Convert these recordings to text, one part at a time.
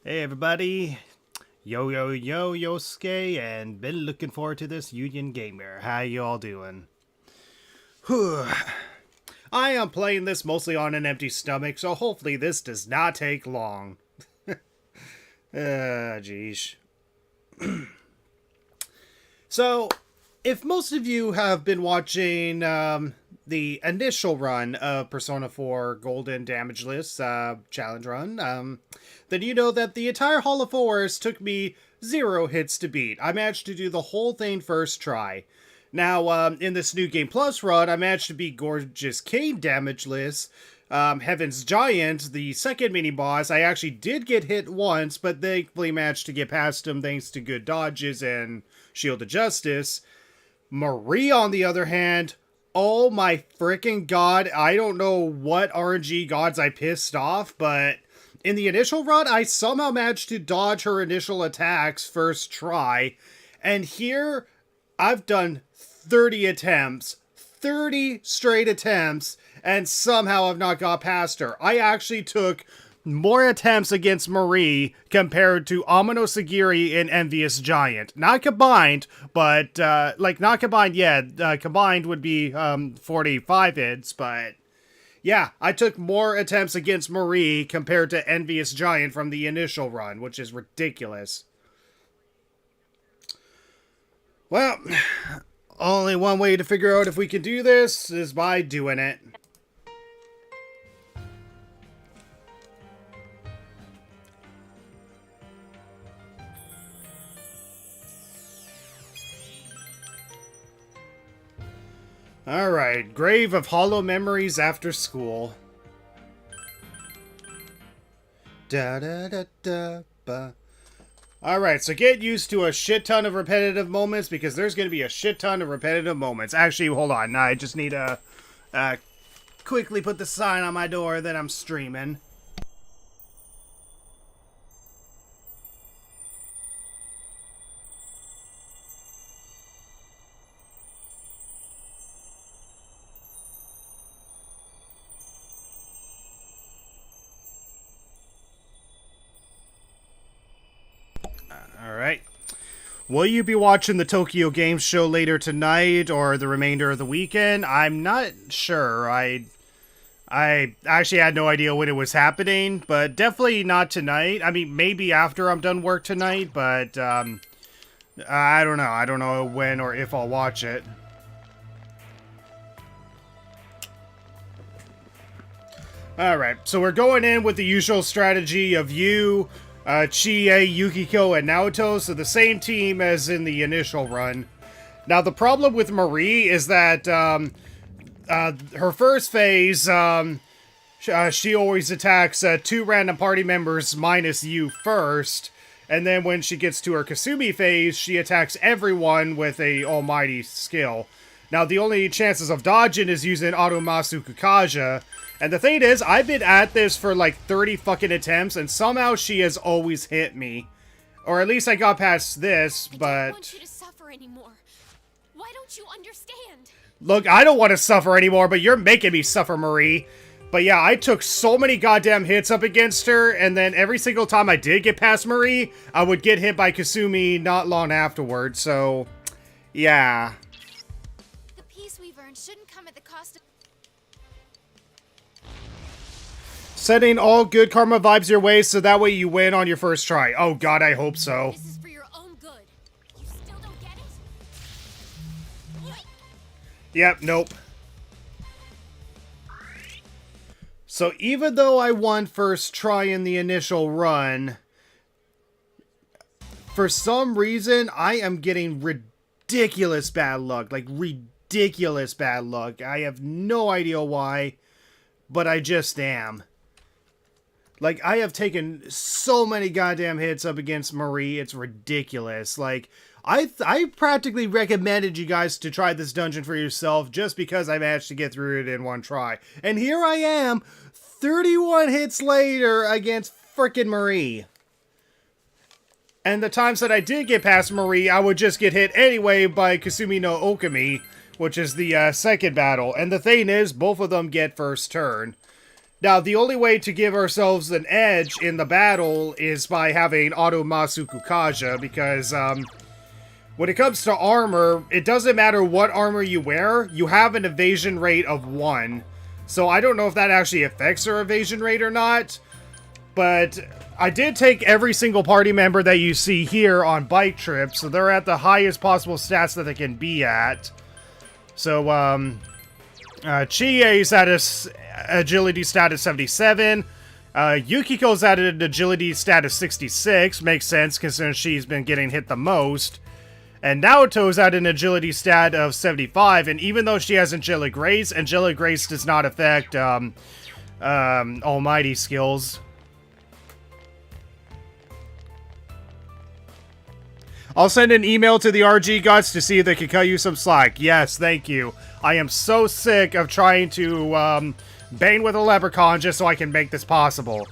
Hey everybody, Yosuke, and been looking forward to this Union Gamer. How you all doing? Whew. I am playing this mostly on an empty stomach, so hopefully this does not take long. Geez. So, if most of you have been watching the initial run of Persona 4 Golden Damageless challenge run, then you know that the entire Hall of Fours took me 0 hits to beat. I managed to do the whole thing first try. Now, in this New Game Plus run, I managed to beat Gorgeous King Damageless. Heaven's Giant, the second mini-boss, I actually did get hit once, but thankfully managed to get past him thanks to good dodges and Shield of Justice. Marie, on the other hand, oh my freaking god, I don't know what RNG gods I pissed off, but in the initial run, I somehow managed to dodge her initial attacks first try, and here, I've done 30 attempts, 30 straight attempts, and somehow I've not got past her. I actually took more attempts against Marie compared to Amano Sagiri and Envious Giant. Not combined, but, not combined yet. Combined would be, 45 hits, but yeah, I took more attempts against Marie compared to Envious Giant from the initial run, which is ridiculous. Well, only one way to figure out if we can do this is by doing it. Alright, Grave of Hollow Memories After School. Da-da-da-da-ba. Alright, so get used to a shit ton of repetitive moments because there's going to be a shit ton of repetitive moments. Actually, hold on. I just need to quickly put the sign on my door that I'm streaming. Alright. Will you be watching the Tokyo Game Show later tonight or the remainder of the weekend? I'm not sure. I actually had no idea when it was happening, but definitely not tonight. I mean, maybe after I'm done work tonight, but I don't know. I don't know when or if I'll watch it. Alright, so we're going in with the usual strategy of you, Chie, Yukiko, and Naoto, so the same team as in the initial run. Now, the problem with Marie is that her first phase, she always attacks 2 random party members minus you first, and then when she gets to her Kasumi phase, she attacks everyone with a almighty skill. Now, the only chances of dodging is using Automasu Kukaja, and the thing is, I've been at this for like 30 fucking attempts, and somehow she has always hit me. Or at least I got past this, but... I don't want you to suffer anymore. Why don't you understand? Look, I don't want to suffer anymore, but you're making me suffer, Marie. But yeah, I took so many goddamn hits up against her, and then every single time I did get past Marie, I would get hit by Kasumi not long afterwards, so... yeah. The peace we've earned shouldn't come at the cost of... Sending all good karma vibes your way so that way you win on your first try. Oh god, I hope so. This is for your own good. You still don't get it? Yep, nope. So even though I won first try in the initial run, for some reason I am getting ridiculous bad luck. Like, ridiculous bad luck. I have no idea why, but I just am. Like, I have taken so many goddamn hits up against Marie, it's ridiculous. Like, I practically recommended you guys to try this dungeon for yourself just because I managed to get through it in one try. And here I am, 31 hits later against frickin' Marie. And the times that I did get past Marie, I would just get hit anyway by Kasumi no Okami, which is the second battle. And the thing is, both of them get first turn. Now, the only way to give ourselves an edge in the battle is by having Auto Masuku Kaja, because, when it comes to armor, it doesn't matter what armor you wear, you have an evasion rate of 1. So I don't know if that actually affects our evasion rate or not, but I did take every single party member that you see here on bike trips, so they're at the highest possible stats that they can be at. So, Chie's at a agility stat of 77. Yukiko's at an agility stat of 66. Makes sense, considering she's been getting hit the most. And Naoto's at an agility stat of 75, and even though she has Angelic Grace does not affect, Almighty skills. I'll send an email to the RG Guts to see if they can cut you some slack. Yes, thank you. I am so sick of trying to, bang with a leprechaun just so I can make this possible.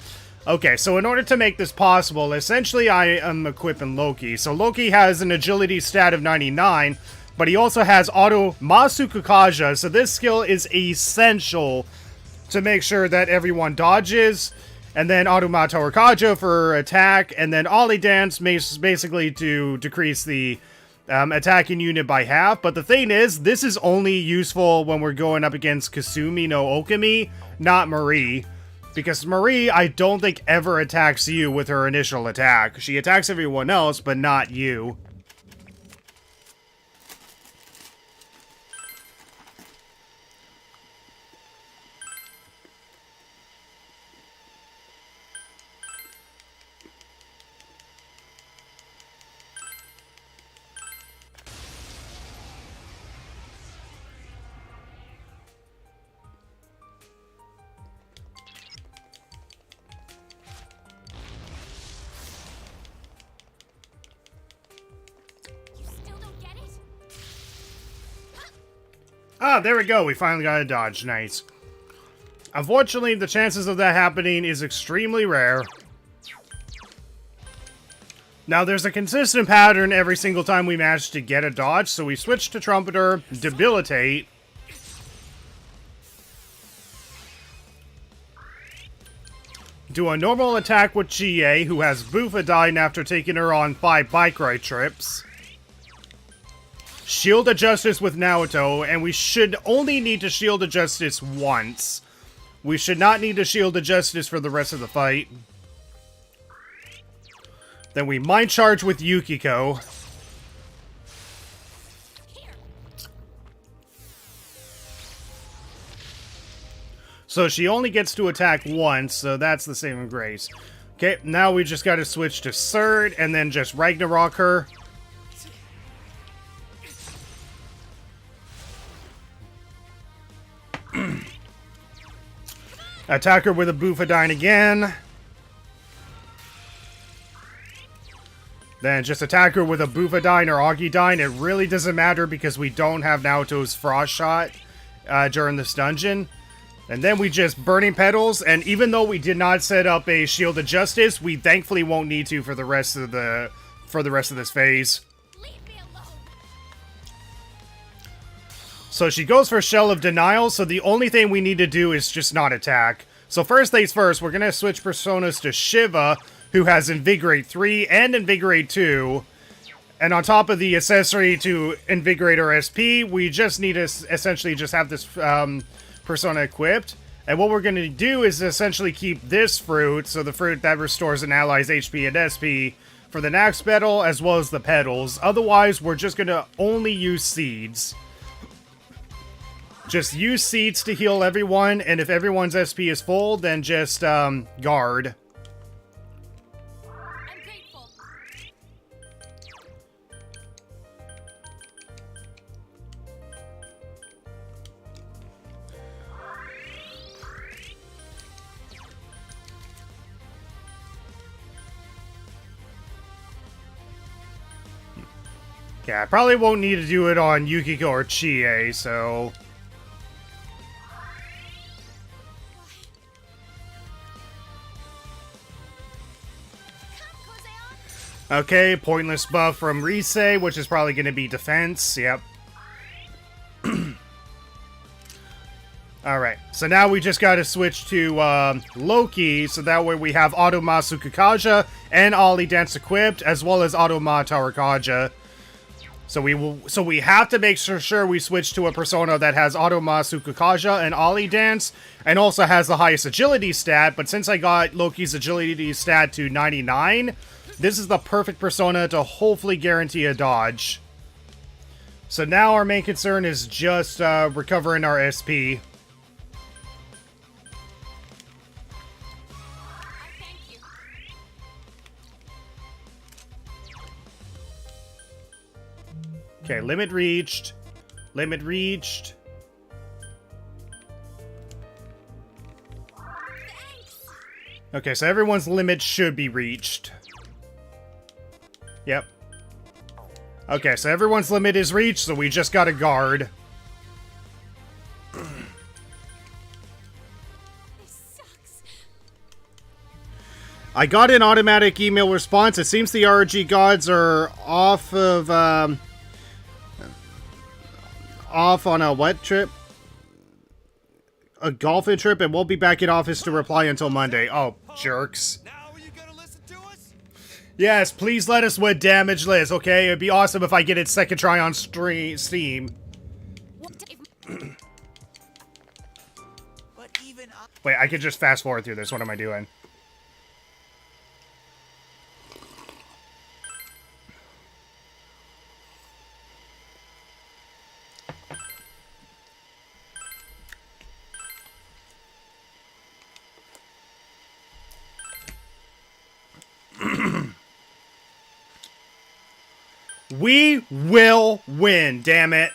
Okay, so in order to make this possible, essentially I am equipping Loki. So Loki has an agility stat of 99, but he also has Auto Masuku Kaja, so this skill is essential to make sure that everyone dodges. And then Auto Matower Kaja for attack, and then Ollie Dance basically to decrease the attacking unit by half. But the thing is, this is only useful when we're going up against Kasumi no Okami, not Marie. Because Marie, I don't think ever attacks you with her initial attack. She attacks everyone else, but not you. Ah, there we go. We finally got a dodge. Nice. Unfortunately, the chances of that happening is extremely rare. Now, there's a consistent pattern every single time we manage to get a dodge, so we switch to Trumpeter, Debilitate. Do a normal attack with Chie, who has Bufadine after taking her on 5 bike ride trips. Shield of Justice with Naoto, and we should only need to Shield of Justice once. We should not need to Shield of Justice for the rest of the fight. Then we Mind Charge with Yukiko. So she only gets to attack once, so that's the saving grace. Okay, now we just gotta switch to Surd, and then just Ragnarok her. Attack her with a Bufadine again. Then just attack her with a Bufadine or Augidine. It really doesn't matter because we don't have Naoto's Frost Shot during this dungeon. And then we just Burning Petals, and even though we did not set up a Shield of Justice, we thankfully won't need to for the rest of this phase. So she goes for Shell of Denial, so the only thing we need to do is just not attack. So first things first, we're going to switch personas to Shiva, who has Invigorate 3 and Invigorate 2. And on top of the accessory to Invigorate our SP, we just need to essentially just have this persona equipped. And what we're going to do is essentially keep this fruit, so the fruit that restores an ally's HP and SP, for the next battle, as well as the petals. Otherwise, we're just going to only use seeds. Just use seeds to heal everyone, and if everyone's SP is full, then just, guard. I'm grateful. Yeah, I probably won't need to do it on Yukiko or Chie, so... Okay, pointless buff from Rise, which is probably going to be defense. Yep. Alright, So now we just gotta switch to Loki, so that way we have Automa Tsukikaja and Ollie Dance equipped, as well as Automa Tarakaja. So we have to make sure we switch to a persona that has Automa Tsukikaja and Ollie Dance, and also has the highest agility stat, but since I got Loki's agility stat to 99, this is the perfect persona to hopefully guarantee a dodge. So now our main concern is just recovering our SP. Okay, limit reached. Limit reached. Okay, so everyone's limit should be reached. Yep. Okay, so everyone's limit is reached, so we just got a guard. This sucks. I got an automatic email response. It seems the RG gods are off of, off on a what trip? A golfing trip, and won't be back in office to reply until Monday. Oh, jerks. Now are you gonna listen to us? Yes, please let us win Damageless, okay? It'd be awesome if I get it second try on Steam. What if But even I... Wait, I could just fast forward through this. What am I doing? We will win, damn it.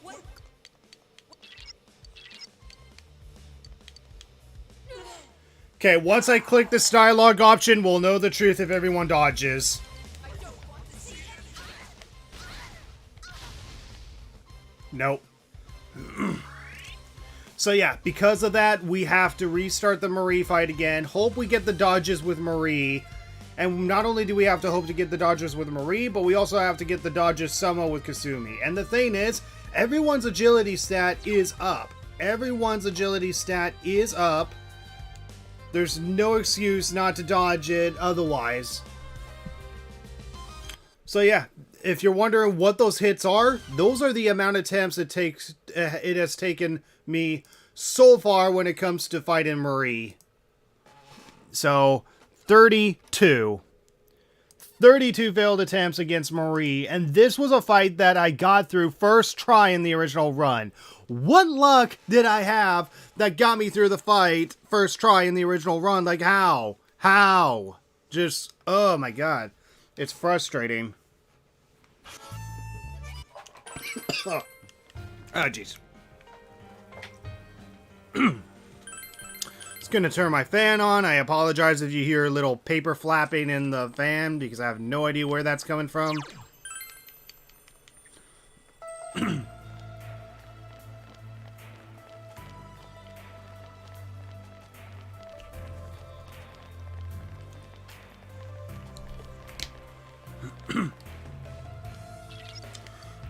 what? Okay, once I click this dialogue option, we'll know the truth if everyone dodges. I don't want to see it. Nope. So yeah, because of that, we have to restart the Marie fight again. Hope we get the dodges with Marie. And not only do we have to hope to get the dodges with Marie, but we also have to get the dodges somehow with Kasumi. And the thing is, everyone's agility stat is up. Everyone's agility stat is up. There's no excuse not to dodge it otherwise. So yeah, if you're wondering what those hits are, those are the amount of attempts it has taken me so far when it comes to fighting Marie. So 32 failed attempts against Marie, and this was a fight that I got through first try in the original run. What luck did I have that got me through the fight first try in the original run? Like, how? Just, oh my god. It's frustrating. Oh, jeez. Just gonna turn my fan on. I apologize if you hear a little paper flapping in the fan, because I have no idea where that's coming from.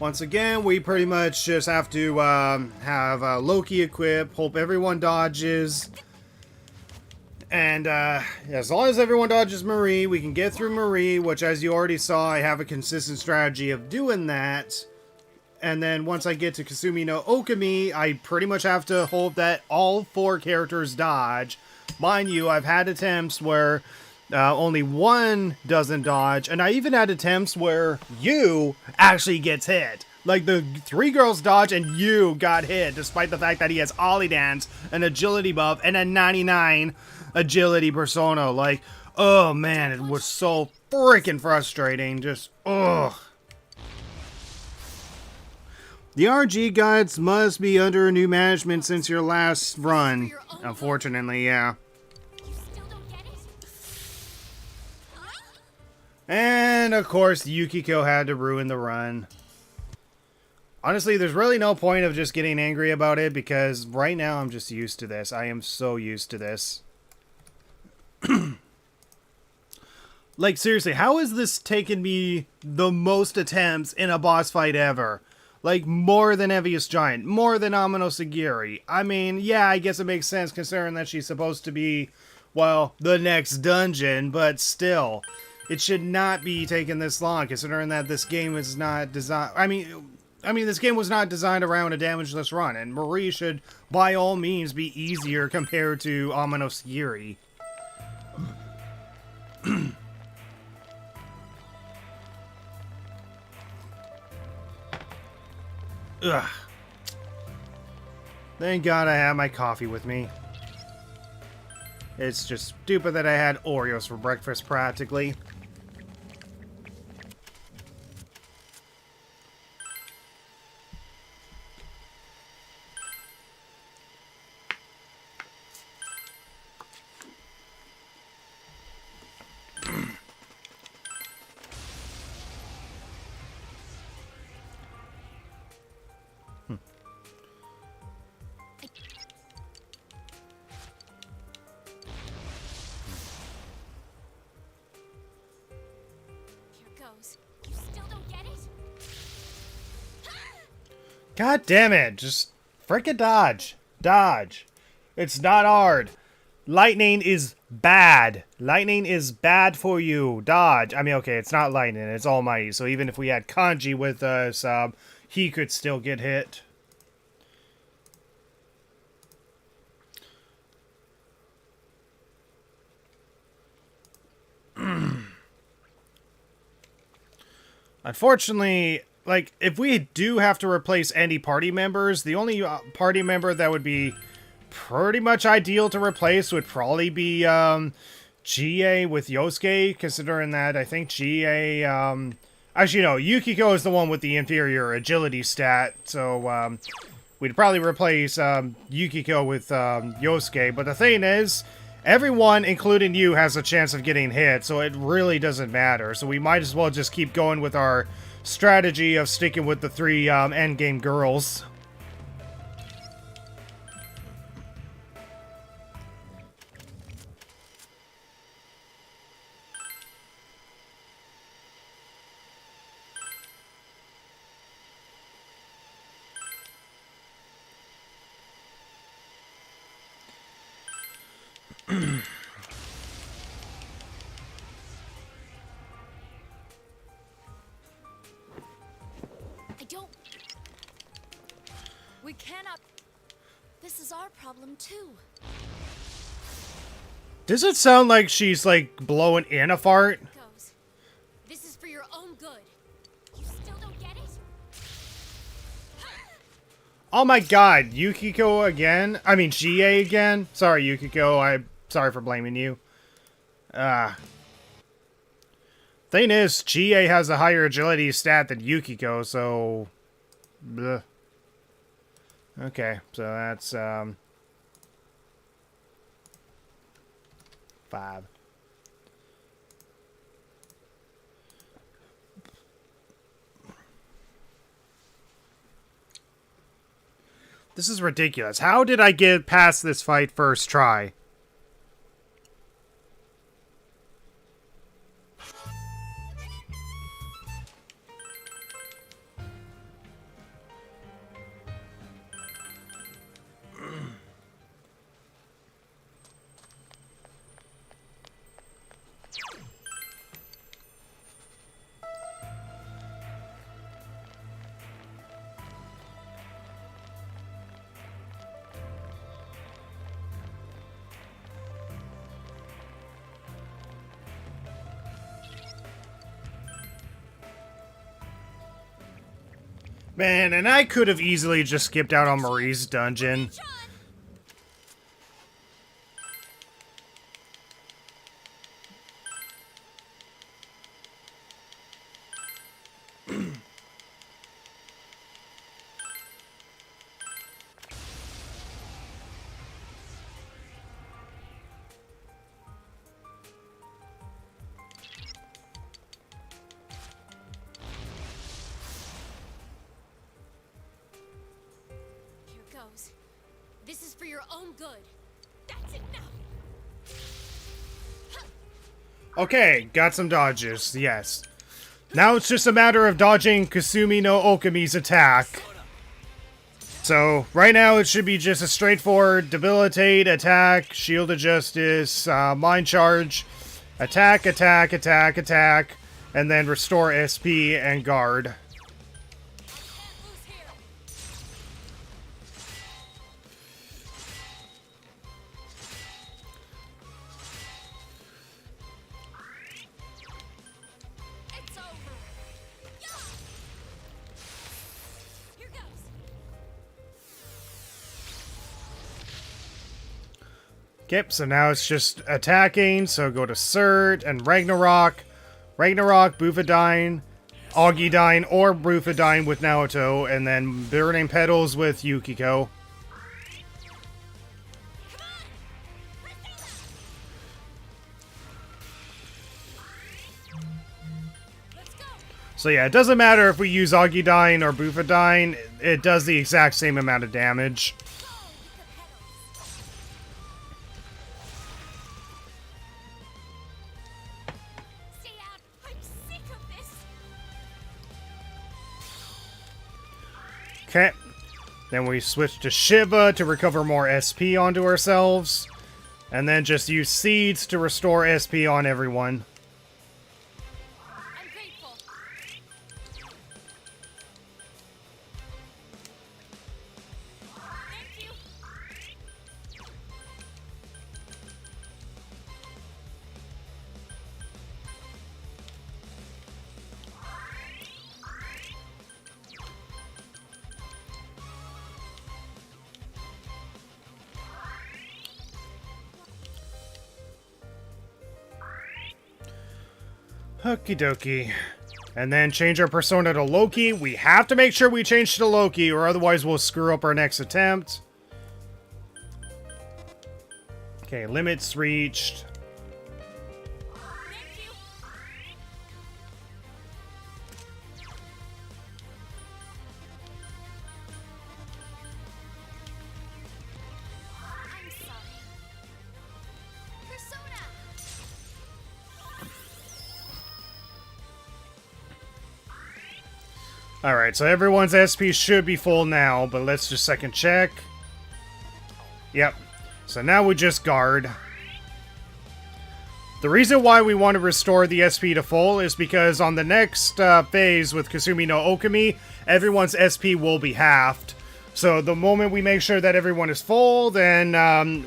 Once again, we pretty much just have to have Loki equipped, hope everyone dodges, and as long as everyone dodges Marie, we can get through Marie, which, as you already saw, I have a consistent strategy of doing that. And then once I get to Kasumi no Okami, I pretty much have to hope that all 4 characters dodge. Mind you, I've had attempts where only one doesn't dodge, and I even had attempts where you actually gets hit. Like, the 3 girls dodge and you got hit, despite the fact that he has Ollie Dance, an agility buff, and a 99 agility persona. Like, oh man, it was so freaking frustrating. Just, ugh. The RG guides must be under new management since your last run. Unfortunately, yeah. You still don't get it? Huh? And, of course, Yukiko had to ruin the run. Honestly, there's really no point of just getting angry about it, because right now I'm just used to this. I am so used to this. Like, seriously, how has this taken me the most attempts in a boss fight ever? Like, more than Heaviest Giant, more than Amano Sagiri. I mean, yeah, I guess it makes sense considering that she's supposed to be, well, the next dungeon, but still. It should not be taking this long, considering that this game is not designed... I mean, this game was not designed around a damageless run, and Marie should, by all means, be easier compared to Amano Sagiri. Ugh. Thank God I have my coffee with me. It's just stupid that I had Oreos for breakfast, practically. You still don't get it? God damn it! Just frickin' dodge. Dodge. It's not hard. Lightning is bad. Lightning is bad for you. Dodge. I mean, okay, it's not lightning. It's almighty. So even if we had Kanji with us, he could still get hit. Unfortunately, like, if we do have to replace any party members, the only party member that would be pretty much ideal to replace would probably be GA with Yosuke, considering that I think GA... actually, no, Yukiko is the one with the inferior agility stat, so we'd probably replace Yukiko with Yosuke, but the thing is... everyone, including you, has a chance of getting hit, so it really doesn't matter. So we might as well just keep going with our strategy of sticking with the three endgame girls. We cannot... This is our problem, too. Does it sound like she's, like, blowing in a fart? This is for your own good. You still don't get it? Oh my god, Yukiko again? I mean, GA again? Sorry, Yukiko, I'm sorry for blaming you. Thing is, GA has a higher agility stat than Yukiko, so... bleh. Okay, so that's, 5. This is ridiculous. How did I get past this fight first try? Man, and I could have easily just skipped out on Marie's dungeon. This is for your own good. That's enough. Okay, got some dodges, yes. Now it's just a matter of dodging Kasumi no Okami's attack. So, right now it should be just a straightforward debilitate, attack, shield of justice, mind charge, attack, attack, attack, attack, and then restore SP and guard. It's over. Yeah. Here goes. Okay, so now it's just attacking, so go to Cert and Ragnarok. Ragnarok, Bufadine, Augidine, or Brufadine with Naoto, and then Burning Petals with Yukiko. Let's go. So yeah, it doesn't matter if we use Augidine or Bufadine, it does the exact same amount of damage. Stay out. I'm sick of this. Okay. Then we switch to Shiva to recover more SP onto ourselves. And then just use Seeds to restore SP on everyone. I'm grateful. Thank you. Okie dokie. And then change our persona to Loki. We have to make sure we change to Loki, or otherwise we'll screw up our next attempt. Okay, limits reached. Thank you. I'm sorry. Persona. Alright, so everyone's SP should be full now, but let's just second check. Yep. So now we just guard. The reason why we want to restore the SP to full is because on the next phase with Kasumi no Okami, everyone's SP will be halved. So the moment we make sure that everyone is full, then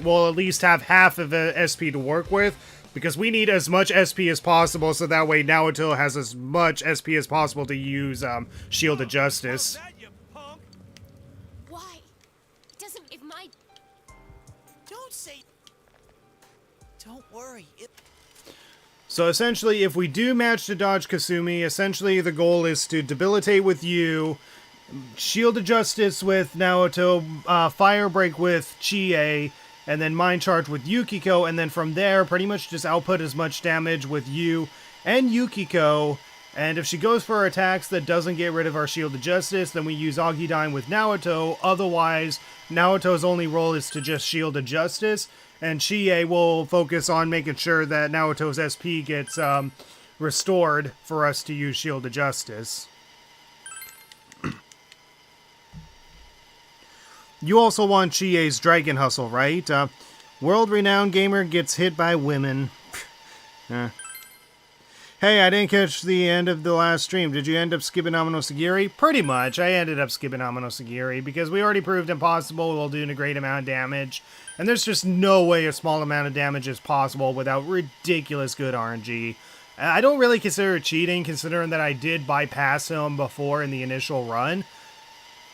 we'll at least have half of the SP to work with. Because we need as much SP as possible, so that way Naoto has as much SP as possible to use Shield of Justice. That, you punk. Why? It doesn't. If my. Don't say. Don't worry. So essentially, if we do manage to dodge Kasumi, essentially the goal is to debilitate with you, Shield of Justice with Naoto, Fire Break with Chie, and then Mind Charge with Yukiko, and then from there, pretty much just output as much damage with you and Yukiko. And if she goes for attacks that doesn't get rid of our Shield of Justice, then we use Augidine with Naoto. Otherwise, Naoto's only role is to just Shield of Justice, and Chie will focus on making sure that Naoto's SP gets restored for us to use Shield of Justice. You also want Chie's Dragon Hustle, right? World-renowned gamer gets hit by women. Hey, I didn't catch the end of the last stream. Did you end up skipping Amonosagiri? Pretty much. I ended up skipping Amonosagiri because we already proved impossible while doing a great amount of damage. And there's just no way a small amount of damage is possible without ridiculous good RNG. I don't really consider it cheating, considering that I did bypass him before in the initial run.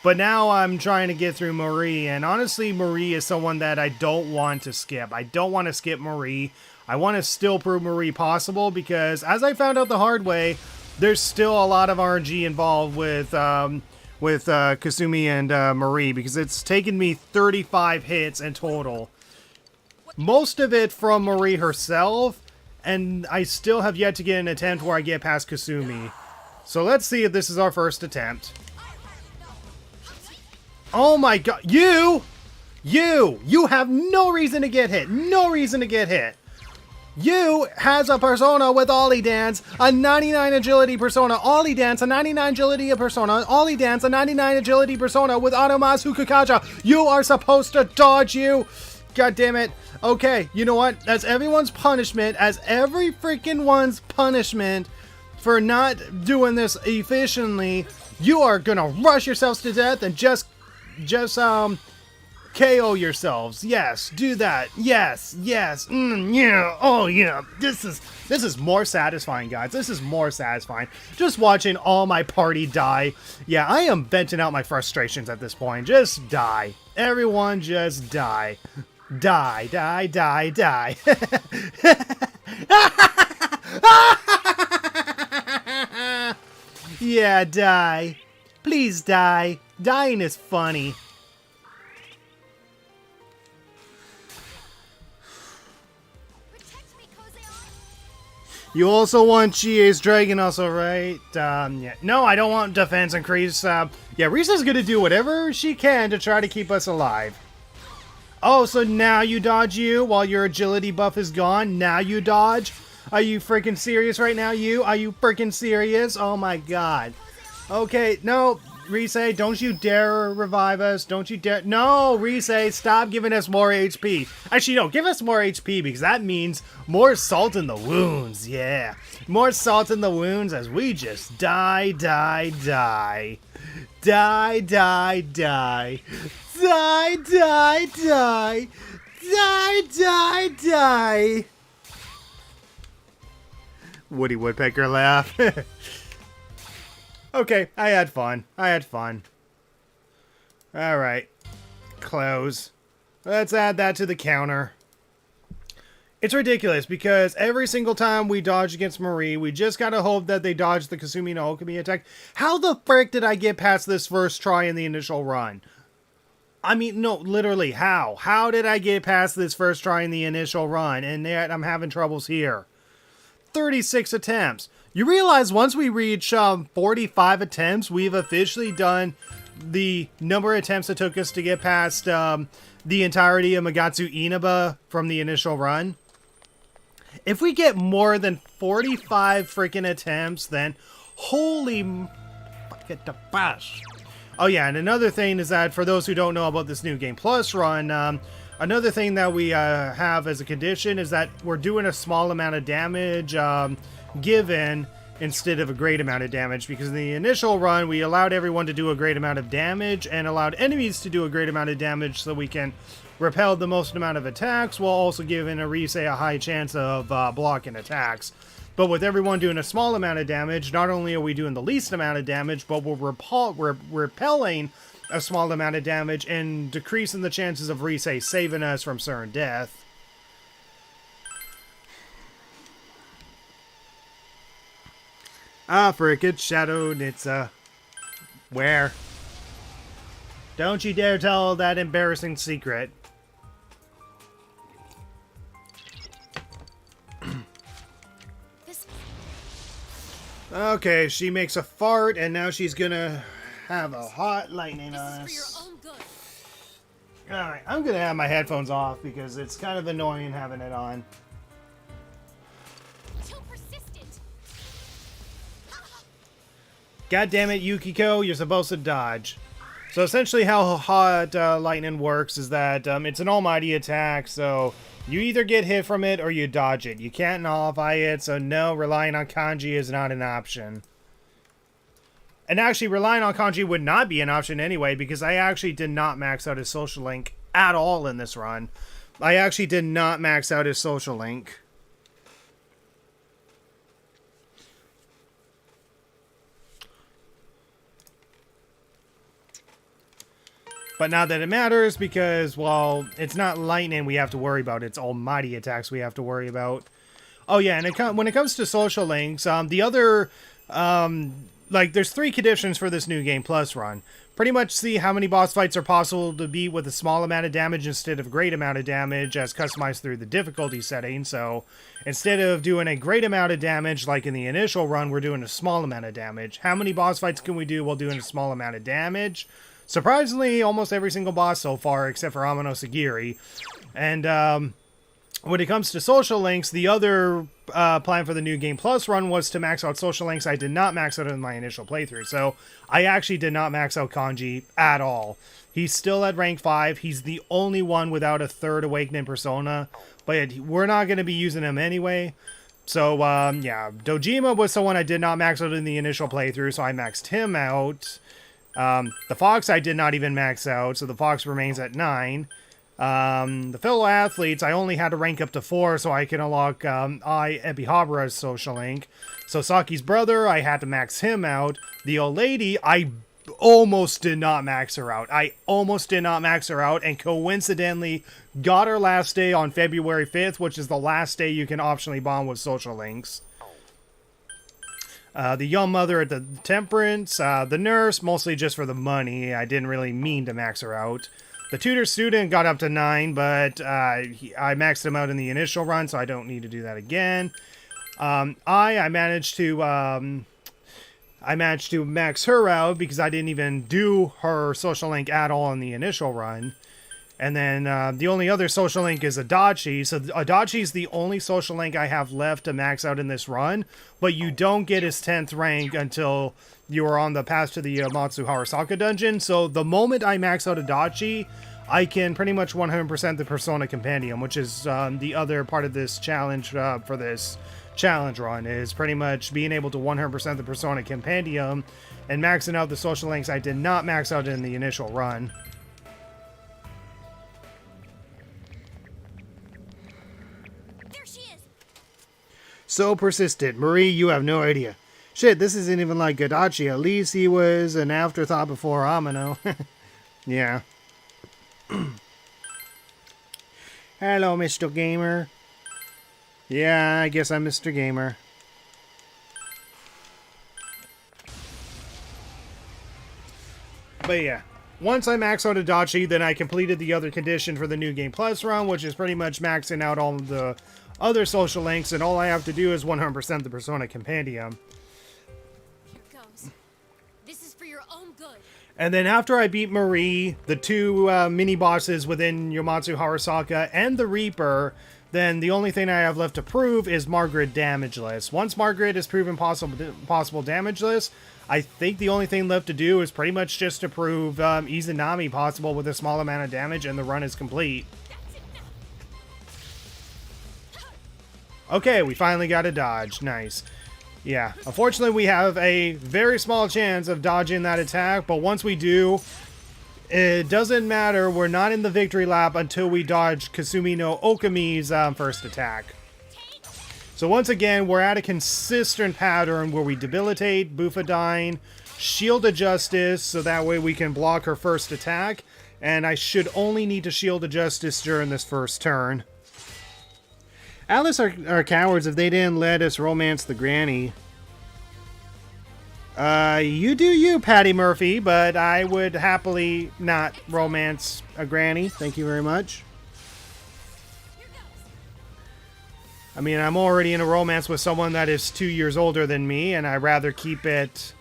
But now I'm trying to get through Marie, and honestly, Marie is someone that I don't want to skip. I don't want to skip Marie. I want to still prove Marie possible, because as I found out the hard way, there's still a lot of RNG involved with Kasumi and Marie, because it's taken me 35 hits in total. Most of it from Marie herself, and I still have yet to get an attempt where I get past Kasumi. So let's see if this is our first attempt. Oh my god, you have no reason to get hit. No reason to get hit. You has a persona with Ollie Dance, a 99 agility persona, Ollie Dance, a 99 agility persona, Ollie Dance, a 99 agility persona with Automasu Kakaja. You are supposed to dodge you. God damn it. Okay, you know what? As everyone's punishment, as every freaking one's punishment for not doing this efficiently, you are gonna rush yourselves to death and just KO yourselves. Yes, do that. Yes, yes. Yeah. Oh yeah. This is more satisfying, guys. This is more satisfying. Just watching all my party die. Yeah, I am venting out my frustrations at this point. Just die. Everyone just die. Die, die, die, die. Yeah, die. Please die. Dying is funny. Protect me, Kozeon. You also want GA's Dragon also, right? Yeah. No, I don't want defense increase. Yeah, Risa's gonna do whatever she can to try to keep us alive. Oh, so now you dodge you while your agility buff is gone? Now you dodge? Are you freaking serious right now, you? Are you freaking serious? Oh my god. Okay, no, Rise, don't you dare revive us. Don't you dare. No, Rise, stop giving us more HP. Actually, no, give us more HP because that means more salt in the wounds. Yeah, more salt in the wounds as we just die, die, die. Die, die, die. Die, die, die. Die, die, die. Woody Woodpecker laugh. Okay, I had fun. I had fun. Alright. Close. Let's add that to the counter. It's ridiculous because every single time we dodge against Marie, we just gotta hope that they dodge the Kasumi no Okami attack. How the frick did I get past this first try in the initial run? I mean, no, literally, how? How did I get past this first try in the initial run, and yet I'm having troubles here? 36 attempts. You realize once we reach 45 attempts, we've officially done the number of attempts it took us to get past the entirety of Magatsu Inaba from the initial run? If we get more than 45 freaking attempts, then holy fuck the bash. Oh yeah, and another thing is that for those who don't know about this New Game Plus run, another thing that we have as a condition is that we're doing a small amount of damage given instead of a great amount of damage, because in the initial run we allowed everyone to do a great amount of damage and allowed enemies to do a great amount of damage so we can repel the most amount of attacks while also giving Arise a high chance of blocking attacks. But with everyone doing a small amount of damage, not only are we doing the least amount of damage, but we're repelling a small amount of damage and decreasing the chances of Rise saving us from certain death. Ah, frick, it's Shadow Nitsa. Where? Don't you dare tell that embarrassing secret. Okay, she makes a fart, and now she's gonna have a hot lightning on This is us. for your own good. Alright, I'm gonna have my headphones off because it's kind of annoying having it on. Too persistent. God damn it, Yukiko, you're supposed to dodge. So essentially how hot lightning works is that it's an almighty attack, so you either get hit from it or you dodge it. You can't nullify it, so no, relying on kanji is not an option. And actually, relying on kanji would not be an option anyway, because I actually did not max out his social link at all in this run. I actually did not max out his social link. But not that it matters, because, well, it's not lightning we have to worry about. It's almighty attacks we have to worry about. Oh, yeah, and when it comes to social links, the other, there's 3 conditions for this New Game Plus run. Pretty much see how many boss fights are possible to beat with a small amount of damage instead of a great amount of damage, as customized through the difficulty setting. So, instead of doing a great amount of damage, like in the initial run, we're doing a small amount of damage. How many boss fights can we do while doing a small amount of damage? Surprisingly, almost every single boss so far, except for Amano Sagiri. And, when it comes to social links, the other plan for the New Game Plus run was to max out social links. I did not max out in my initial playthrough, so I actually did not max out Kanji at all. He's still at rank 5. He's the only one without a third Awakening persona, but we're not going to be using him anyway. So, yeah, Dojima was someone I did not max out in the initial playthrough, so I maxed him out. The Fox I did not even max out, so the Fox remains at 9. The fellow athletes, I only had to rank up to 4 so I can unlock Ebihabara's social link. So Saki's brother, I had to max him out. The old lady, I almost did not max her out. And coincidentally got her last day on February 5th, which is the last day you can optionally bond with social links. The young mother at the Temperance, the nurse, mostly just for the money. I didn't really mean to max her out. The tutor student got up to 9, but I maxed him out in the initial run, so I don't need to do that again. I managed to max her out because I didn't even do her social link at all in the initial run. And then the only other social link is Adachi. So Adachi is the only social link I have left to max out in this run. But you don't get his 10th rank until you are on the path to the Matsu Harasaka dungeon. So the moment I max out Adachi, I can pretty much 100% the Persona Compendium, which is the other part of this challenge for this challenge run, is pretty much being able to 100% the Persona Compendium and maxing out the social links I did not max out in the initial run. There she is. So persistent. Marie, you have no idea. Shit, this isn't even like Gadachi. At least he was an afterthought before Amino. Yeah. Hello, Mr. Gamer. Yeah, I guess I'm Mr. Gamer. But yeah, once I maxed out Adachi, then I completed the other condition for the New Game Plus run, which is pretty much maxing out all of the other social links, and all I have to do is 100% the Persona Compendium. Here goes. This is for your own good. And then after I beat Marie, the two mini-bosses within Yomatsu Harasaka, and the Reaper, then the only thing I have left to prove is Margaret Damageless. Once Margaret is proven possible Damageless, I think the only thing left to do is pretty much just to prove Izanami possible with a small amount of damage, and the run is complete. Okay, we finally got a dodge. Nice. Yeah, unfortunately we have a very small chance of dodging that attack, but once we do, it doesn't matter. We're not in the victory lap until we dodge Kasumi no Okami's first attack. So once again, we're at a consistent pattern where we debilitate Bufadine, Shield of Justice, so that way we can block her first attack, and I should only need to Shield of Justice during this first turn. Atlas are cowards if they didn't let us romance the granny. You do you, Patty Murphy, but I would happily not romance a granny. Thank you very much. I mean, I'm already in a romance with someone that is 2 years older than me, and I'd rather keep it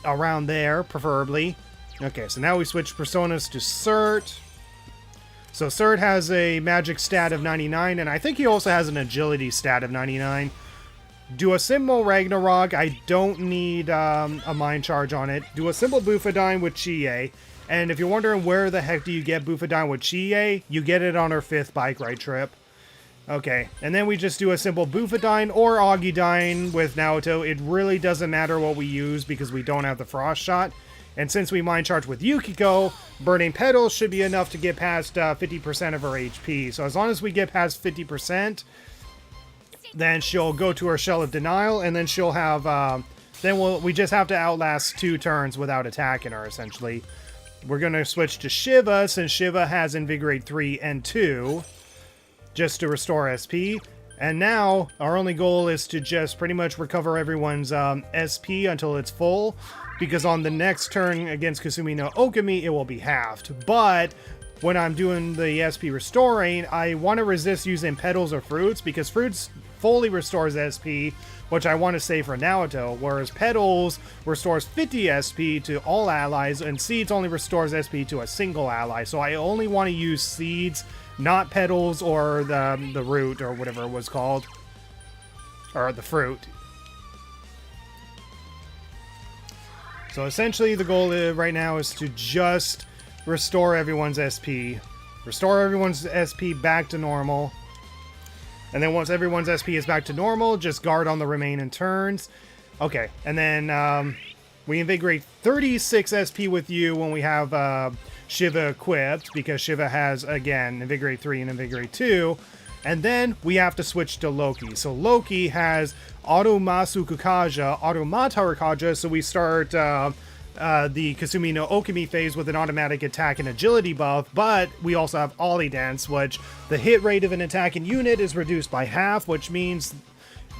around there, preferably. Okay, so now we switch personas to Cert. So Cert has a magic stat of 99, and I think he also has an agility stat of 99. Do a simple Ragnarok. I don't need a mind charge on it. Do a simple Bufadine with Chie. And if you're wondering where the heck do you get Bufadine with Chie, you get it on her 5th bike ride trip. Okay, and then we just do a simple Bufadine or Augidine with Naoto. It really doesn't matter what we use because we don't have the Frost Shot. And since we mind charge with Yukiko, Burning Petals should be enough to get past 50% of her HP. So as long as we get past 50%, then she'll go to her Shell of Denial, and then she'll have, we just have to outlast 2 turns without attacking her, essentially. We're going to switch to Shiva, since Shiva has Invigorate 3 and 2, just to restore SP. And now, our only goal is to just pretty much recover everyone's SP until it's full, because on the next turn against Kasumi no Okami, it will be halved. But when I'm doing the SP restoring, I want to resist using petals or fruits, because fruits fully restores SP, which I want to say for Naoto, whereas Petals restores 50 SP to all allies, and Seeds only restores SP to a single ally. So I only want to use Seeds, not Petals or the root, or whatever it was called. Or the fruit. So essentially the goal right now is to just restore everyone's SP. Restore everyone's SP back to normal. And then once everyone's SP is back to normal, just guard on the remaining turns. Okay, and then we invigorate 36 SP with you when we have Shiva equipped, because Shiva has, again, Invigorate 3 and Invigorate 2. And then we have to switch to Loki. So Loki has Automasu Kukaja, Automata Rikaja, so we start the Kasumi no Okami phase with an automatic attack and agility buff, but we also have Ollie Dance, which the hit rate of an attacking unit is reduced by half, which means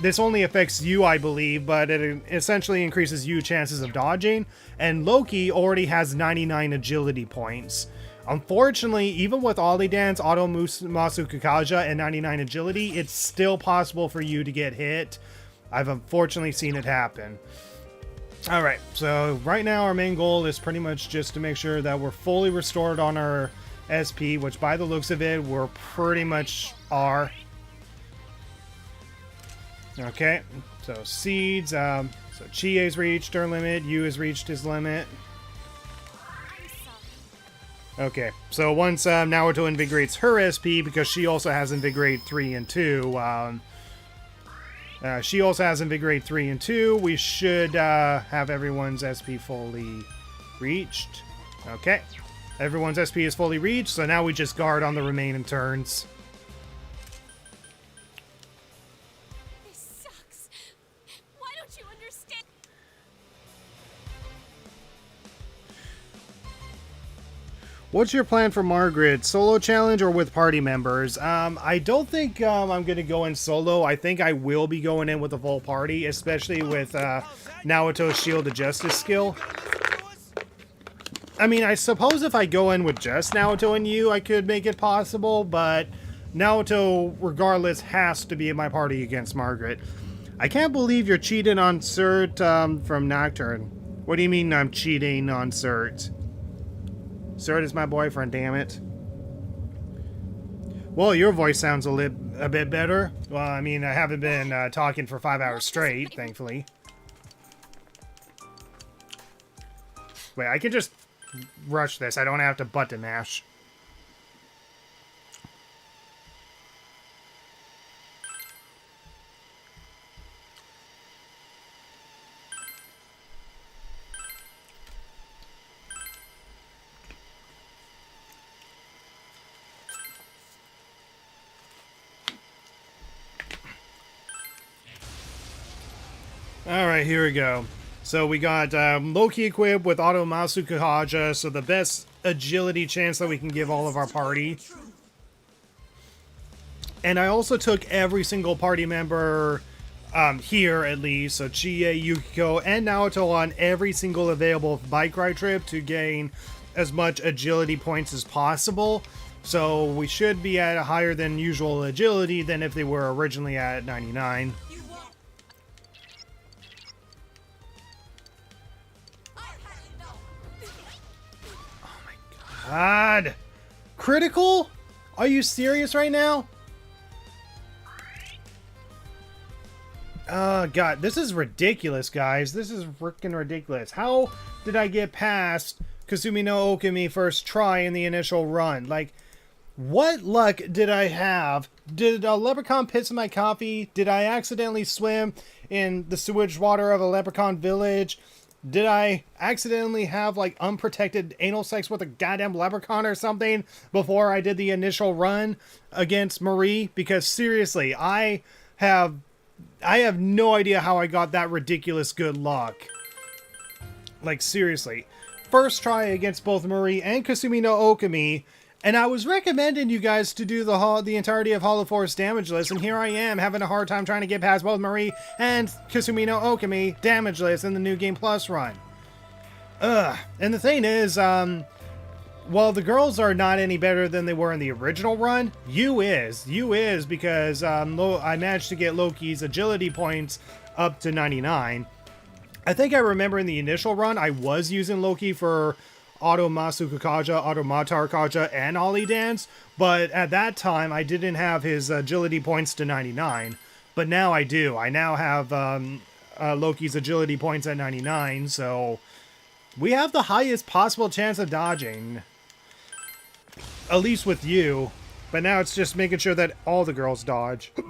this only affects you, I believe, but it essentially increases you chances of dodging, and Loki already has 99 agility points. Unfortunately, even with Ollie Dance, Automasu Kukaja, and 99 agility, it's still possible for you to get hit. I've unfortunately seen it happen. Alright, so right now our main goal is pretty much just to make sure that we're fully restored on our SP, which by the looks of it, we're pretty much are. Okay, so Seeds, so Chie's reached her limit, Yu has reached his limit. Okay, so once Naruto invigorates her SP, because she also has Invigorate 3 and 2, she also has Invigorate 3 and 2, we should have everyone's SP fully reached. Okay, everyone's SP is fully reached, so now we just guard on the remaining turns. This sucks. Why don't you understand? What's your plan for Margaret? Solo challenge or with party members? I don't think I'm going to go in solo. I think I will be going in with a full party, especially with Naoto's Shield of Justice skill. I mean, I suppose if I go in with just Naoto and you, I could make it possible, but Naoto, regardless, has to be in my party against Margaret. I can't believe you're cheating on Cert from Nocturne. What do you mean I'm cheating on Cert? Cert is my boyfriend, damn it. Well, your voice sounds a bit better. Well, I mean, I haven't been talking for 5 hours straight, thankfully. Wait, I can just rush this. I don't have to button mash. Alright, here we go. So we got Loki equipped with Automasu Kukaja, so the best agility chance that we can give all of our party. And I also took every single party member here, at least, so Chie, Yukiko, and Naoto on every single available bike ride trip to gain as much agility points as possible. So we should be at a higher than usual agility than if they were originally at 99. God! Critical? Are you serious right now? Oh, God. This is ridiculous, guys. This is freaking ridiculous. How did I get past Kasumi no Okami first try in the initial run? Like, what luck did I have? Did a leprechaun piss in my coffee? Did I accidentally swim in the sewage water of a leprechaun village? Did I accidentally have, like, unprotected anal sex with a goddamn leprechaun or something before I did the initial run against Marie? Because, seriously, I have no idea how I got that ridiculous good luck. Like, seriously. First try against both Marie and Kasumi no Okami, and I was recommending you guys to do the entirety of Hollow Forest Damageless, and here I am having a hard time trying to get past both Marie and Kasumi no Okami Damageless in the New Game Plus run. Ugh. And the thing is, while the girls are not any better than they were in the original run, you is because I managed to get Loki's agility points up to 99. I think I remember in the initial run, I was using Loki for Auto Masuka Kaja, Auto Matar Kaja, and Ollie Dance, but at that time, I didn't have his agility points to 99, but now I do. I now have Loki's agility points at 99, so we have the highest possible chance of dodging, at least with you, but now it's just making sure that all the girls dodge. I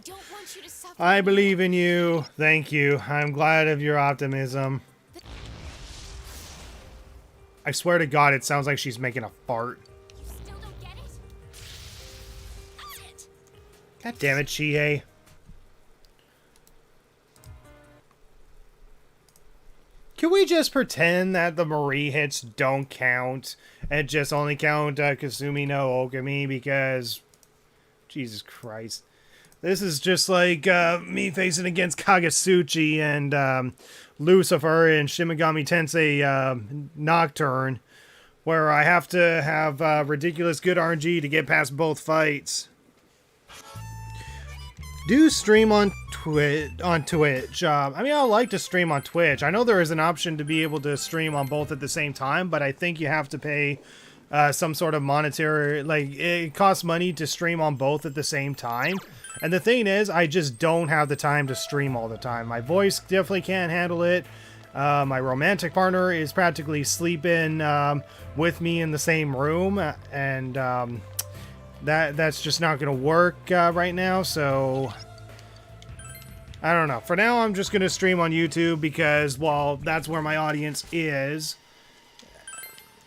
don't want you to suffer. I believe in you. Thank you. I'm glad of your optimism. I swear to God, it sounds like she's making a fart. You still don't get it? That's it. God damn it, Chihei. Can we just pretend that the Marie hits don't count and just only count Kasumi no Okami because... Jesus Christ. This is just like me facing against Kagasuchi and Lucifer and Shimigami Tensei Nocturne, where I have to have ridiculous good RNG to get past both fights. Do stream on Twitch. I mean, I like to stream on Twitch. I know there is an option to be able to stream on both at the same time, but I think you have to pay some sort of monetary, like, it costs money to stream on both at the same time. And the thing is, I just don't have the time to stream all the time. My voice definitely can't handle it. My romantic partner is practically sleeping with me in the same room, and that's just not going to work right now, so I don't know. For now, I'm just going to stream on YouTube because, well, that's where my audience is.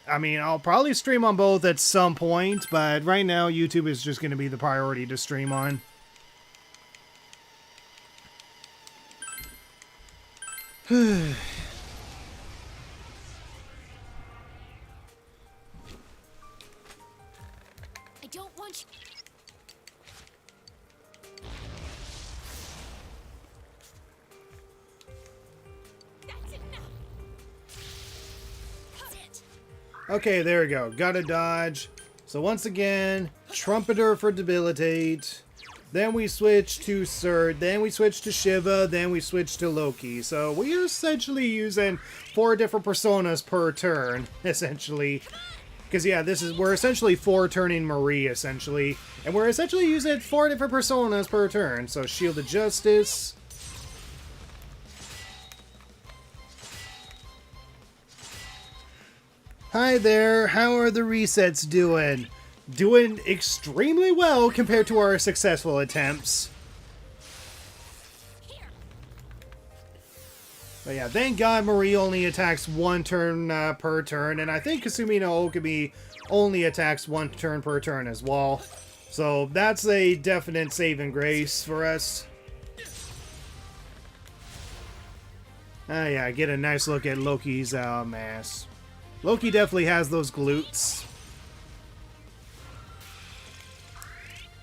I mean, I'll probably stream on both at some point, but right now, YouTube is just going to be the priority to stream on. I don't want you. That's enough. That's it. Okay, there we go. Gotta dodge. So once again, Trumpeter for Debilitate. Then we switch to Surt. Then we switch to Shiva. Then we switch to Loki. So we are essentially using 4 different personas per turn, essentially. Because, yeah, we're essentially 4-turning Marie, essentially. And we're essentially using 4 different personas per turn. So Shield of Justice. Hi there, how are the resets doing? Doing extremely well compared to our successful attempts. Here. But yeah, thank God Marie only attacks 1 turn per turn, and I think Kasumi no Okami only attacks 1 turn per turn as well. So that's a definite saving grace for us. Yeah, get a nice look at Loki's mass. Loki definitely has those glutes.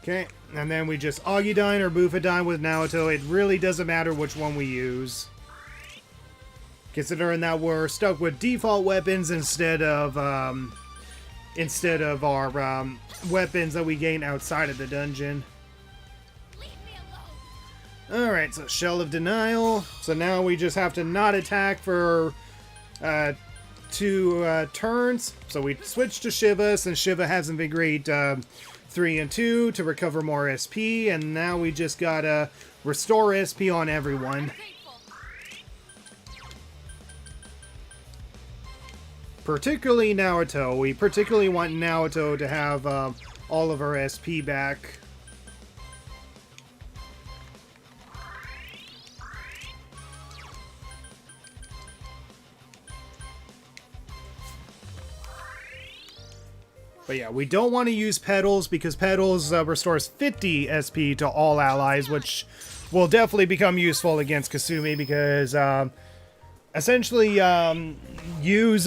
Okay, and then we just Augudine or Bufadine with Naoto. It really doesn't matter which one we use, considering that we're stuck with default weapons instead of our weapons that we gain outside of the dungeon. Leave me alone. Alright, so Shell of Denial. So now we just have to not attack for 2 turns. So we switch to Shiva since Shiva has Invigorate 3 and 2 to recover more SP, and now we just gotta restore SP on everyone. Grateful. Particularly Naoto. We particularly want Naoto to have all of her SP back. But yeah, we don't want to use Petals because Petals restores 50 SP to all allies, which will definitely become useful against Kasumi because essentially use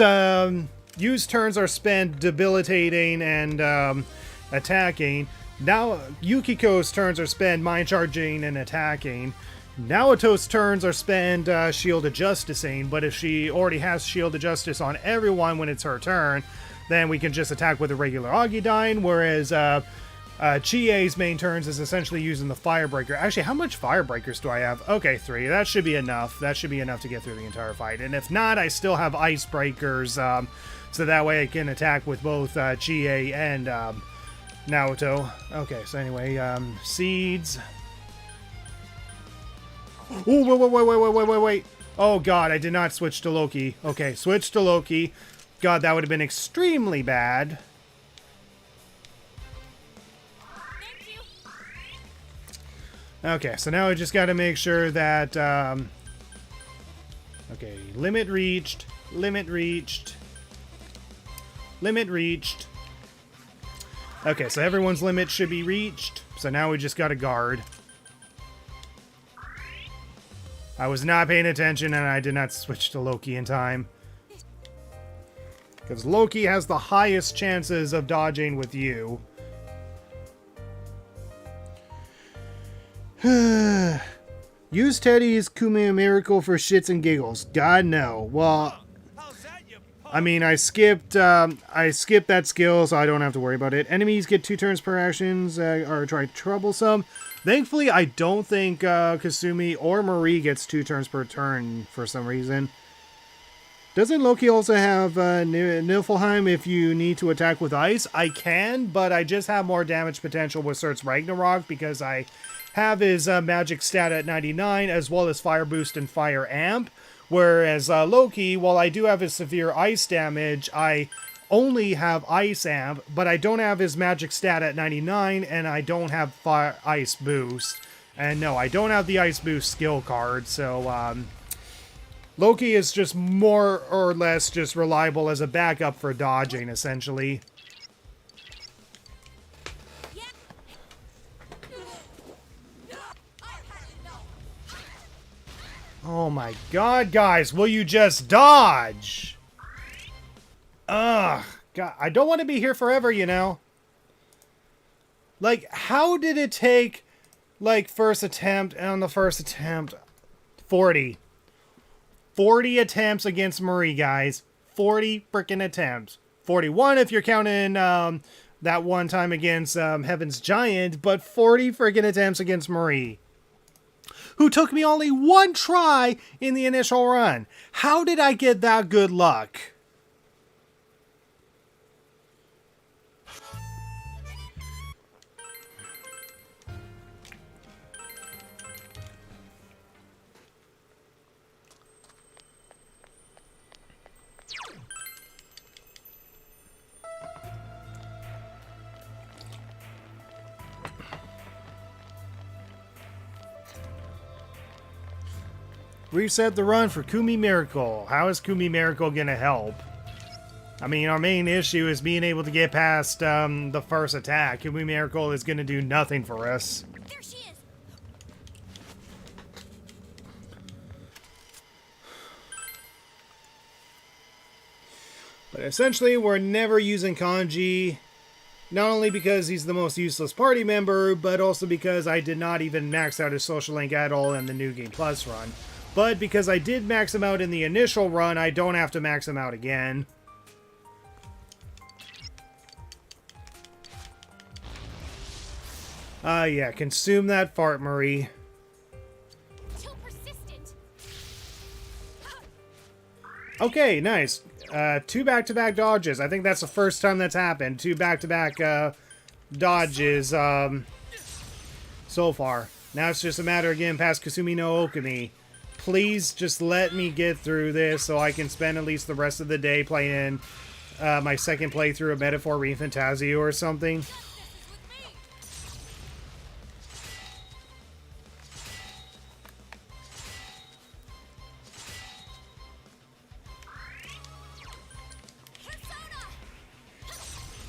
turns are spent debilitating and attacking. Now Yukiko's turns are spent mind charging and attacking. Naoto's turns are spent Shield of Justicing, but if she already has Shield of Justice on everyone when it's her turn, then we can just attack with a regular Augudine, whereas Chie's main turns is essentially using the Firebreaker. Actually, how much Firebreakers do I have? Okay, 3. That should be enough. That should be enough to get through the entire fight. And if not, I still have Icebreakers, so that way I can attack with both Chie and Naoto. Okay, so anyway, Seeds. Oh, wait. Oh, God, I did not switch to Loki. Okay, switch to Loki. God, that would have been extremely bad. Thank you. Okay, so now I just got to make sure that... okay, limit reached. Limit reached. Limit reached. Okay, so everyone's limit should be reached. So now we just got to guard. I was not paying attention and I did not switch to Loki in time. Because Loki has the highest chances of dodging with you. Use Teddy's Kume Miracle for shits and giggles. God no. Well, How's that, you punk? I mean, I skipped that skill, so I don't have to worry about it. Enemies get 2 turns per actions, are try troublesome. Thankfully, I don't think Kasumi or Marie gets 2 turns per turn for some reason. Doesn't Loki also have Niflheim if you need to attack with ice? I can, but I just have more damage potential with Surt's Ragnarok because I have his magic stat at 99 as well as Fire Boost and Fire Amp. Whereas Loki, while I do have his severe ice damage, I only have Ice Amp, but I don't have his magic stat at 99, and I don't have Fire Ice Boost. And no, I don't have the Ice Boost skill card, so Loki is just more or less just reliable as a backup for dodging, essentially. Yeah. Oh my god, guys, will you just dodge? Ugh, God, I don't want to be here forever, you know? Like, how did it take, like, first attempt, and on the first attempt, 40. 40 attempts against Marie, guys. 40 freaking attempts. 41 if you're counting that one time against Heaven's Giant, but 40 freaking attempts against Marie, who took me only 1 try in the initial run. How did I get that good luck? Reset the run for Kumi Miracle. How is Kumi Miracle gonna help? I mean, our main issue is being able to get past the first attack. Kumi Miracle is gonna do nothing for us. There she is. But essentially, we're never using Kanji. Not only because he's the most useless party member, but also because I did not even max out his social link at all in the New Game Plus run. But because I did max him out in the initial run, I don't have to max him out again. Yeah, consume that fart, Marie. Too persistent. Okay, nice. 2 back-to-back dodges. I think that's the first time that's happened. 2 back-to-back dodges so far. Now it's just a matter of getting past Kasumi no Okami. Please just let me get through this so I can spend at least the rest of the day playing my second playthrough of Metaphor Refantasio or something.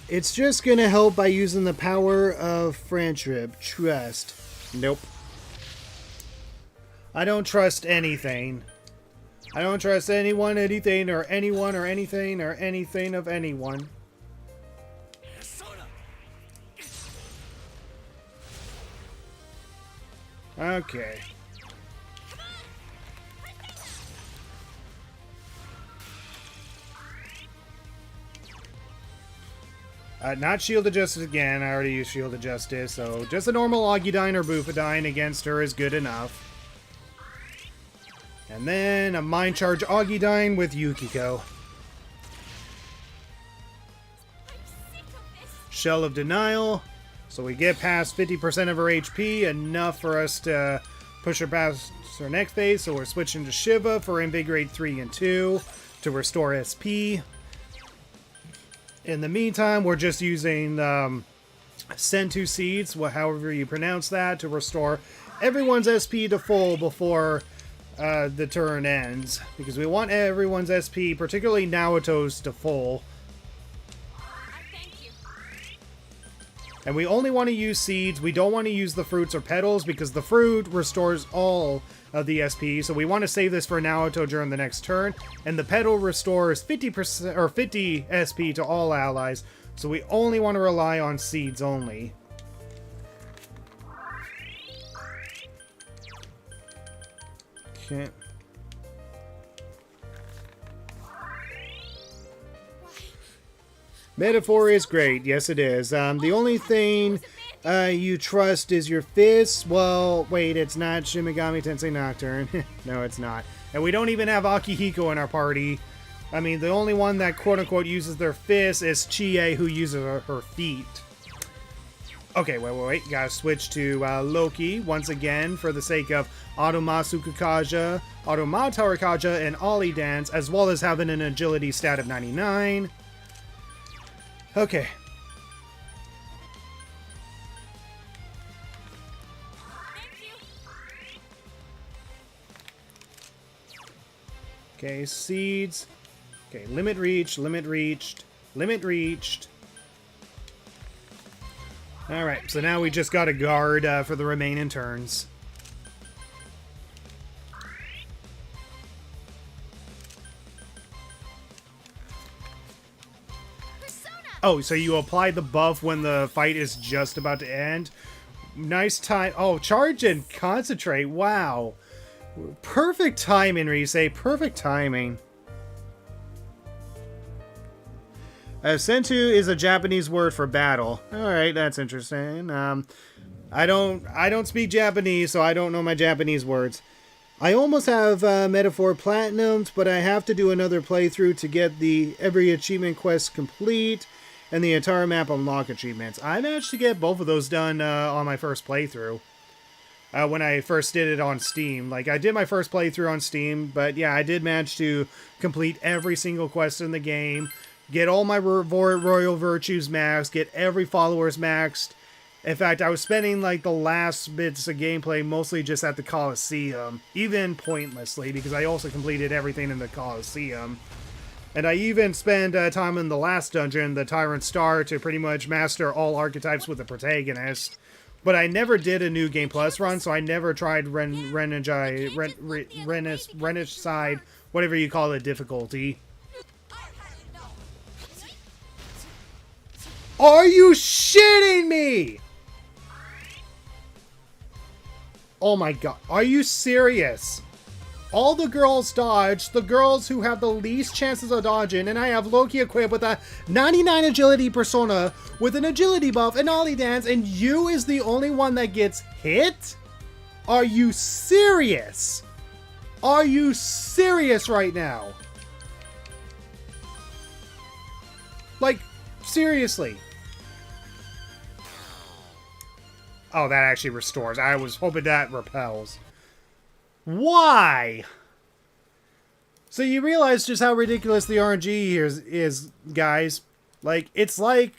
It's just gonna help by using the power of friendship. Trust. Nope. I don't trust anything. I don't trust anyone, anything, or anyone, or anything, or anything of anyone. Okay. Not Shield of Justice again. I already used Shield of Justice, so just a normal Augudine or Bufadine against her is good enough. And then a Mind Charge Augudine with Yukiko. Shell of Denial. So we get past 50% of her HP, enough for us to push her past her next phase. So we're switching to Shiva for Invigorate 3 and 2 to restore SP. In the meantime, we're just using Sentu Seeds, however you pronounce that, to restore everyone's SP to full before the turn ends. Because we want everyone's SP, particularly Naoto's, to full. And we only want to use seeds. We don't want to use the fruits or petals because the fruit restores all of the SP. So we want to save this for Naoto during the next turn. And the petal restores 50% or 50 SP to all allies. So we only want to rely on seeds only. Okay. Metaphor is great. Yes, it is. The only thing you trust is your fists. Well, wait, it's not Shin Megami Tensei Nocturne. No, it's not. And we don't even have Akihiko in our party. I mean, the only one that quote-unquote uses their fists is Chie, who uses her feet. Okay, wait. Gotta switch to Loki once again for the sake of Automasu Kakaja, Automata Kaja, and Ollie Dance, as well as having an agility stat of 99. Okay. Okay, seeds. Okay, limit reached, limit reached, limit reached. Alright, so now we just got a guard for the remaining turns. Oh, so you apply the buff when the fight is just about to end? Nice time. Oh, charge and concentrate. Wow. Perfect timing, Rise. Perfect timing. Sentu is a Japanese word for battle. Alright, that's interesting. I don't speak Japanese, so I don't know my Japanese words. I almost have Metaphor Platinumed, but I have to do another playthrough to get every achievement quest complete and the entire map unlock achievements. I managed to get both of those done on my first playthrough. When I first did it on Steam. Like, I did my first playthrough on Steam, but yeah, I did manage to complete every single quest in the game, get all my Royal Virtues maxed, get every followers maxed. In fact, I was spending like the last bits of gameplay mostly just at the Coliseum, even pointlessly, because I also completed everything in the Coliseum. And I even spent time in the last dungeon, the Tyrant Star, to pretty much master all archetypes with the protagonist. But I never did a New Game Plus run, so I never tried Renish side, whatever you call it, difficulty. Are you shitting me? Oh my god, are you serious? All the girls dodge, the girls who have the least chances of dodging, and I have Loki equipped with a 99 agility persona with an agility buff and Ollie Dance, and you is the only one that gets hit? Are you serious? Are you serious right now? Like, seriously. Oh, that actually restores. I was hoping that repels. Why? So you realize just how ridiculous the RNG here is, guys. Like, it's like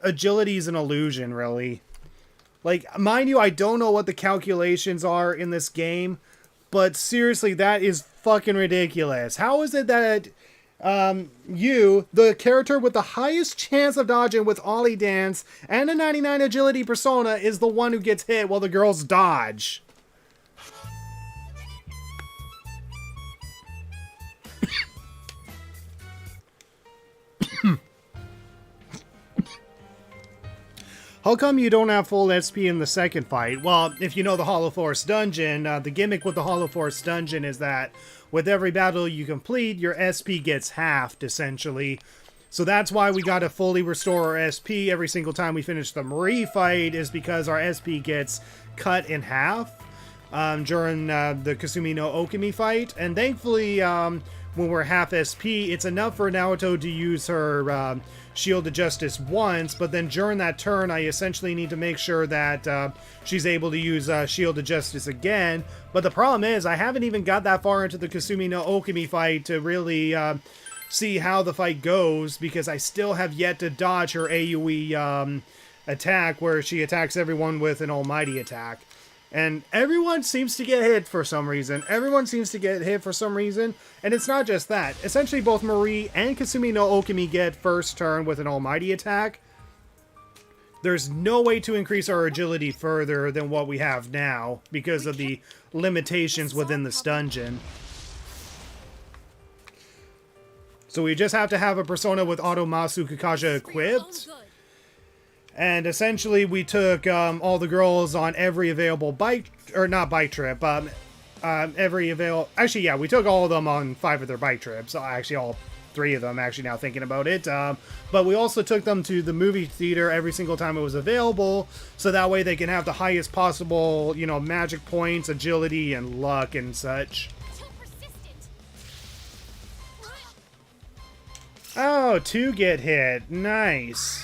agility's an illusion, really. Like, mind you, I don't know what the calculations are in this game, but seriously, that is fucking ridiculous. How is it that you, the character with the highest chance of dodging with Ollie Dance and a 99 agility persona, is the one who gets hit while the girls dodge? How come you don't have full SP in the second fight? Well, if you know the Hollow Forest Dungeon, the gimmick with the Hollow Forest Dungeon is that with every battle you complete, your SP gets halved, essentially. So that's why we got to fully restore our SP every single time we finish the Marie fight, is because our SP gets cut in half during the Kasumi no Okami fight. And thankfully, when we're half SP, it's enough for Naoto to use her Shield of Justice once, but then during that turn, I essentially need to make sure that she's able to use Shield of Justice again. But the problem is, I haven't even got that far into the Kasumi no Okami fight to really see how the fight goes, because I still have yet to dodge her AoE attack, where she attacks everyone with an almighty attack. And everyone seems to get hit for some reason. And it's not just that. Essentially, both Marie and Kasumi no Okami get first turn with an almighty attack. There's no way to increase our agility further than what we have now, because of the limitations within this dungeon. So we just have to have a persona with Auto Masu Kakaja equipped. And essentially, we took all the girls on every available bike, or not bike trip, actually, yeah, we took all of them on 5 of their bike trips. Actually, all 3 of them, actually, now thinking about it. But we also took them to the movie theater every single time it was available, so that way they can have the highest possible, you know, magic points, agility, and luck and such. Oh, 2 get hit. Nice.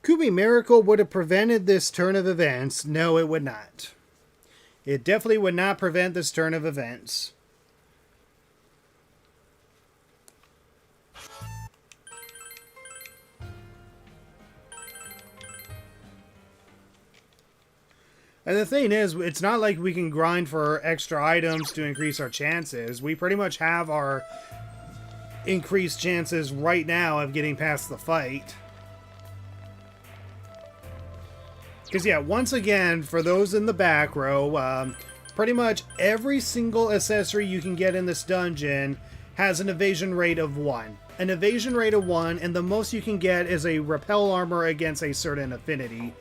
Kubi Miracle would have prevented this turn of events. No, it would not. It definitely would not prevent this turn of events. And the thing is, it's not like we can grind for extra items to increase our chances. We pretty much have our increased chances right now of getting past the fight. Because, yeah, once again, for those in the back row, pretty much every single accessory you can get in this dungeon has an evasion rate of 1. An evasion rate of 1, and the most you can get is a repel armor against a certain affinity.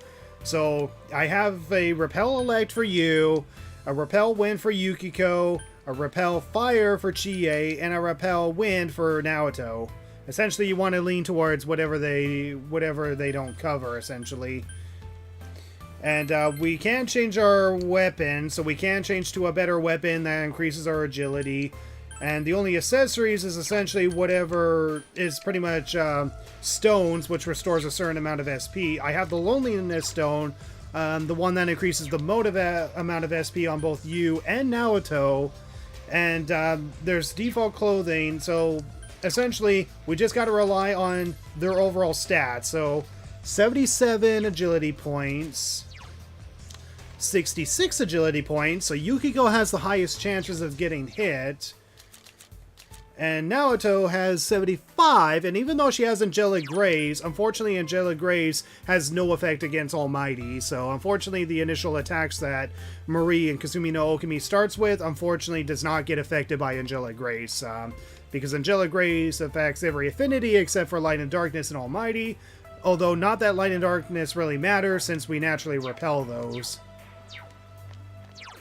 So, I have a repel elect for you, a repel wind for Yukiko, a repel fire for Chie, and a repel wind for Naoto. Essentially, you want to lean towards whatever they don't cover, essentially. And we can change our weapon, so we can change to a better weapon that increases our agility. And the only accessories is essentially whatever is pretty much stones, which restores a certain amount of SP. I have the Loneliness Stone, the one that increases the motive amount of SP on both you and Naoto. And there's default clothing, so essentially we just got to rely on their overall stats. So 77 agility points, 66 agility points, so Yukiko has the highest chances of getting hit. And Naoto has 75, and even though she has Angelic Grace, unfortunately Angelic Grace has no effect against Almighty, so unfortunately the initial attacks that Marie and Kasumi no Okami starts with, unfortunately does not get affected by Angelic Grace, because Angelic Grace affects every affinity except for Light and Darkness and Almighty, although not that Light and Darkness really matters since we naturally repel those.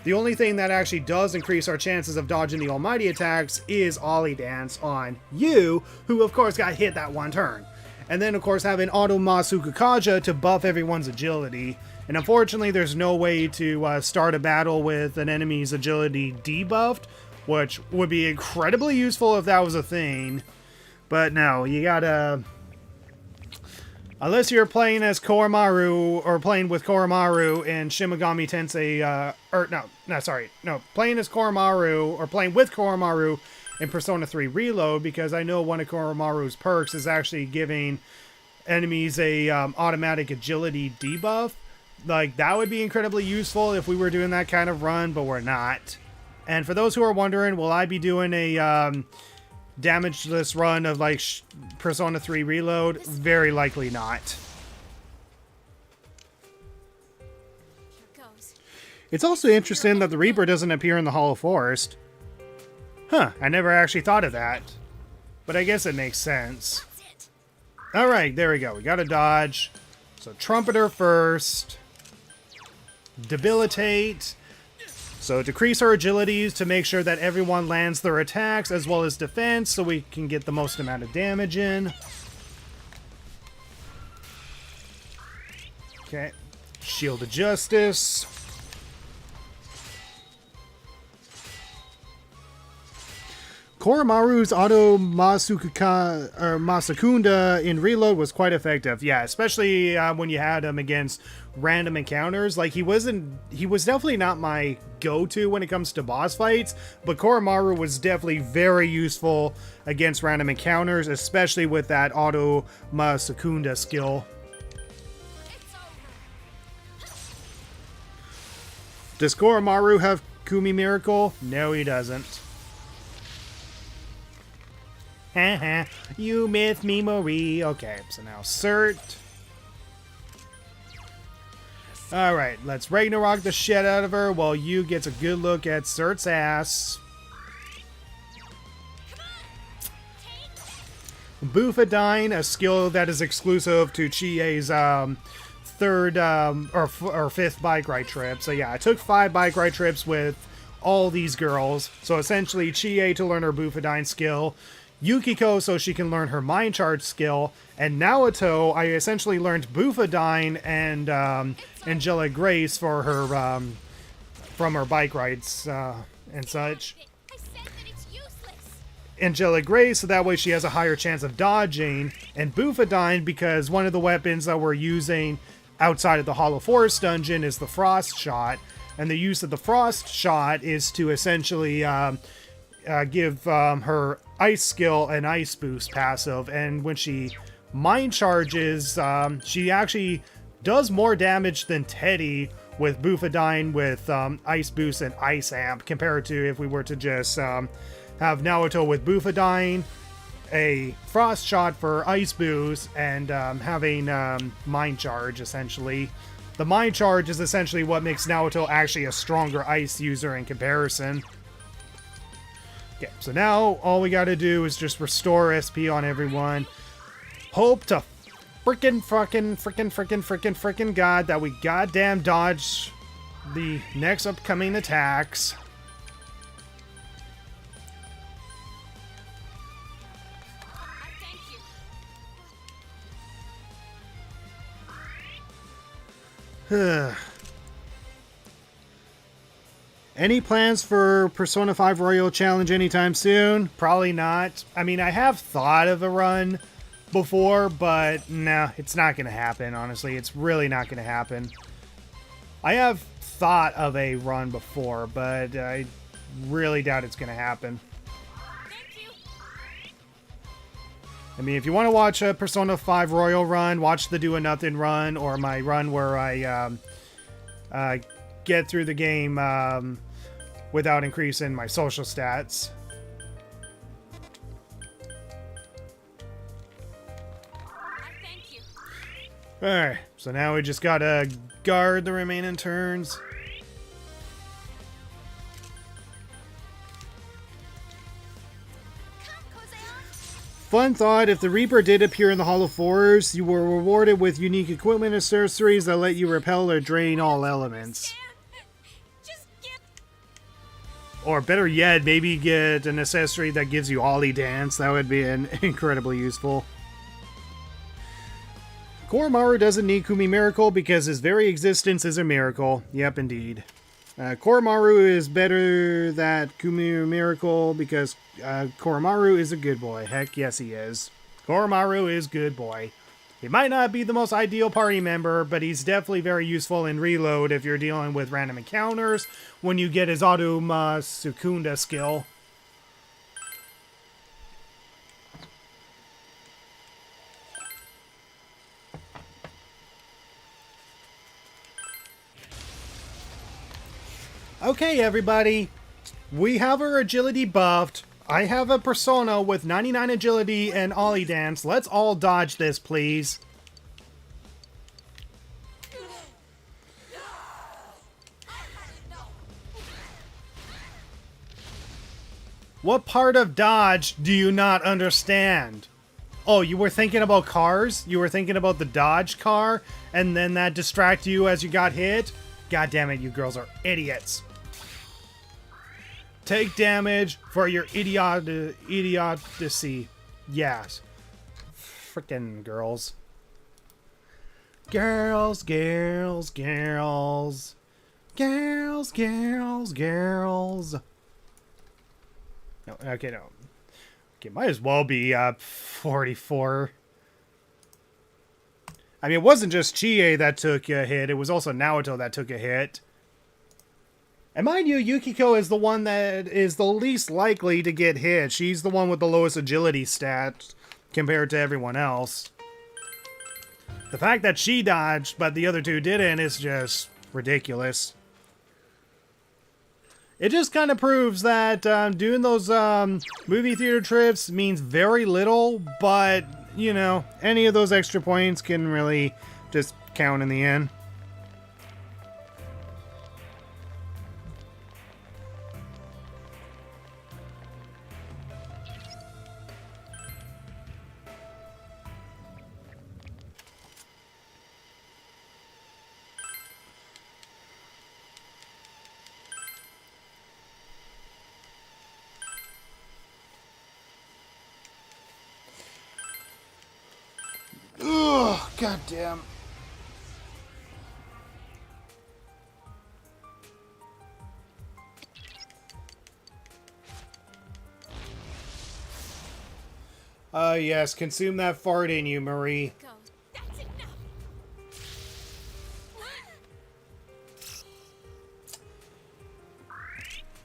The only thing that actually does increase our chances of dodging the almighty attacks is Ollie Dance on you, who of course got hit that one turn. And then of course having Auto Masu Kakaja to buff everyone's agility. And unfortunately there's no way to start a battle with an enemy's agility debuffed, which would be incredibly useful if that was a thing. But no, you gotta... Unless you're playing as Koromaru, or playing with Koromaru in Shimigami Tensei, playing as Koromaru, or playing with Koromaru in Persona 3 Reload, because I know one of Koromaru's perks is actually giving enemies a automatic agility debuff. Like, that would be incredibly useful if we were doing that kind of run, but we're not. And for those who are wondering, will I be doing a damageless run of like Persona 3 Reload? Very likely not. It's also interesting that the Reaper doesn't appear in the Hollow Forest. Huh, I never actually thought of that. but I guess it makes sense. That's it. Alright, there we go. We got a dodge. So Trumpeter first. Debilitate. So decrease our agilities to make sure that everyone lands their attacks as well as defense so we can get the most amount of damage in. Okay. Shield of Justice. Koromaru's auto Masakunda in Reload was quite effective. Yeah, especially when you had him against random encounters. Like, he was definitely not my go-to when it comes to boss fights, but Koromaru was definitely very useful against random encounters, especially with that auto Masakunda skill. It's over. Does Koromaru have Kumi Miracle? No, he doesn't. Haha, you myth memory. Okay, so now Cert. Alright, let's Ragnarok the shit out of her while you gets a good look at Cert's ass. Bufadine, a skill that is exclusive to Chie's third or fifth bike ride trip. So yeah, I took 5 bike ride trips with all these girls. So essentially, Chie to learn her Bufadine skill, Yukiko so she can learn her Mind Charge skill, and Naoto I essentially learned Bufadine and Angelic Grace for her from her bike rides and such. I said that it's useless. Angelic Grace so that way she has a higher chance of dodging, and Bufadine because one of the weapons that we're using outside of the Hollow Forest dungeon is the Frost Shot, and the use of the Frost Shot is to essentially give her ice skill an ice boost passive, and when she mind charges, she actually does more damage than Teddy with Bufadine with ice boost and ice amp compared to if we were to just have Naoto with Bufadine, a frost shot for ice boost, and having mind charge essentially. The mind charge is essentially what makes Naoto actually a stronger ice user in comparison. Okay, so now all we gotta do is just restore SP on everyone. Hope to frickin' God that we goddamn dodge the next upcoming attacks. I thank you. Any plans for Persona 5 Royal Challenge anytime soon? Probably not. I mean, I have thought of a run before, but no, it's not going to happen, honestly. It's really not going to happen. I have thought of a run before, but I really doubt it's going to happen. Thank you. I mean, if you want to watch a Persona 5 Royal run, watch the Do a Nothing run, or my run where I get through the game without increasing my social stats. I thank you. Alright, so now we just gotta guard the remaining turns. Come, Kozeon. Fun thought, if the Reaper did appear in the Hollow Forest, you were rewarded with unique equipment and sorceries that let you repel or drain all elements. Just give. Or better yet, maybe get an accessory that gives you Ollie Dance. That would be incredibly useful. Koromaru doesn't need Kumi Miracle because his very existence is a miracle. Yep, indeed. Koromaru is better than Kumi Miracle because Koromaru is a good boy. Heck yes he is. Koromaru is good boy. He might not be the most ideal party member, but he's definitely very useful in Reload if you're dealing with random encounters when you get his Automa Sukunda skill. Okay, everybody. We have our agility buffed. I have a persona with 99 agility and Ollie Dance. Let's all dodge this, please. What part of dodge do you not understand? Oh, you were thinking about cars? You were thinking about the dodge car, and then that distracted you as you got hit? God damn it, you girls are idiots. Take damage for your idiocy. Yes. Frickin' girls. Girls, girls, girls. Girls, girls, girls. No, okay, no. Okay, might as well be 44. I mean, it wasn't just Chie that took a hit. It was also Naoto that took a hit. And mind you, Yukiko is the one that is the least likely to get hit. She's the one with the lowest agility stats compared to everyone else. The fact that she dodged, but the other two didn't, is just ridiculous. It just kind of proves that doing those movie theater trips means very little, but, you know, any of those extra points can really just count in the end. Ugh, goddamn. Yes, consume that fart in you, Marie. Go. That's enough.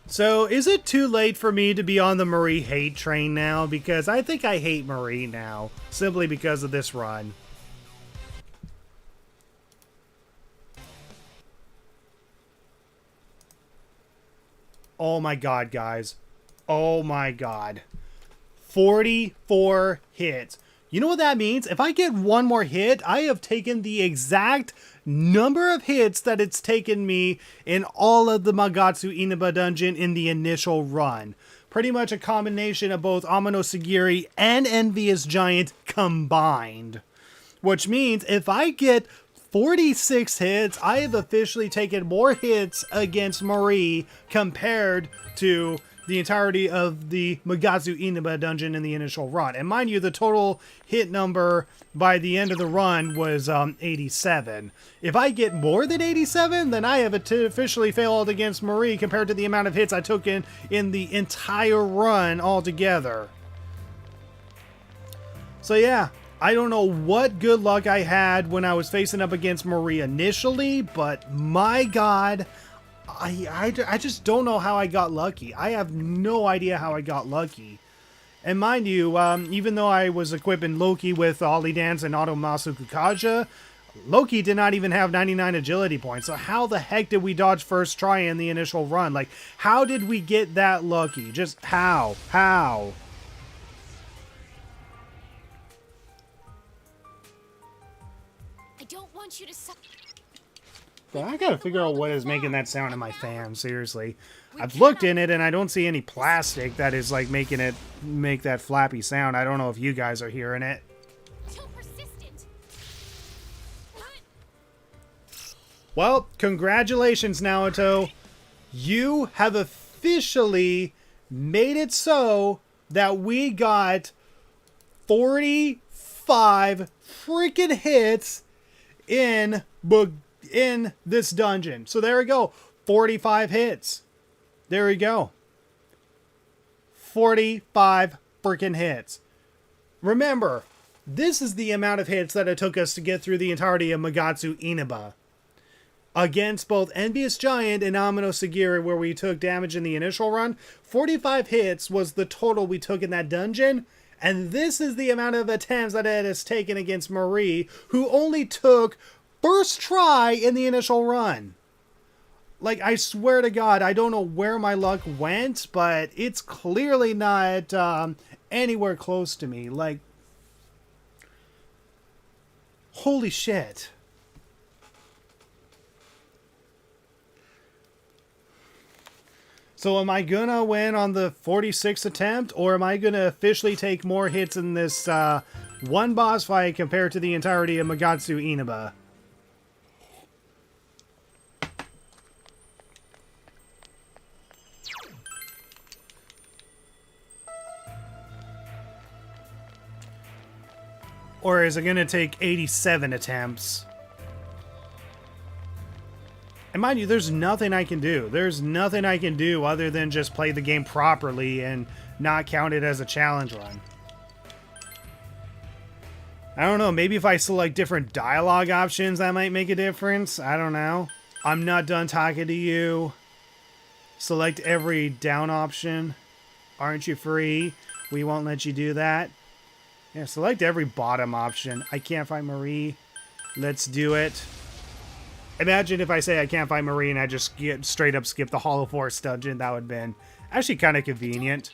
So, is it too late for me to be on the Marie hate train now? Because I think I hate Marie now, simply because of this run. Oh my god, guys. Oh my god. 44 hits. You know what that means? If I get one more hit, I have taken the exact number of hits that it's taken me in all of the Magatsu Inaba dungeon in the initial run. Pretty much a combination of both Amano Sagiri and Envious Giant combined. Which means if I get 46 hits, I have officially taken more hits against Marie compared to the entirety of the Magatsu Inaba dungeon in the initial run. And mind you, the total hit number by the end of the run was 87. If I get more than 87, then I have officially failed against Marie compared to the amount of hits I took in the entire run altogether. So yeah, I don't know what good luck I had when I was facing up against Marie initially, but my god, I just don't know how I got lucky. I have no idea how I got lucky. And mind you, even though I was equipping Loki with Ollie Dance and Automasu Kukaja, Loki did not even have 99 agility points. So how the heck did we dodge first try in the initial run? Like, how did we get that lucky? Just how? How? I don't want you to suck. I gotta figure out what is making that sound in my fan, seriously. I've looked in it and I don't see any plastic that is like making it make that flappy sound. I don't know if you guys are hearing it. Too persistent. Well, congratulations, Naoto. You have officially made it so that we got 45 freaking hits in this dungeon. So there we go. 45 hits. There we go. 45 freaking hits. Remember, this is the amount of hits that it took us to get through the entirety of Magatsu Inaba. Against both Envious Giant and Amano Sagiri, where we took damage in the initial run, 45 hits was the total we took in that dungeon. And this is the amount of attempts that it has taken against Marie, who only took first try in the initial run. Like, I swear to God, I don't know where my luck went, but it's clearly not anywhere close to me. Like, holy shit. So am I gonna win on the 46th attempt, or am I gonna officially take more hits in this one boss fight compared to the entirety of Magatsu Inaba? Or is it gonna take 87 attempts? And mind you, there's nothing I can do. There's nothing I can do other than just play the game properly and not count it as a challenge run. I don't know, maybe if I select different dialogue options, that might make a difference. I don't know. I'm not done talking to you. Select every down option. Aren't you free? We won't let you do that. Yeah, select every bottom option. I can't find Marie. Let's do it. Imagine if I say I can't find Marie and I just straight up skip the Hollow Forest dungeon. That would have been actually kind of convenient.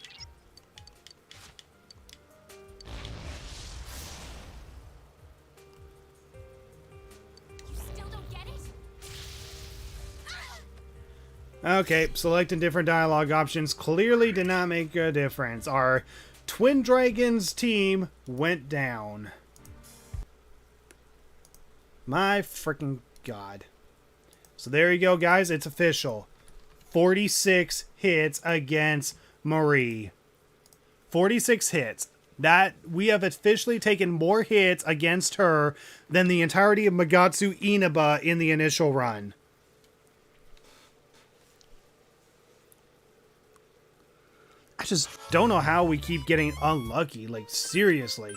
You still don't get it? Okay, selecting different dialogue options clearly did not make a difference. Our Twin Dragons team went down. My freaking god. So there you go, guys. It's official. 46 hits against Marie. 46 hits. That we have officially taken more hits against her than the entirety of Magatsu Inaba in the initial run. I just don't know how we keep getting unlucky. Like, seriously.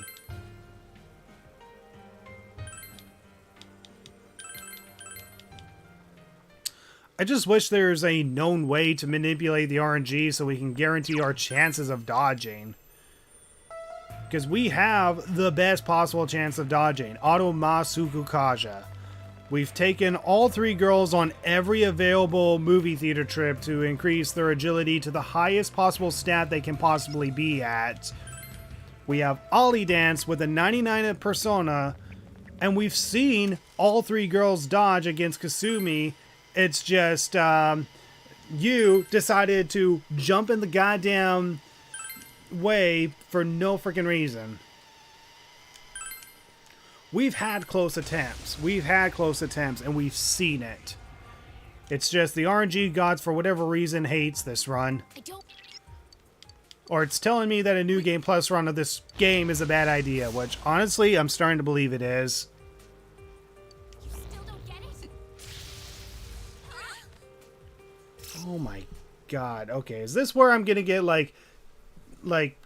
I just wish there's a known way to manipulate the RNG so we can guarantee our chances of dodging. Because we have the best possible chance of dodging. Automasuku Kaja. We've taken all three girls on every available movie theater trip to increase their agility to the highest possible stat they can possibly be at. We have Ollie Dance with a 99 persona, and we've seen all three girls dodge against Kasumi. It's just, you decided to jump in the goddamn way for no freaking reason. We've had close attempts. We've had close attempts, and we've seen it. It's just the RNG gods, for whatever reason, hates this run. I don't. Or it's telling me that a New Game Plus run of this game is a bad idea, which, honestly, I'm starting to believe it is. You still don't get it? Oh my god. Okay, is this where I'm gonna get, like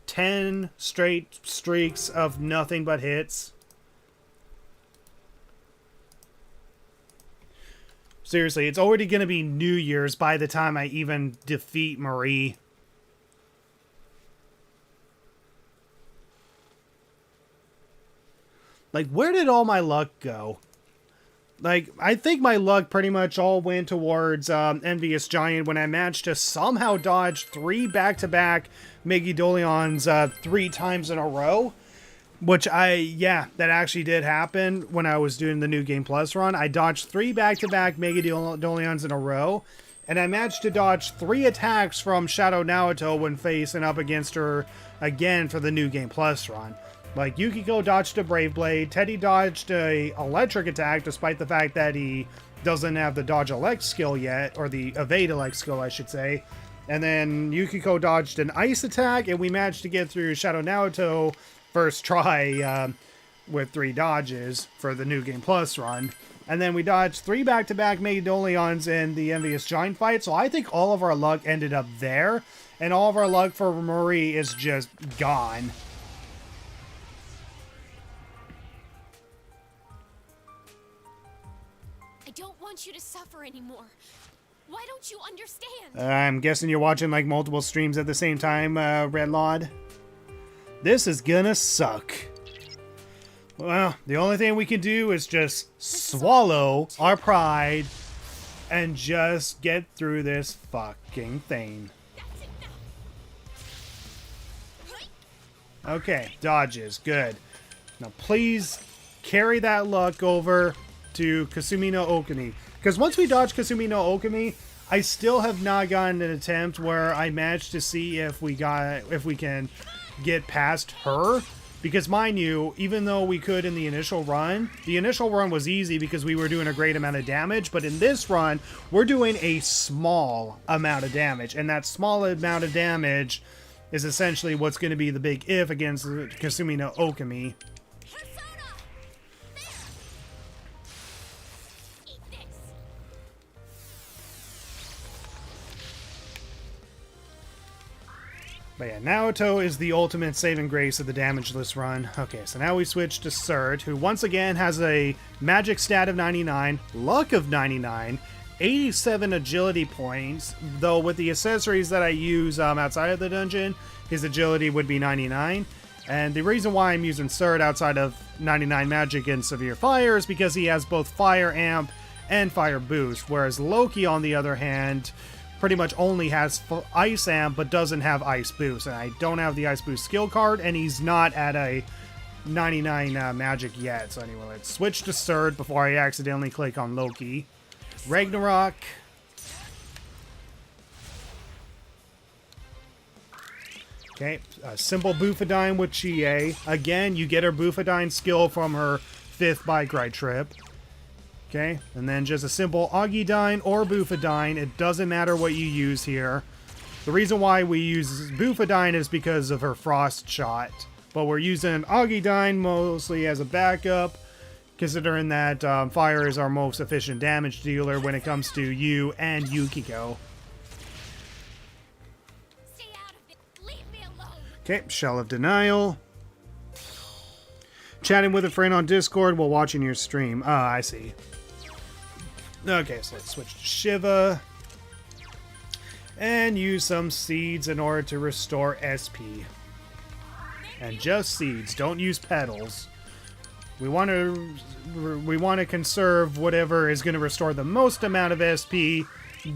10 straight streaks of nothing but hits? Seriously, it's already going to be New Year's by the time I even defeat Marie. Like, where did all my luck go? Like, I think my luck pretty much all went towards Envious Giant when I managed to somehow dodge 3 back-to-back Megidolions 3 times in a row. Which that actually did happen when I was doing the New Game Plus run. I dodged 3 back-to-back Megadolions in a row, and I managed to dodge 3 attacks from Shadow Naoto when facing up against her again for the New Game Plus run. Like, Yukiko dodged a Brave Blade, Teddy dodged a electric attack despite the fact that he doesn't have the dodge elect skill yet, or the evade elect skill, I should say. And then Yukiko dodged an ice attack, and we managed to get through Shadow Naoto first try with 3 dodges for the New Game Plus run. And then we dodged 3 back-to-back Megidolions in the Envious Giant fight. So I think all of our luck ended up there. And all of our luck for Marie is just gone. I don't want you to suffer anymore. Why don't you understand? I'm guessing you're watching like multiple streams at the same time, Red Lord. This is gonna suck. Well, the only thing we can do is just swallow our pride and just get through this fucking thing. That's enough. Okay, dodges, good. Now please carry that luck over to Kasumi no Okami. Because once we dodge Kasumi no Okami, I still have not gotten an attempt where I managed to see if we can get past her. Because mind you, even though we could in the initial run was easy because we were doing a great amount of damage. But in this run, we're doing a small amount of damage. And that small amount of damage is essentially what's going to be the big if against Kasumi no Okami. Persona! There! Eat this! But yeah, Naoto is the ultimate saving grace of the Damageless run. Okay, so now we switch to Surt, who once again has a magic stat of 99, luck of 99, 87 agility points, though with the accessories that I use outside of the dungeon, his agility would be 99. And the reason why I'm using Surt outside of 99 magic and severe fire is because he has both fire amp and fire boost, whereas Loki, on the other hand, pretty much only has ice amp but doesn't have ice boost. And I don't have the ice boost skill card, and he's not at a 99 magic yet. So anyway, let's switch to Surt before I accidentally click on Loki. Ragnarok. Okay, a simple Bufadine with Chie. Again, you get her Bufadine skill from her 5th bike ride trip. Okay, and then just a simple Augidine or Bufadine. It doesn't matter what you use here. The reason why we use Bufadine is because of her Frost Shot. But we're using Augidine mostly as a backup, considering that fire is our most efficient damage dealer when it comes to you and Yukiko. Stay out of it! Leave me alone! Okay, Shell of Denial. Chatting with a friend on Discord while watching your stream. Ah, I see. Okay, so let's switch to Shiva. And use some seeds in order to restore SP. And just seeds, don't use petals. We want to conserve whatever is going to restore the most amount of SP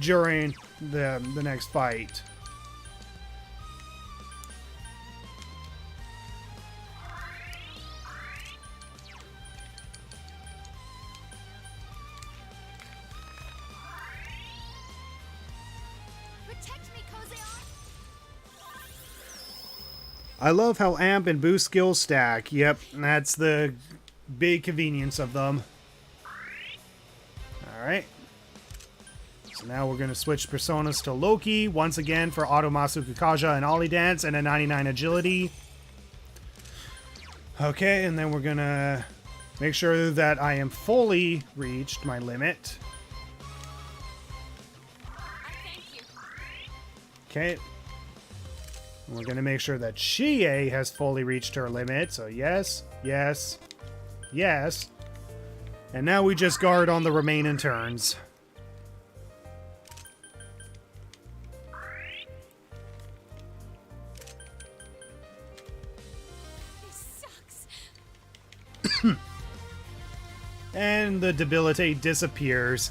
during the next fight. Protect me, Kozeon! I love how amp and boost skills stack. Yep, that's the big convenience of them. Alright. So now we're going to switch personas to Loki, once again for Automasu Kakaja and Ollie Dance and a 99 agility. Okay, and then we're going to make sure that I am fully reached my limit. I thank you. Okay. We're going to make sure that Chie has fully reached her limit. So yes, yes, yes. And now we just guard on the remaining turns. This sucks. And the debilitate disappears.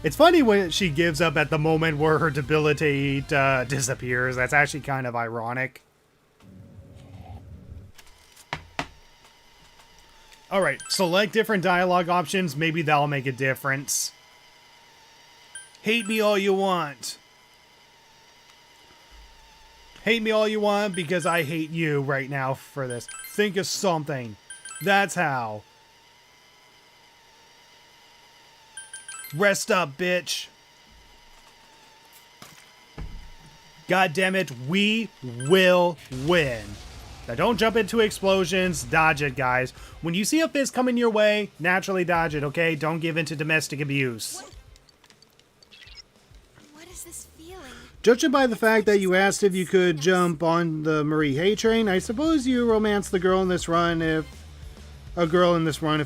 It's funny when she gives up at the moment where her debilitate disappears. That's actually kind of ironic. Alright, select different dialogue options. Maybe that'll make a difference. Hate me all you want. Hate me all you want because I hate you right now for this. Think of something. That's how. Rest up, bitch. God damn it, we will win. Now don't jump into explosions. Dodge it, guys. When you see a fist coming your way, naturally dodge it, okay? Don't give in to domestic abuse. What is this feeling? Judging by the fact that you asked if you could jump on the Marie Hay train, I suppose you romanced the girl in this run if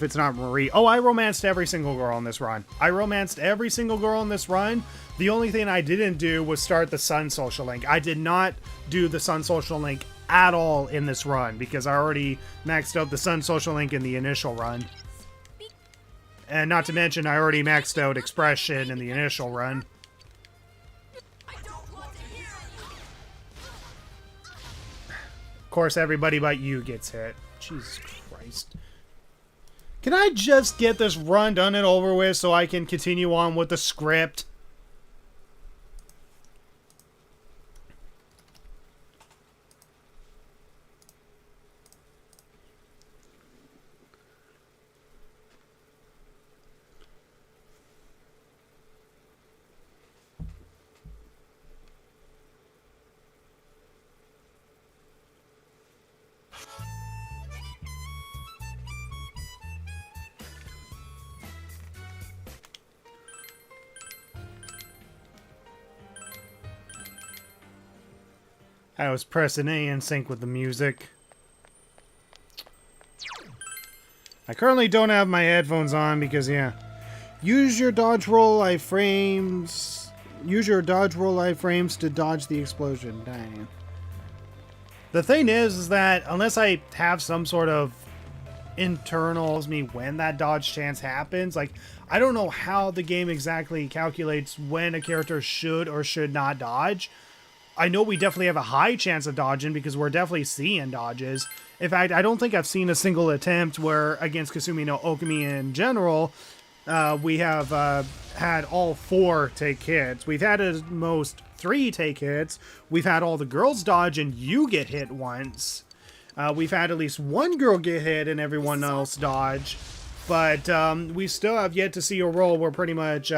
it's not Marie. Oh, I romanced every single girl in this run. I romanced every single girl in this run. The only thing I didn't do was start the Sun Social Link. I did not do the Sun Social Link at all in this run because I already maxed out the Sun Social Link in the initial run. And not to mention, I already maxed out Expression in the initial run. I don't want to hear Of course, everybody but you gets hit. Jesus Christ. Can I just get this run done and over with so I can continue on with the script? I was pressing A in sync with the music. I currently don't have my headphones on because, yeah. Use your dodge roll iframes. Use your dodge roll iframes to dodge the explosion. Dang. The thing is that unless I have some sort of internals me when that dodge chance happens, like, I don't know how the game exactly calculates when a character should or should not dodge. I know we definitely have a high chance of dodging because we're definitely seeing dodges. In fact, I don't think I've seen a single attempt where against Kasumi no Okami in general, we have had all 4 take hits. We've had at most 3 take hits. We've had all the girls dodge and you get hit once. We've had at least 1 girl get hit and everyone else dodge. But we still have yet to see a roll where pretty much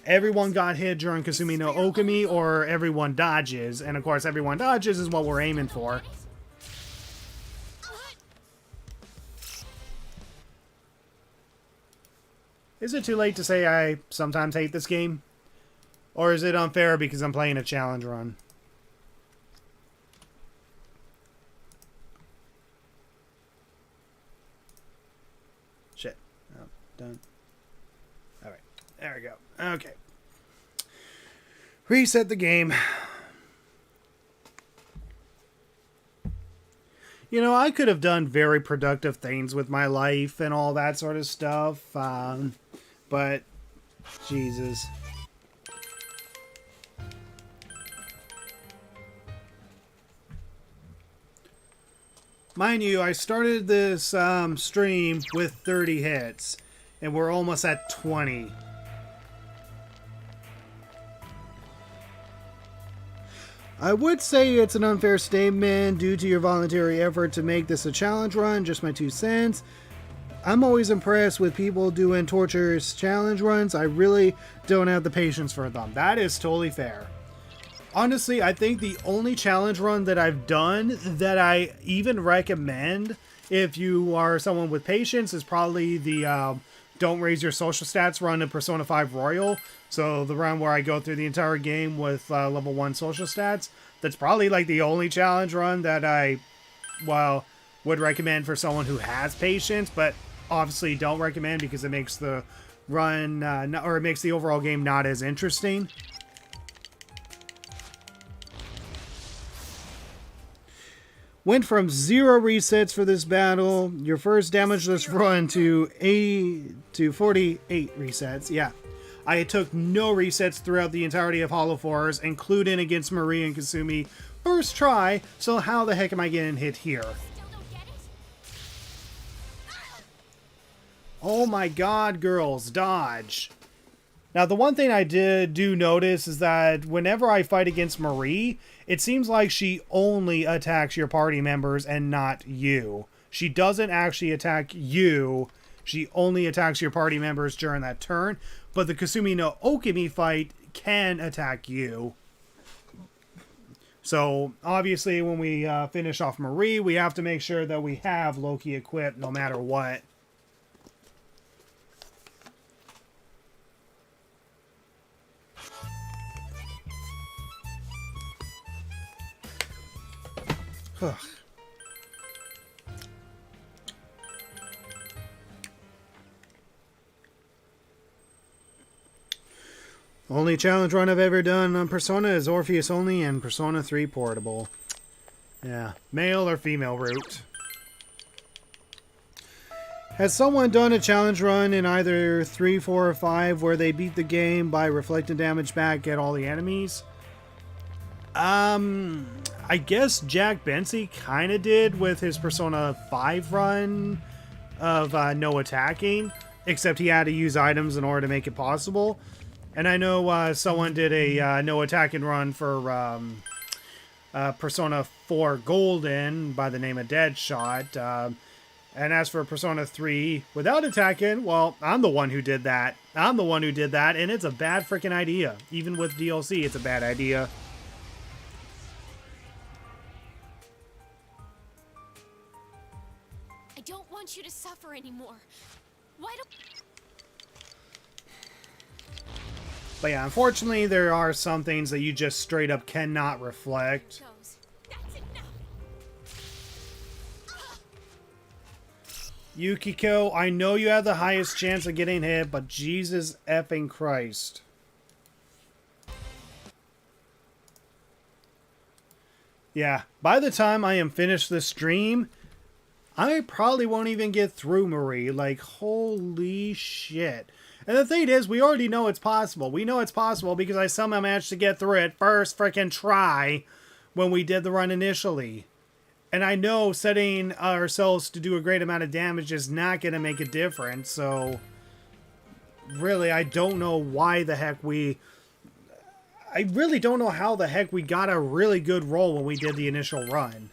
everyone got hit during Kasumi no Okami or everyone dodges. And of course, everyone dodges is what we're aiming for. Is it too late to say I sometimes hate this game? Or is it unfair because I'm playing a challenge run? Shit. Oh, done. Alright. There we go. Okay. Reset the game. You know, I could have done very productive things with my life and all that sort of stuff. But, Jesus. Mind you, I started this stream with 30 hits, and we're almost at 20. I would say it's an unfair statement due to your voluntary effort to make this a challenge run, just my 2 cents. I'm always impressed with people doing torturous challenge runs. I really don't have the patience for them. That is totally fair. Honestly, I think the only challenge run that I've done that I even recommend if you are someone with patience is probably the Don't Raise Your Social Stats run in Persona 5 Royal. So the run where I go through the entire game with level 1 social stats. That's probably like the only challenge run that I, well, would recommend for someone who has patience, but obviously don't recommend because it makes the run, or it makes the overall game not as interesting. Went from 0 resets for this battle, your first damageless run, to 48 resets. Yeah. I took no resets throughout the entirety of Hollow 4s, including against Marie and Kasumi. First try, so how the heck am I getting hit here? Still don't get it? Oh my god, girls, dodge. Now, the one thing I do notice is that whenever I fight against Marie, it seems like she only attacks your party members and not you. She doesn't actually attack you. She only attacks your party members during that turn. But the Kasumi no Okami fight can attack you. So, obviously, when we finish off Marie, we have to make sure that we have Loki equipped no matter what. Ugh. Only challenge run I've ever done on Persona is Orpheus only and Persona 3 Portable. Yeah, male or female route. Has someone done a challenge run in either 3, 4, or 5 where they beat the game by reflecting damage back at all the enemies? I guess Jack Bensey kind of did with his Persona 5 run of no attacking, except he had to use items in order to make it possible. And I know someone did a no attacking run for Persona 4 Golden by the name of Deadshot. And as for Persona 3 without attacking, well, I'm the one who did that. I'm the one who did that, and it's a bad freaking idea. Even with DLC, it's a bad idea. I don't want you to suffer anymore. Why don't... But yeah, unfortunately, there are some things that you just straight up cannot reflect. Goes. Yukiko, I know you have the highest chance of getting hit, but Jesus effing Christ. Yeah, by the time I am finished this stream, I probably won't even get through Marie. Like, holy shit. And the thing is, we already know it's possible. We know it's possible because I somehow managed to get through it first freaking try when we did the run initially. And I know setting ourselves to do a great amount of damage is not going to make a difference. So, really, I don't know why the heck we... I really don't know how the heck we got a really good roll when we did the initial run.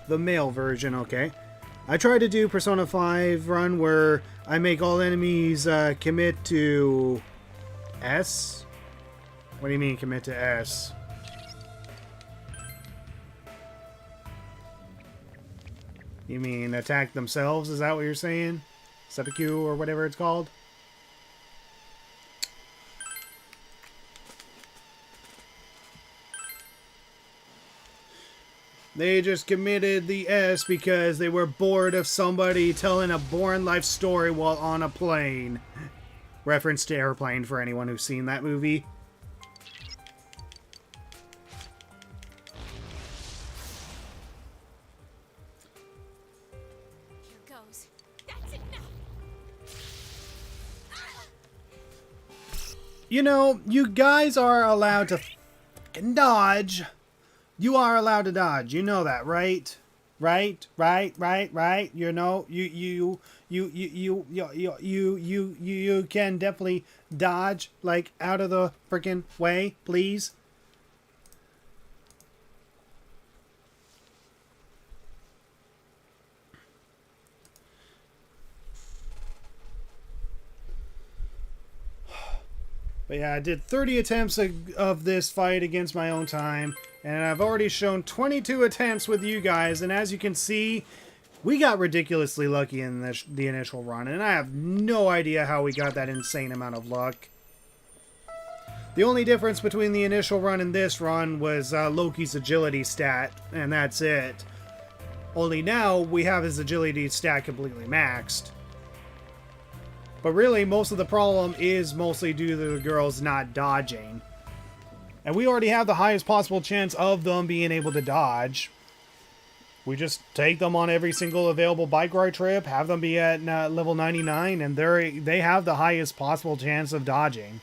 The male version, okay. I tried to do Persona 5 run where I make all enemies commit to S? What do you mean commit to S? You mean attack themselves? Is that what you're saying? Seppuku or whatever it's called? They just committed the S because they were bored of somebody telling a boring life story while on a plane. Reference to Airplane for anyone who's seen that movie. You know, you guys are allowed to fucking dodge. You are allowed to dodge. You know that, right? Right? You know, you can definitely dodge, like, out of the freaking way, please. But yeah, I did 30 attempts of this fight against my own time, and I've already shown 22 attempts with you guys, and as you can see, we got ridiculously lucky in the initial run, and I have no idea how we got that insane amount of luck. The only difference between the initial run and this run was Loki's agility stat, and that's it. Only now, we have his agility stat completely maxed. But really, most of the problem is mostly due to the girls not dodging. And we already have the highest possible chance of them being able to dodge. We just take them on every single available bike ride trip, have them be at level 99, and they have the highest possible chance of dodging.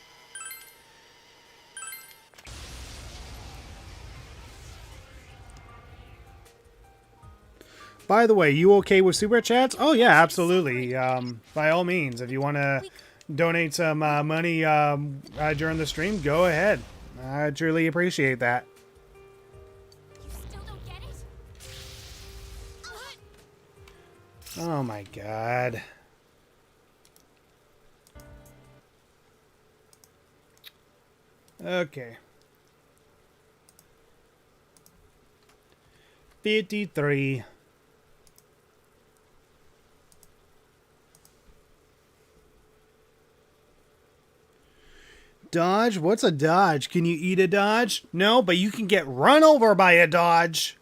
By the way, you okay with Super Chats? Oh yeah, absolutely. By all means, if you want to donate some money during the stream, go ahead. I truly appreciate that. You still don't get it? Oh my god. Okay. 53. Dodge? What's a dodge? Can you eat a dodge? No, but you can get run over by a dodge.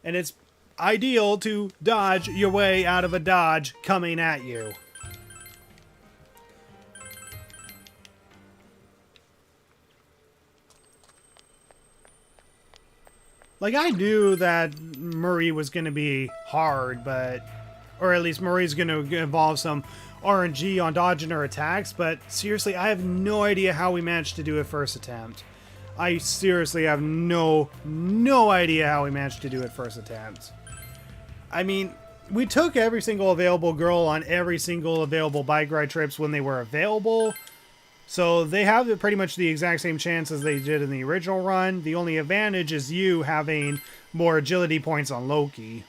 And it's ideal to dodge your way out of a dodge coming at you. Like, I knew that Marie was going to be hard, but... Or at least Marie's going to involve some RNG on dodging her attacks, but seriously, I have no idea how we managed to do it first attempt. I seriously have no idea how we managed to do it first attempt. I mean, we took every single available girl on every single available bike ride trips when they were available, so they have pretty much the exact same chance as they did in the original run. The only advantage is you having more agility points on Loki.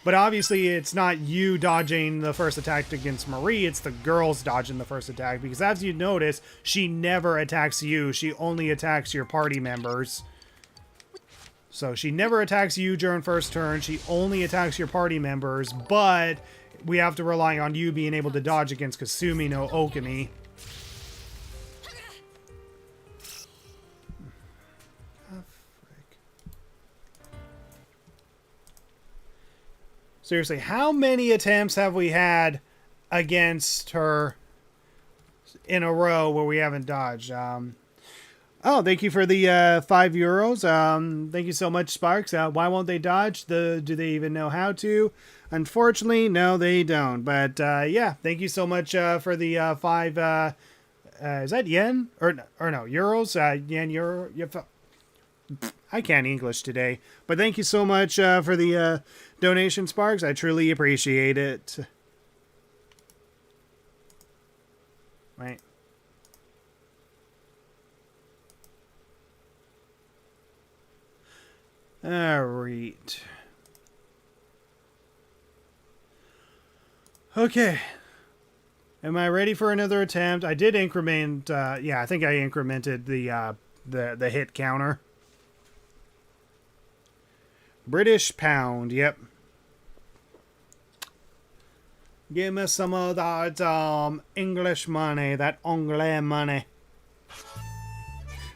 But obviously, it's not you dodging the first attack against Marie, it's the girls dodging the first attack. Because as you notice, she never attacks you, she only attacks your party members. So she never attacks you during first turn, she only attacks your party members, but we have to rely on you being able to dodge against Kasumi no Okami. Seriously, how many attempts have we had against her in a row where we haven't dodged? Oh, thank you for the €5. Thank you so much, Sparks. Why won't they dodge? Do they even know how to? Unfortunately, no, they don't. But yeah, thank you so much for the 5. Is that yen or no euros? Yen, euro. I can't English today. But thank you so much for the donation, Sparks. I truly appreciate it. Right. Alright. Okay. Am I ready for another attempt? I did increment, yeah, I think I incremented the hit counter. British pound, yep. Give me some of that English money, that Anglais money.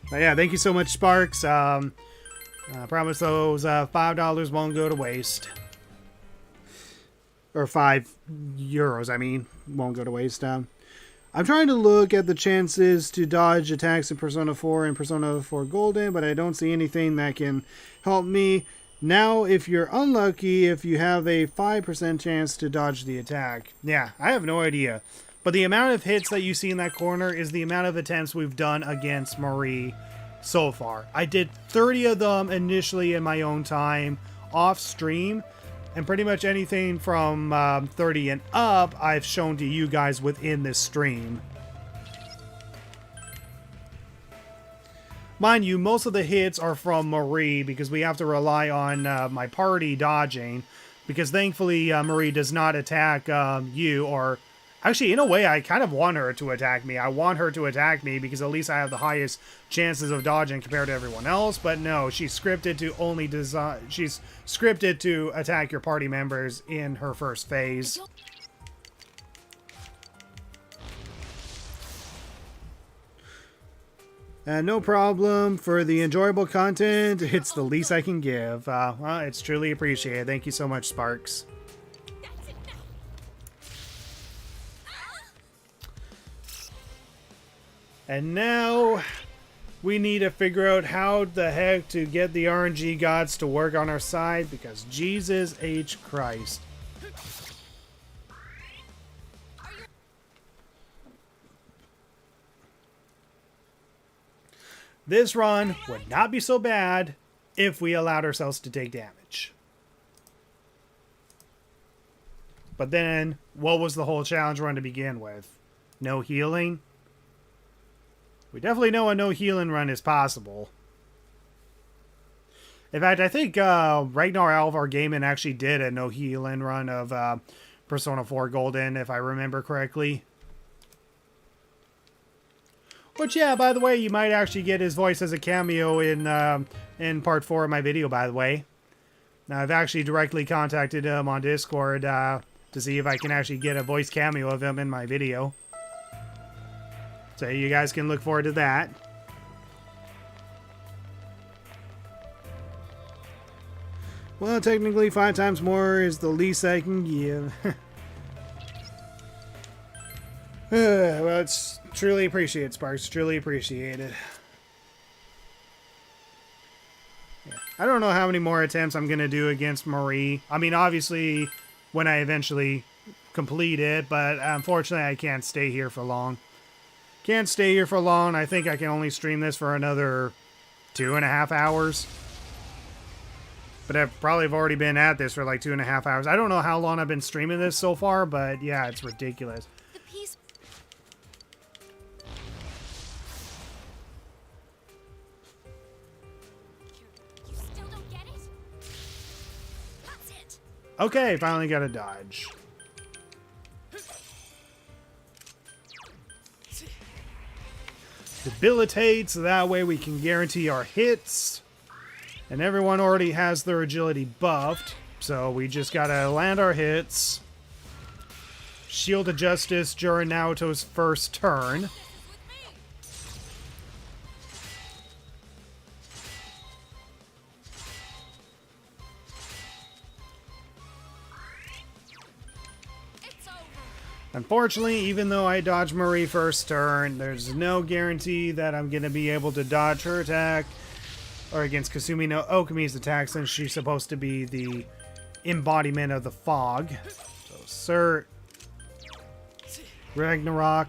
But yeah, thank you so much, Sparks. I promise those $5 won't go to waste. Or €5, I mean, won't go to waste. I'm trying to look at the chances to dodge attacks in Persona 4 and Persona 4 Golden, but I don't see anything that can help me. Now, if you're unlucky, if you have a 5% chance to dodge the attack. Yeah, I have no idea. But the amount of hits that you see in that corner is the amount of attempts we've done against Marie so far. I did 30 of them initially in my own time off stream, and pretty much anything from 30 and up I've shown to you guys within this stream. Mind you, most of the hits are from Marie because we have to rely on my party dodging, because thankfully Marie does not attack you, or actually, in a way, I kind of want her to attack me. I want her to attack me because at least I have the highest chances of dodging compared to everyone else. But no, she's scripted to only design. She's scripted to attack your party members in her first phase. No problem. For the enjoyable content, it's the least I can give. Well, it's truly appreciated. Thank you so much, Sparks. And now we need to figure out how the heck to get the RNG gods to work on our side, because Jesus H. Christ. This run would not be so bad if we allowed ourselves to take damage. But then, what was the whole challenge run to begin with? No healing? We definitely know a no healing run is possible. In fact, I think Ragnar Alvar Gaiman actually did a no healing run of Persona 4 Golden, if I remember correctly. Which, yeah, by the way, you might actually get his voice as a cameo in part 4 of my video, by the way. Now, I've actually directly contacted him on Discord to see if I can actually get a voice cameo of him in my video. So you guys can look forward to that. Well, technically 5 times more is the least I can give. Well, it's truly appreciated, Sparks. Truly appreciated. Yeah. I don't know how many more attempts I'm going to do against Marie. I mean, obviously, when I eventually complete it, but unfortunately, I can't stay here for long. Can't stay here for long. I think I can only stream this for another 2.5 hours. But I've probably already been at this for like 2.5 hours. I don't know how long I've been streaming this so far, but yeah, it's ridiculous. The piece. You still don't get it? That's it. Okay, finally got a dodge. Debilitate, so that way we can guarantee our hits. And everyone already has their agility buffed, so we just gotta land our hits. Shield of Justice during Naoto's first turn. Unfortunately, even though I dodged Marie first turn, there's no guarantee that I'm going to be able to dodge her attack or against Kasumi no Okumi's attack, since she's supposed to be the embodiment of the fog. So, Sir Ragnarok.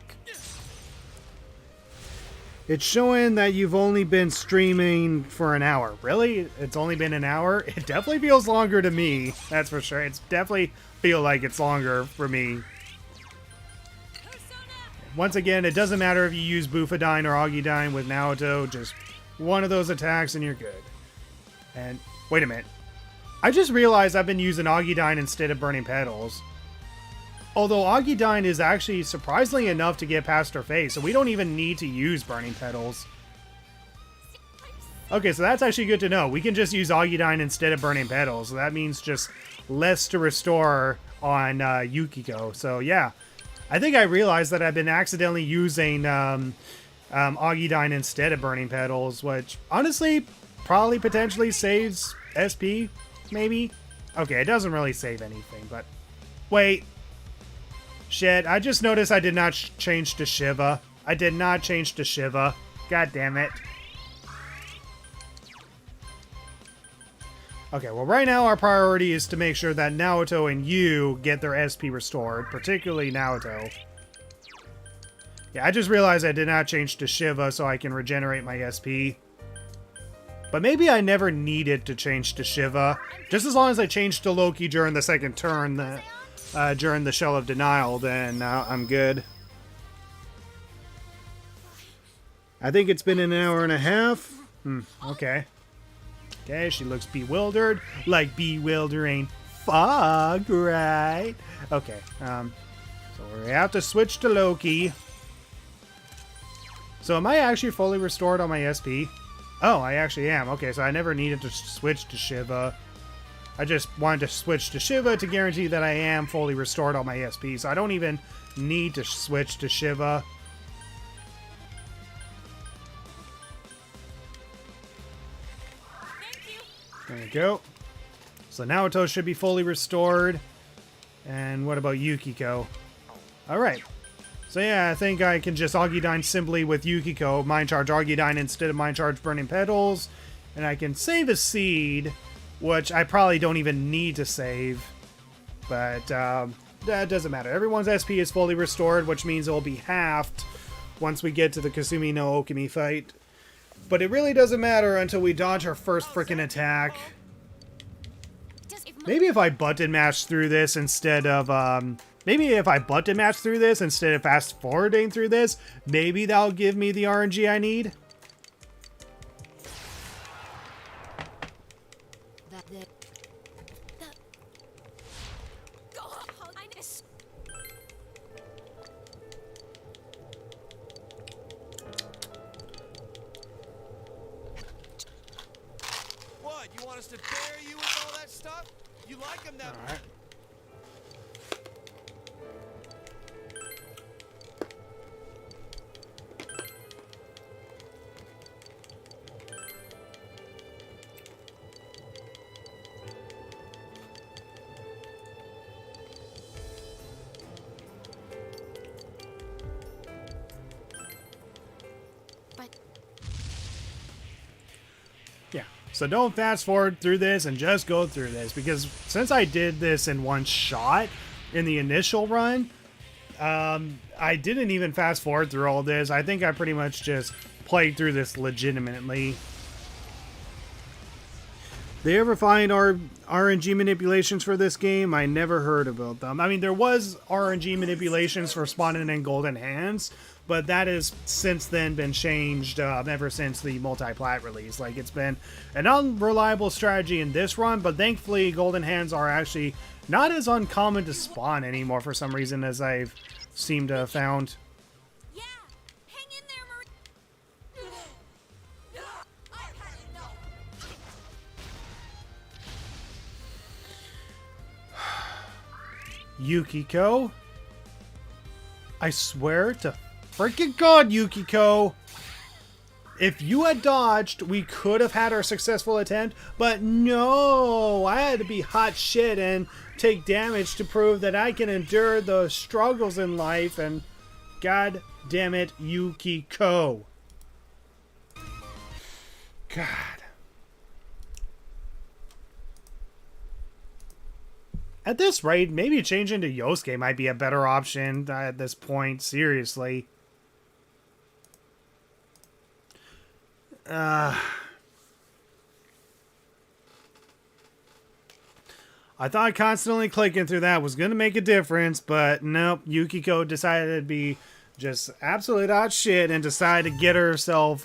It's showing that you've only been streaming for an hour. Really? It's only been an hour? It definitely feels longer to me. That's for sure. It's definitely feel like it's longer for me. Once again, it doesn't matter if you use Bufadine or Augidine with Naoto. Just one of those attacks and you're good. And wait a minute. I just realized I've been using Augidine instead of Burning Petals. Although Augidine is actually surprisingly enough to get past her face, so we don't even need to use Burning Petals. Okay, so that's actually good to know. We can just use Augidine instead of Burning Petals. So that means just less to restore on Yukiko. So yeah, I think I realized that I've been accidentally using Augidine instead of Burning Petals, which honestly probably potentially saves SP, maybe? Okay, it doesn't really save anything, but wait. Shit, I just noticed I did not change to Shiva. I did not change to Shiva. God damn it. Okay, well right now our priority is to make sure that Naoto and Yu get their SP restored, particularly Naoto. Yeah, I just realized I did not change to Shiva so I can regenerate my SP. But maybe I never needed to change to Shiva. Just as long as I changed to Loki during the second turn, during the Shell of Denial, then I'm good. I think it's been an hour and a half. Okay. Okay, she looks bewildered. Like bewildering fog, right? Okay, so we have to switch to Loki. So am I actually fully restored on my SP? Oh, I actually am. Okay, so I never needed to switch to Shiva. I just wanted to switch to Shiva to guarantee that I am fully restored on my SP, so I don't even need to switch to Shiva. There you go. So Naoto should be fully restored. And what about Yukiko? Alright. So yeah, I think I can just Augidine simply with Yukiko. Mind Charge Augidine instead of Mind Charge Burning Petals. And I can save a seed, which I probably don't even need to save. But that doesn't matter. Everyone's SP is fully restored, which means it will be halved once we get to the Kasumi no Okami fight. But it really doesn't matter until we dodge our first freaking attack. Maybe if I button mash through this instead of, maybe if I button mash through this instead of fast forwarding through this, maybe that'll give me the RNG I need. What, you want us to bury you with all that stuff? You like them that much? Yeah, so don't fast forward through this and just go through this, because since I did this in one shot in the initial run, I didn't even fast forward through all this. I think I pretty much just played through this legitimately. They ever find RNG manipulations for this game? I never heard about them. I mean, there was RNG manipulations for spawning in Golden Hands, but that has since then been changed ever since the multi-plat release. Like, it's been an unreliable strategy in this run, but thankfully Golden Hands are actually not as uncommon to spawn anymore for some reason, as I've seemed to have found. Yeah, hang in there, Marie. I've had enough. Yukiko? I swear to freaking God, Yukiko! If you had dodged, we could have had our successful attempt, but no, I had to be hot shit and take damage to prove that I can endure the struggles in life, and god damn it, Yukiko. God. At this rate, maybe changing to Yosuke might be a better option at this point, seriously. I thought constantly clicking through that was going to make a difference, but nope, Yukiko decided to be just absolute hot shit and decided to get herself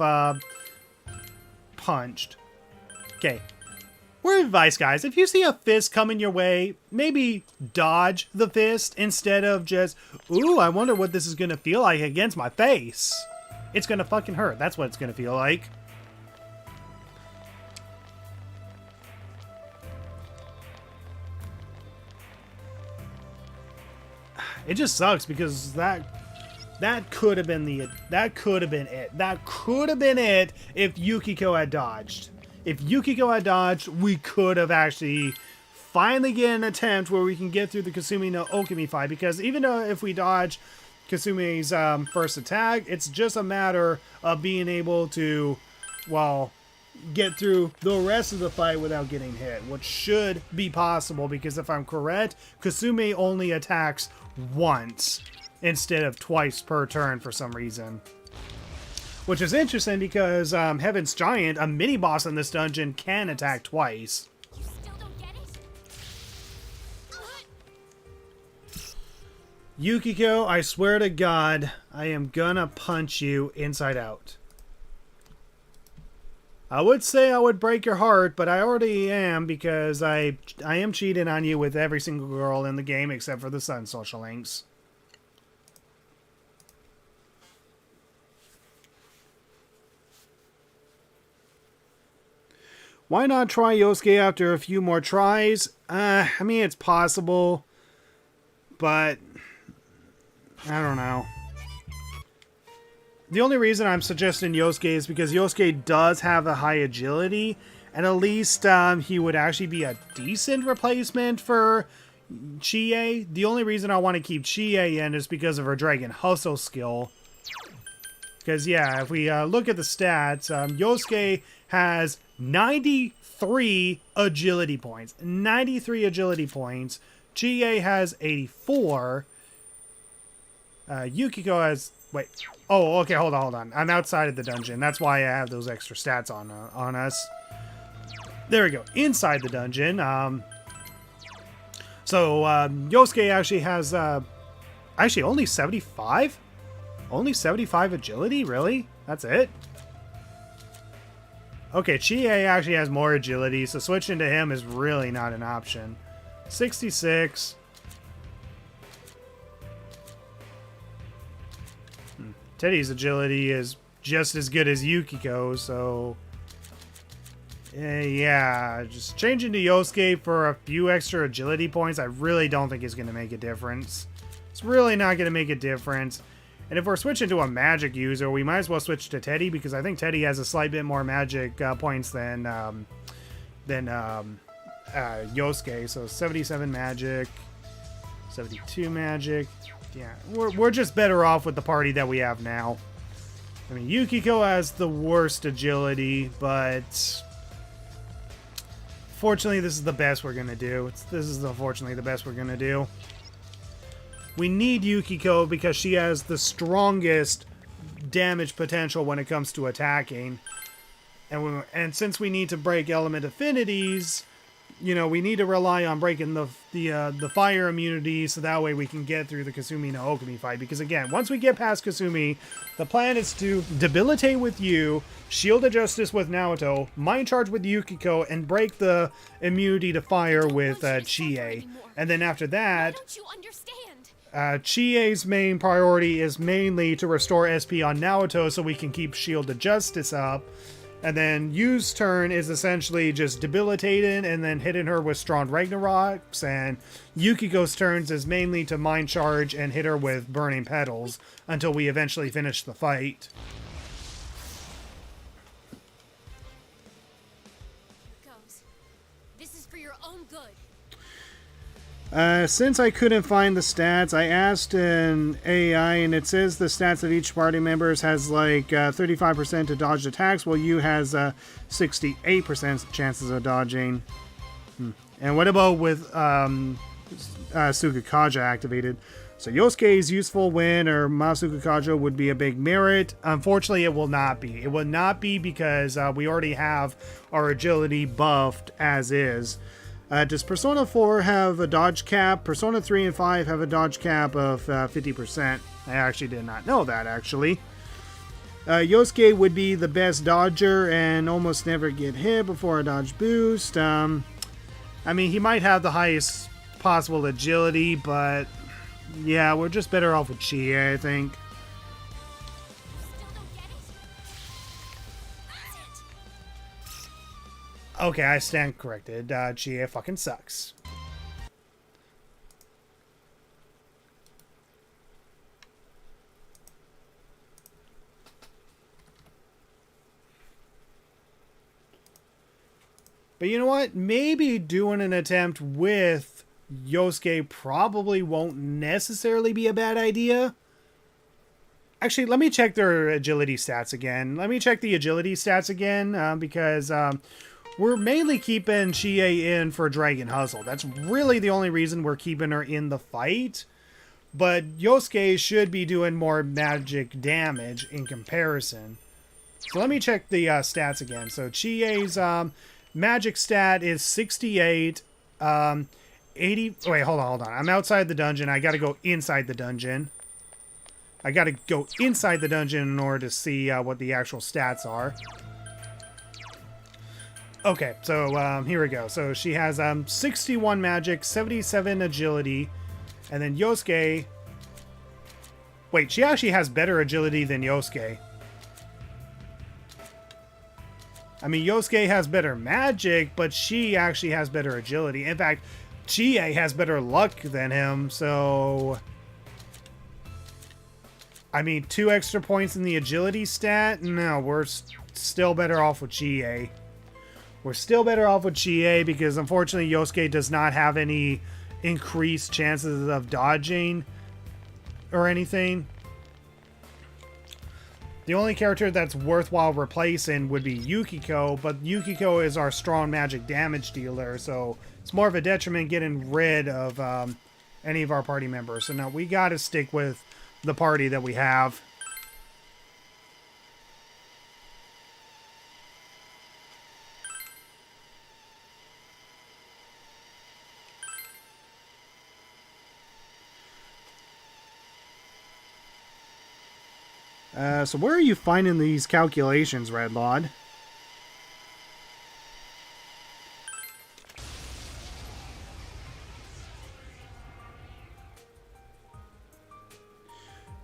punched. Okay. Word of advice, guys. If you see a fist coming your way, maybe dodge the fist instead of just, ooh, I wonder what this is going to feel like against my face. It's going to fucking hurt. That's what it's going to feel like. It just sucks because that could have been it. That could have been it if Yukiko had dodged. If Yukiko had dodged, we could have actually finally get an attempt where we can get through the Kasumi no Okami fight. Because even though if we dodge Kasumi's first attack, it's just a matter of being able to, well, get through the rest of the fight without getting hit, which should be possible because if I'm correct, Kasumi only attacks once instead of twice per turn for some reason. Which is interesting because Heaven's Giant, a mini-boss in this dungeon, can attack twice. You still don't get it? Yukiko, I swear to God, I am gonna punch you inside out. I would say I would break your heart, but I already am because I am cheating on you with every single girl in the game except for the Sun Social Links. Why not try Yosuke after a few more tries? I mean, it's possible, but I don't know. The only reason I'm suggesting Yosuke is because Yosuke does have a high agility, and at least he would actually be a decent replacement for Chie. The only reason I want to keep Chie in is because of her Dragon Hustle skill. Because, yeah, if we look at the stats, Yosuke has 93 agility points. 93 agility points. Chie has 84. Yukiko has... Wait. Oh, okay, hold on. I'm outside of the dungeon. That's why I have those extra stats on us. There we go. Inside the dungeon. Yosuke actually has... actually, only 75? Only 75 agility? Really? That's it? Okay, Chie actually has more agility, so switching to him is really not an option. 66. Teddy's agility is just as good as Yukiko, so... yeah, just changing to Yosuke for a few extra agility points, I really don't think is going to make a difference. It's really not going to make a difference. And if we're switching to a magic user, we might as well switch to Teddy, because I think Teddy has a slight bit more magic points than Yosuke. So 77 magic, 72 magic. Yeah, we're just better off with the party that we have now. I mean, Yukiko has the worst agility, but fortunately, this is the best we're gonna do. This is unfortunately the best we're gonna do. We need Yukiko because she has the strongest damage potential when it comes to attacking. And since we need to break element affinities, you know, we need to rely on breaking the fire immunity so that way we can get through the Kasumi no Okami fight. Because again, once we get past Kasumi, the plan is to debilitate with you, shield of justice with Naoto, mind charge with Yukiko, and break the immunity to fire with Chie. And then after that... Don't you understand? Chie's main priority is mainly to restore SP on Naoto so we can keep Shield of Justice up. And then Yu's turn is essentially just debilitating and then hitting her with Strong Ragnaroks. And Yukiko's turns is mainly to Mind Charge and hit her with Burning Petals until we eventually finish the fight. Since I couldn't find the stats, I asked an AI, and it says the stats of each party members has like 35% to dodge attacks, while you has 68% chances of dodging. And what about with Sukakaja activated? So Yosuke's useful when or Masukakaja would be a big merit. Unfortunately, it will not be. It will not be because we already have our agility buffed as is. Does Persona 4 have a dodge cap? Persona 3 and 5 have a dodge cap of 50%. I actually did not know that, actually. Yosuke would be the best dodger and almost never get hit before a dodge boost. I mean, he might have the highest possible agility, but yeah, we're just better off with Chie, I think. Still don't get it? That's it. Okay, I stand corrected. Chie fucking sucks. But you know what? Maybe doing an attempt with Yosuke probably won't necessarily be a bad idea. Actually, let me check their agility stats again. Let me check the agility stats again because we're mainly keeping Chie in for Dragon Hustle. That's really the only reason we're keeping her in the fight. But Yosuke should be doing more magic damage in comparison. So let me check the stats again. So Chie's magic stat is 68. 80. Wait, hold on. I'm outside the dungeon. I gotta go inside the dungeon. I gotta go inside the dungeon in order to see what the actual stats are. Okay, so here we go. So she has 61 magic, 77 agility, and then Yosuke... Wait, she actually has better agility than Yosuke. I mean, Yosuke has better magic, but she actually has better agility. In fact, Chie has better luck than him, so... I mean, 2 extra points in the agility stat? No, we're still better off with Chie. We're still better off with Chie because, unfortunately, Yosuke does not have any increased chances of dodging or anything. The only character that's worthwhile replacing would be Yukiko, but Yukiko is our strong magic damage dealer, so it's more of a detriment getting rid of any of our party members. So now we gotta stick with the party that we have. So where are you finding these calculations, Redlod?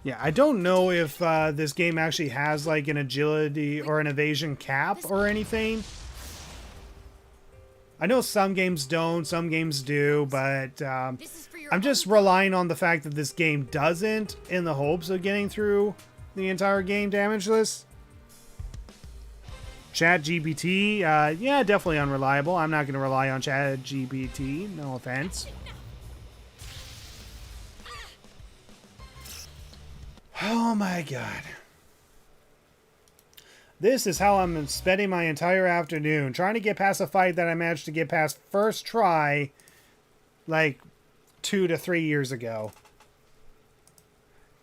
Yeah, I don't know if this game actually has like an agility or an evasion cap or anything. I know some games don't, some games do, but I'm just relying on the fact that this game doesn't in the hopes of getting through the entire game damageless. ChatGPT, yeah, definitely unreliable. I'm not going to rely on ChatGPT, no offense. Oh my god. This is how I'm spending my entire afternoon, trying to get past a fight that I managed to get past first try like 2 to 3 years ago.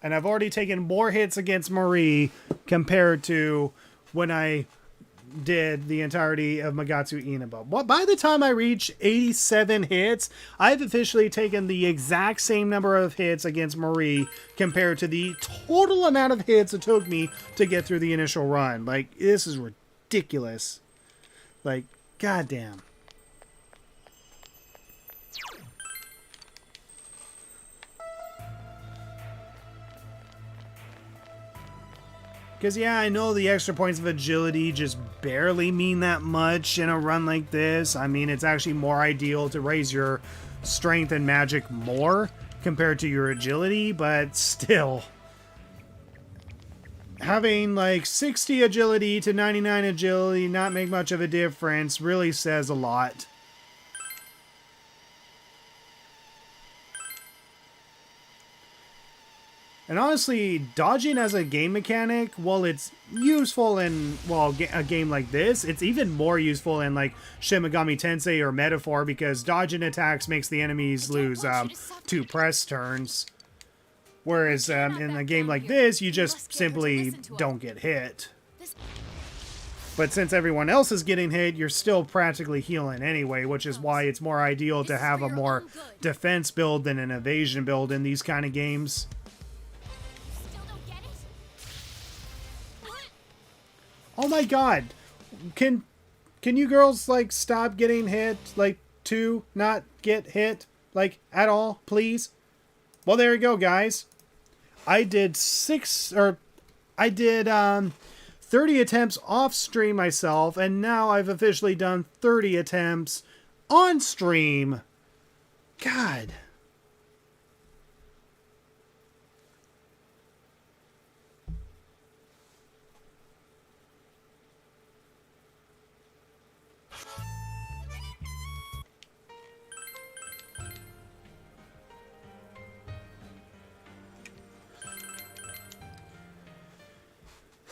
And I've already taken more hits against Marie compared to when I did the entirety of Magatsu Inaba. Well, by the time I reach 87 hits, I've officially taken the exact same number of hits against Marie compared to the total amount of hits it took me to get through the initial run. Like, this is ridiculous. Like, goddamn. Because, yeah, I know the extra points of agility just barely mean that much in a run like this. I mean, it's actually more ideal to raise your strength and magic more compared to your agility, but still. Having, like, 60 agility to 99 agility not make much of a difference really says a lot. And honestly, dodging as a game mechanic, while it's useful in, well, a game like this, it's even more useful in like Shin Megami Tensei or Metaphor, because dodging attacks makes the enemies lose 2 press turns. Whereas in a game like this, you just simply don't get hit. But since everyone else is getting hit, you're still practically healing anyway, which is why it's more ideal to have a more defense build than an evasion build in these kind of games. Still don't get it? Oh my god! Can you girls, like, stop getting hit? Like, to not get hit? Like, at all, please? Well, there you go, guys. I did 30 attempts off stream myself, and now I've officially done 30 attempts on stream. God.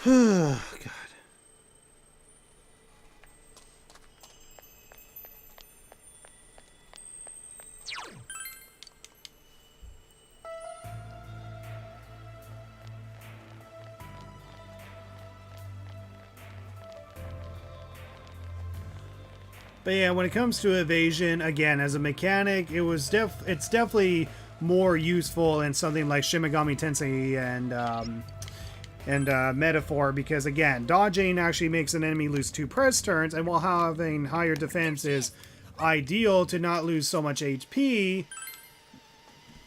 God. But yeah, when it comes to evasion, again, as a mechanic, it's definitely more useful in something like Shin Megami Tensei and Metaphor, because again, dodging actually makes an enemy lose 2 press turns, and while having higher defense is ideal to not lose so much HP,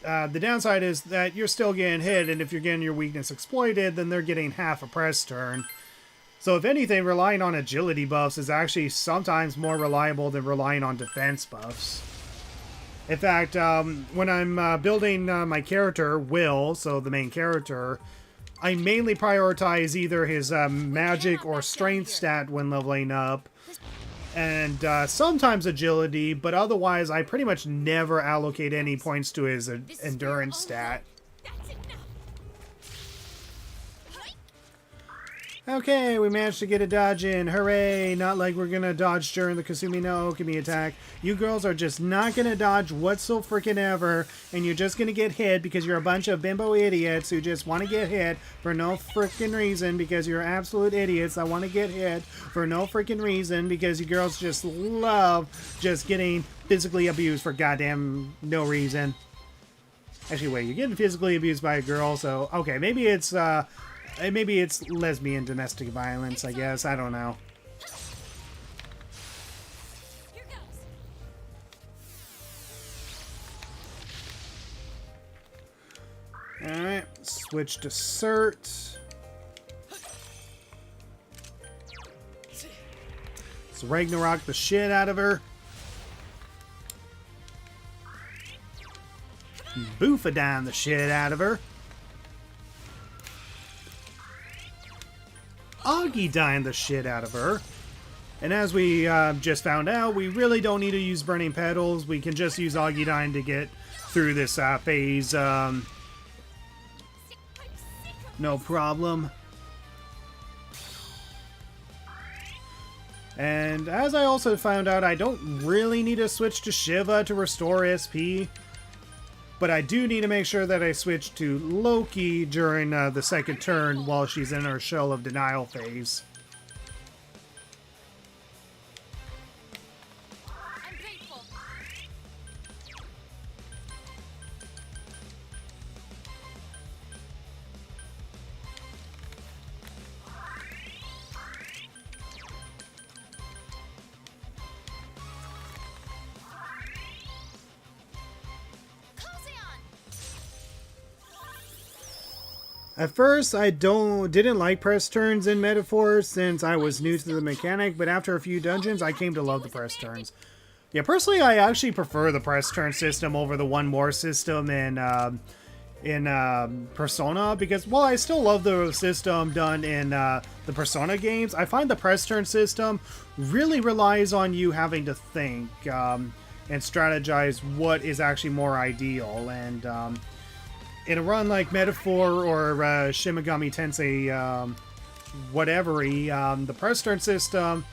the downside is that you're still getting hit, and if you're getting your weakness exploited, then they're getting half a press turn. So if anything, relying on agility buffs is actually sometimes more reliable than relying on defense buffs. In fact, when I'm building my character, Will, so the main character, I mainly prioritize either his magic or strength stat when leveling up, and sometimes agility, but otherwise I pretty much never allocate any points to his endurance stat. That's enough. Okay, we managed to get a dodge in. Hooray! Not like we're gonna dodge during the Kasumi no Okami attack. You girls are just not gonna dodge whatso freaking ever, and you're just gonna get hit because you're a bunch of bimbo idiots who just want to get hit for no freaking reason, because you're absolute idiots that want to get hit for no freaking reason, because you girls just love just getting physically abused for goddamn no reason. Actually, wait, you're getting physically abused by a girl, so okay, maybe it's lesbian domestic violence, I guess. I don't know. Here goes. Alright, switch to Cert. Let's Ragnarok the shit out of her. Boofadine the shit out of her. Augie-dine the shit out of her. And as we just found out, we really don't need to use Burning Petals. We can just use Augie-dine to get through this phase. No problem. And as I also found out, I don't really need to switch to Shiva to restore SP. But I do need to make sure that I switch to Loki during the second turn while she's in her Shell of Denial phase. I'm grateful. At first, I didn't like press turns in Metaphor since I was new to the mechanic, but after a few dungeons, I came to love the press turns. Yeah, personally, I actually prefer the press turn system over the one more system in Persona, because while I still love the system done in the Persona games, I find the press turn system really relies on you having to think and strategize what is actually more ideal. And in a run like Metaphor or Shin Megami Tensei, the press turn system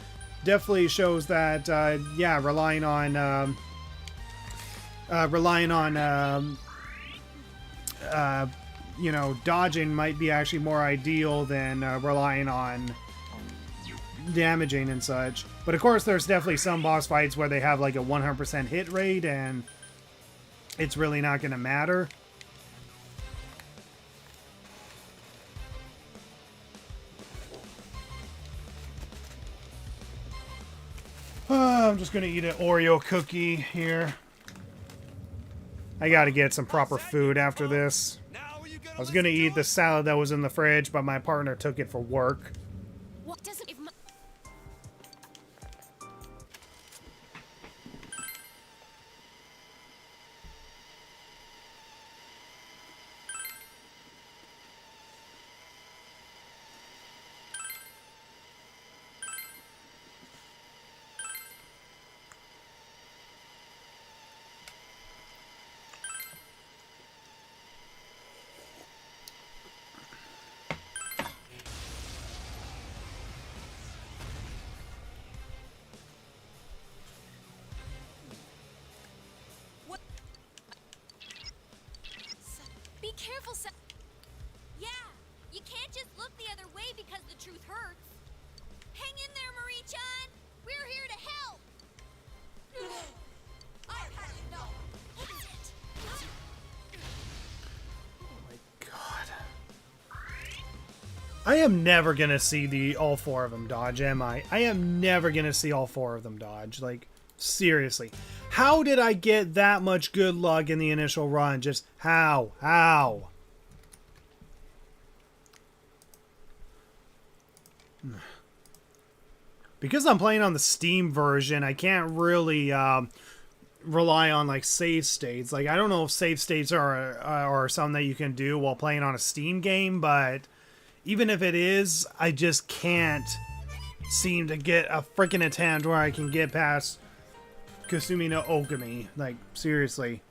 definitely shows that, yeah, you know, dodging might be actually more ideal than relying on damaging and such. But of course, there's definitely some boss fights where they have like a 100% hit rate and it's really not going to matter. I'm just going to eat an Oreo cookie here. I got to get some proper food after this. I was going to eat the salad that was in the fridge, but my partner took it for work. What doesn't if my Be careful, Yeah, you can't just look the other way because the truth hurts. Hang in there, Marie-chan. We're here to help. I've had enough. What is it? God. I am never going to see all four of them dodge, am I? I am never going to see all four of them dodge. Like, seriously. How did I get that much good luck in the initial run? Just how? How? Because I'm playing on the Steam version, I can't really rely on like save states. Like, I don't know if save states are something that you can do while playing on a Steam game, but even if it is, I just can't seem to get a freaking attempt where I can get past Kasumi no Okami. Like, seriously.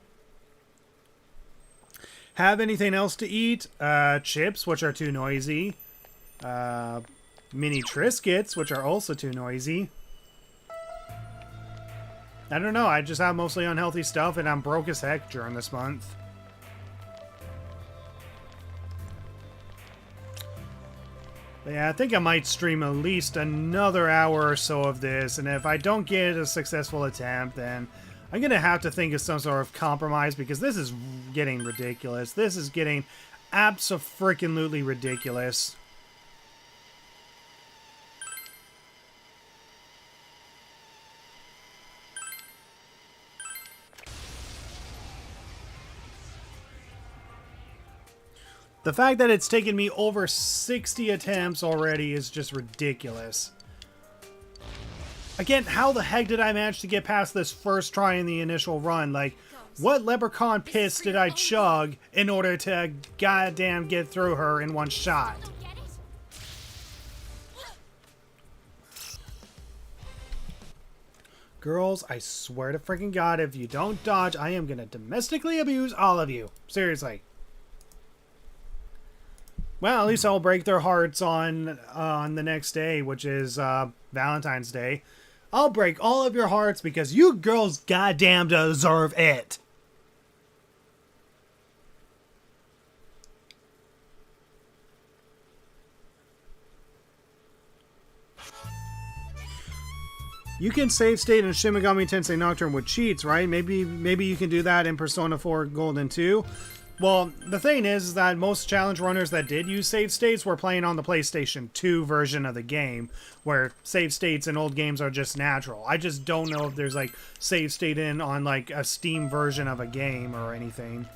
Have anything else to eat? Chips, which are too noisy. Mini Triscuits, which are also too noisy. I don't know, I just have mostly unhealthy stuff and I'm broke as heck during this month. But yeah, I think I might stream at least another hour or so of this, and if I don't get a successful attempt, then I'm gonna have to think of some sort of compromise, because this is getting ridiculous. This is getting abso-freaking-lutely ridiculous. The fact that it's taken me over 60 attempts already is just ridiculous. Again, how the heck did I manage to get past this first try in the initial run? Like, what leprechaun piss did I chug in order to goddamn get through her in one shot? Don't get it? Girls, I swear to freaking God, if you don't dodge, I am gonna domestically abuse all of you. Seriously. Well, at least I'll break their hearts on the next day, which is Valentine's Day. I'll break all of your hearts because you girls goddamn deserve it. You can save state in Shin Megami Tensei Nocturne with cheats, right? Maybe you can do that in Persona 4 Golden 2. Well, the thing is that most challenge runners that did use save states were playing on the PlayStation 2 version of the game, where save states in old games are just natural. I just don't know if there's like save state on like a Steam version of a game or anything.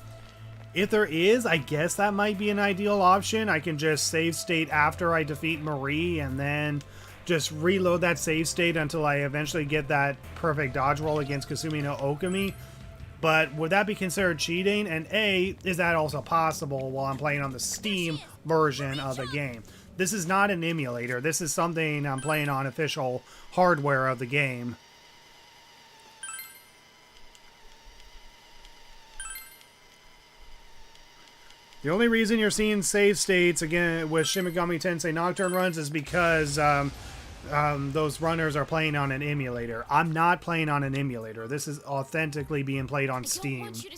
If there is, I guess that might be an ideal option. I can just save state after I defeat Marie and then just reload that save state until I eventually get that perfect dodge roll against Kasumi no Okami. But would that be considered cheating? And A, is that also possible while I'm playing on the Steam version of the game? This is not an emulator. This is something I'm playing on official hardware of the game. The only reason you're seeing save states again with Shin Megami Tensei Nocturne runs is because those runners are playing on an emulator. I'm not playing on an emulator. This is authentically being played on Steam. Want you to...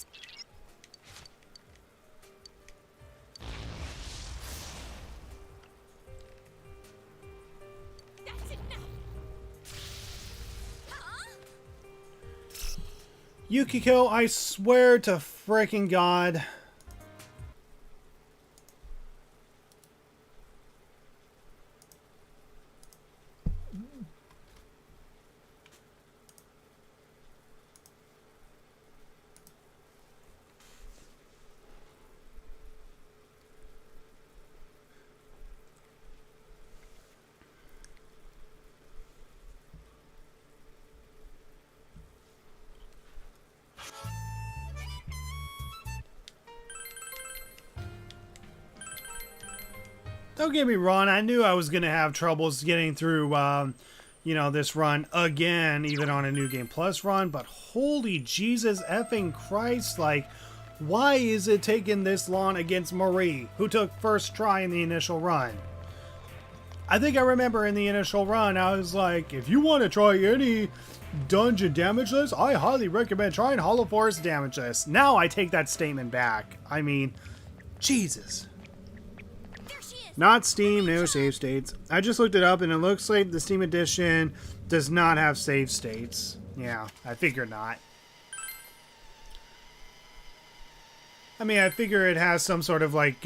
That's enough. Huh? Yukiko, I swear to frickin' God. Don't get me wrong, I knew I was going to have troubles getting through, you know, this run again, even on a New Game Plus run, but holy Jesus effing Christ, like, why is it taking this long against Marie, who took first try in the initial run? I think I remember in the initial run, I was like, if you want to try any dungeon Damageless, I highly recommend trying Hollow Forest Damageless. Now I take that statement back. I mean, Jesus. Not Steam, no save states. I just looked it up and it looks like the Steam edition does not have save states. Yeah, I figured not. I mean, I figure it has some sort of like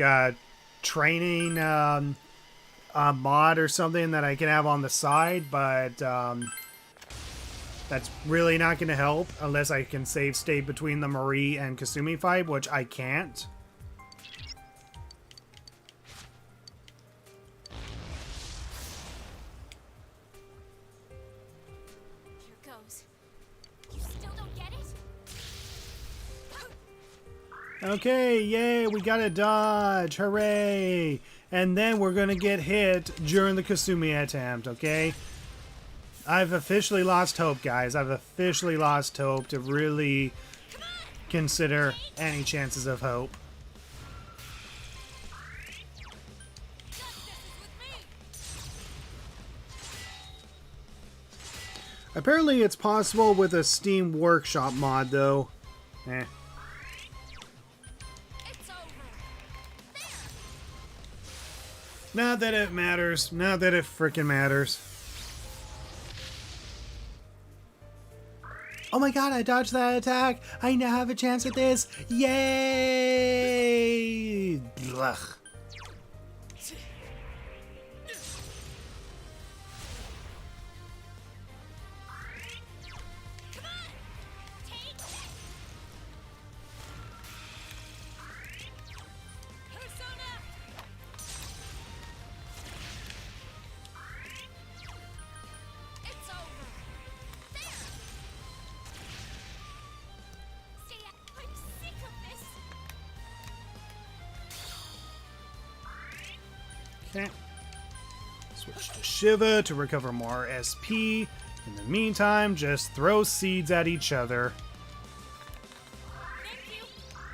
training mod or something that I can have on the side, but that's really not going to help unless I can save state between the Marie and Kasumi fight, which I can't. Okay, yay, we got a dodge, hooray! And then we're gonna get hit during the Kasumi attempt, okay? I've officially lost hope, guys. I've officially lost hope to really consider any chances of hope. Apparently it's possible with a Steam Workshop mod, though. Eh. Not that it matters. Not that it frickin' matters. Oh my god, I dodged that attack! I now have a chance at this! Yay! Blech. Okay. Switch to Shiva to recover more SP. In the meantime, just throw seeds at each other.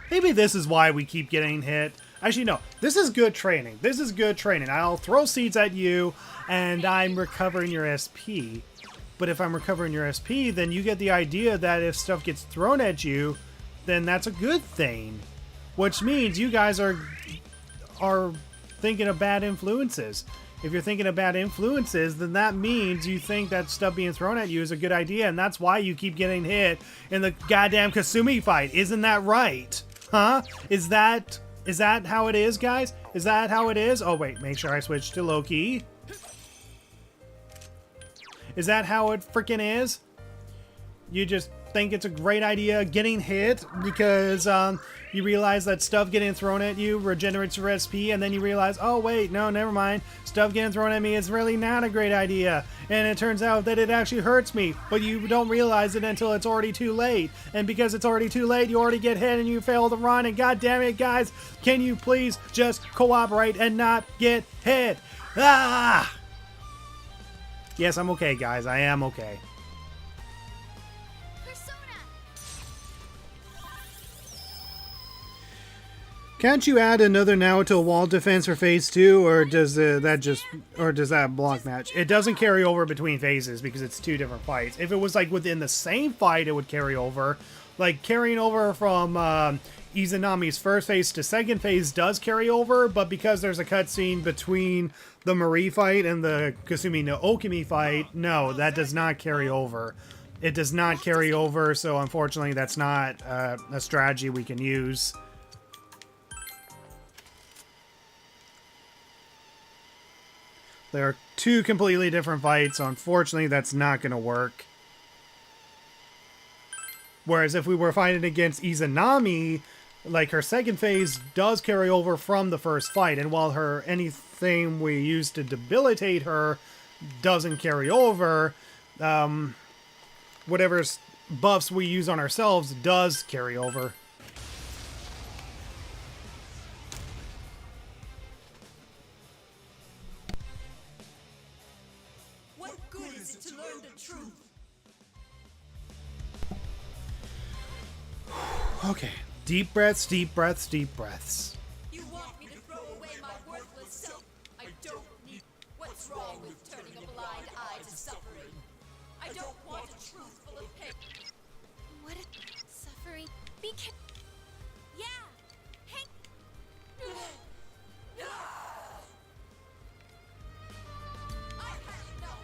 Maybe this is why we keep getting hit. Actually, no. This is good training. This is good training. I'll throw seeds at you, and I'm recovering your SP. But if I'm recovering your SP, then you get the idea that if stuff gets thrown at you, then that's a good thing. Which means you guys are thinking of bad influences. If you're thinking of bad influences, then that means you think that stuff being thrown at you is a good idea, and that's why you keep getting hit in the goddamn Kasumi fight. Isn't that right? Huh? Is that how it is, guys? Is that how it is? Oh wait, make sure I switch to Loki. Is that how it freaking is? You just think it's a great idea getting hit because you realize that stuff getting thrown at you regenerates your SP, and then you realize, oh wait, no, never mind. Stuff getting thrown at me is really not a great idea. And it turns out that it actually hurts me, but you don't realize it until it's already too late. And because it's already too late, you already get hit and you fail the run. And god damn it, guys, can you please just cooperate and not get hit? Ah! Yes, I'm okay, guys. I am okay. Can't you add another Naruto wall defense for phase 2, or does that block match? It doesn't carry over between phases because it's 2 different fights. If it was like within the same fight, it would carry over. Like carrying over from Izanami's first phase to second phase does carry over, but because there's a cutscene between the Marie fight and the Kasumi no Okami fight, no, that does not carry over. It does not carry over, so unfortunately that's not a strategy we can use. There are 2 completely different fights, so unfortunately that's not going to work. Whereas if we were fighting against Izanami, like her second phase does carry over from the first fight, and while anything we use to debilitate her doesn't carry over, whatever buffs we use on ourselves does carry over. What good is it to learn the truth? Okay, deep breaths, deep breaths, deep breaths. You want me to throw away my worthless self? I don't need. What's wrong with turning a blind eye to suffering? I don't want a truth full of pain. What is suffering? Be careful. Yeah. Hang. I've had enough.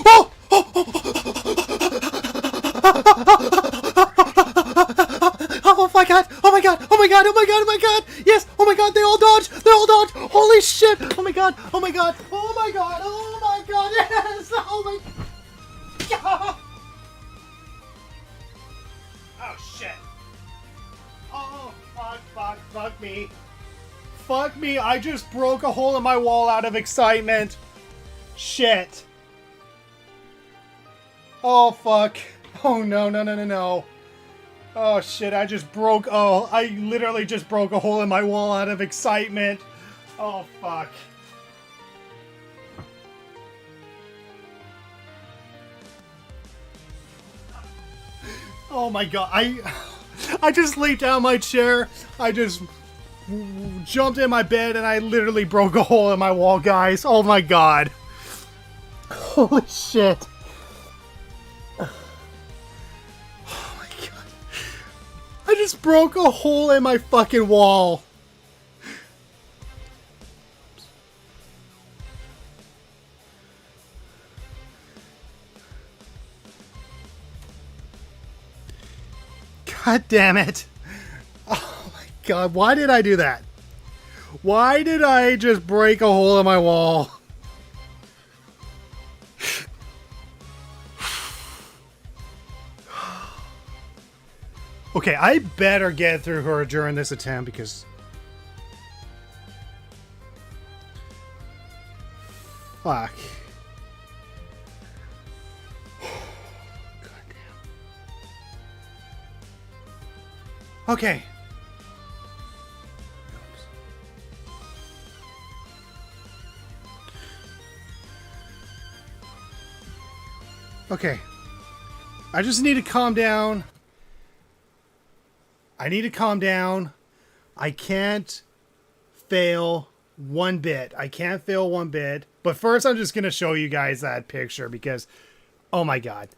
Oh! Oh my god! Oh my god! Oh my god! Oh my god! Oh my god! Yes! Oh my god! They all dodged! They all dodged! Holy shit! Oh my god! Oh my god! Oh my god! Oh my god! Yes! Oh my god! Oh shit! Oh fuck me! Fuck me! I just broke a hole in my wall out of excitement. Shit! Oh fuck! Oh no! Oh shit, I literally just broke a hole in my wall out of excitement. Oh fuck. Oh my god, I just leaped out of my chair, I just jumped in my bed, and I literally broke a hole in my wall, guys. Oh my god. Holy shit. I just broke a hole in my fucking wall. God damn it. Oh my god, why did I do that? Why did I just break a hole in my wall? Okay, I better get through her during this attempt because... Fuck. Goddamn. Okay. Okay. I just need to calm down. I need to calm down. I can't fail one bit. I can't fail one bit. But first, I'm just going to show you guys that picture because, oh my god.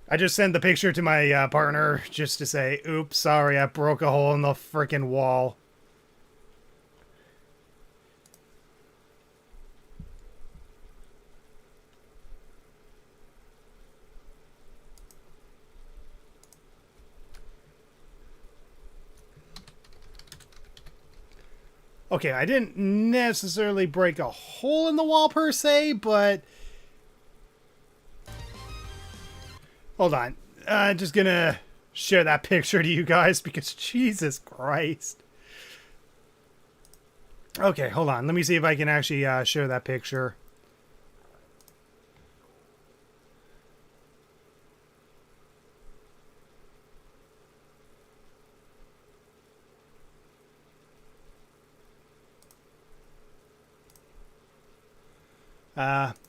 I just sent the picture to my partner just to say, oops, sorry, I broke a hole in the freaking wall. Okay, I didn't necessarily break a hole in the wall per se, but... Hold on. I'm just gonna share that picture to you guys because Jesus Christ. Okay, hold on. Let me see if I can actually share that picture.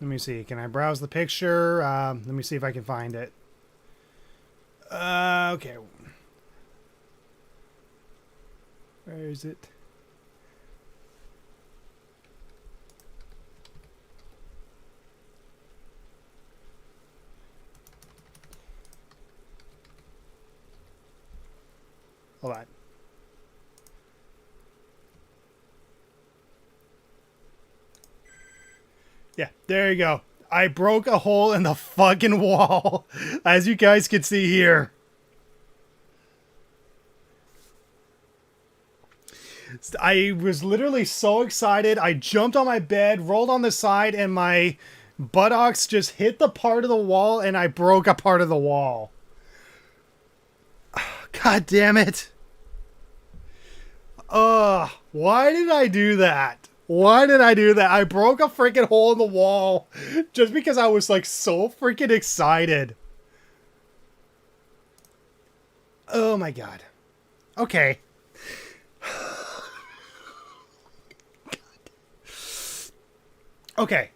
Let me see. Can I browse the picture? Let me see if I can find it. Okay. is it? Hold on. Yeah, there you go. I broke a hole in the fucking wall, as you guys can see here. I was literally so excited. I jumped on my bed, rolled on the side, and my buttocks just hit the part of the wall, and I broke a part of the wall. God damn it. Why did I do that? Why did I do that? I broke a freaking hole in the wall just because I was like so freaking excited. Oh my god. Okay. Okay.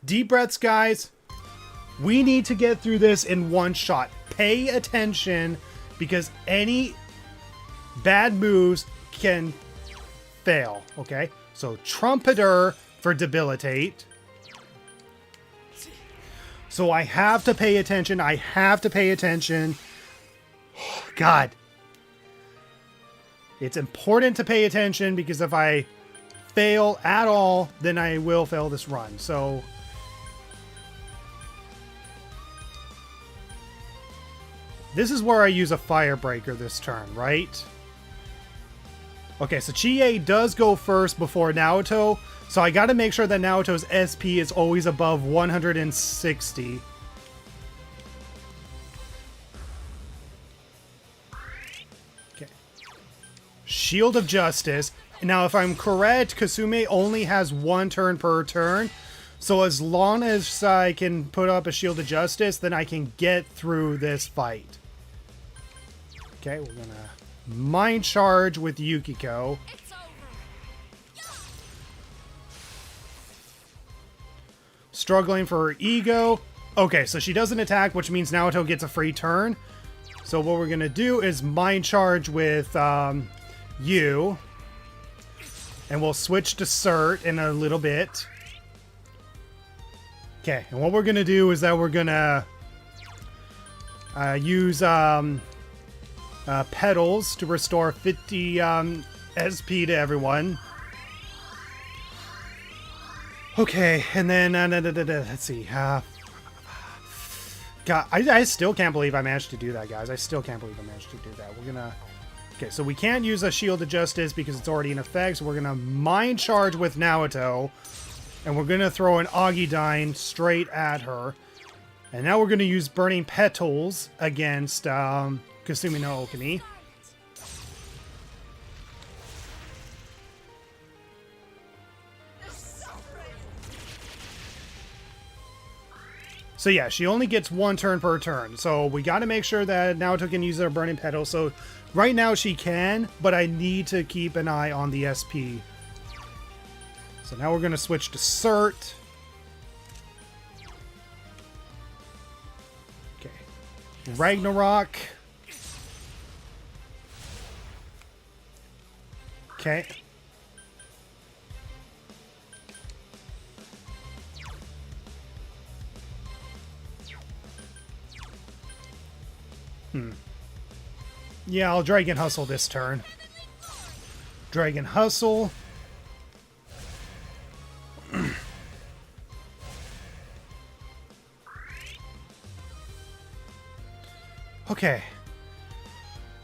Deep breaths, guys. We need to get through this in one shot. Pay attention because any bad moves can fail, okay? So Trumpeter for debilitate. So I have to pay attention. I have to pay attention. God. It's important to pay attention because if I fail at all, then I will fail this run. So this is where I use a Firebreaker this turn, right? Okay, so Chie does go first before Naoto, so I gotta make sure that Naoto's SP is always above 160. Okay. Shield of Justice. Now, if I'm correct, Kasume only has one turn per turn, so as long as I can put up a Shield of Justice, then I can get through this fight. Okay, we're gonna Mind Charge with Yukiko. It's over. Struggling for her ego. Okay, so she doesn't attack, which means Naoto gets a free turn. So what we're gonna do is Mind Charge with you. And we'll switch to Cert in a little bit. Okay, and what we're gonna do is that we're gonna use Petals to restore 50 SP to everyone. Okay, and then let's see. God, I still can't believe I managed to do that, guys. I still can't believe I managed to do that. We're gonna. Okay, so we can't use a Shield of Justice because it's already in effect. So we're gonna Mind Charge with Naoto, and we're gonna throw an Agidine straight at her. And now we're gonna use Burning Petals against Kasumi no Okami. So yeah, she only gets one turn per turn. So we got to make sure that Naoto can use her Burning Petal. So right now she can, but I need to keep an eye on the SP. So now we're going to switch to Cert. Okay. Ragnarok. Okay. Yeah, I'll Dragon Hustle this turn. Dragon Hustle. Okay.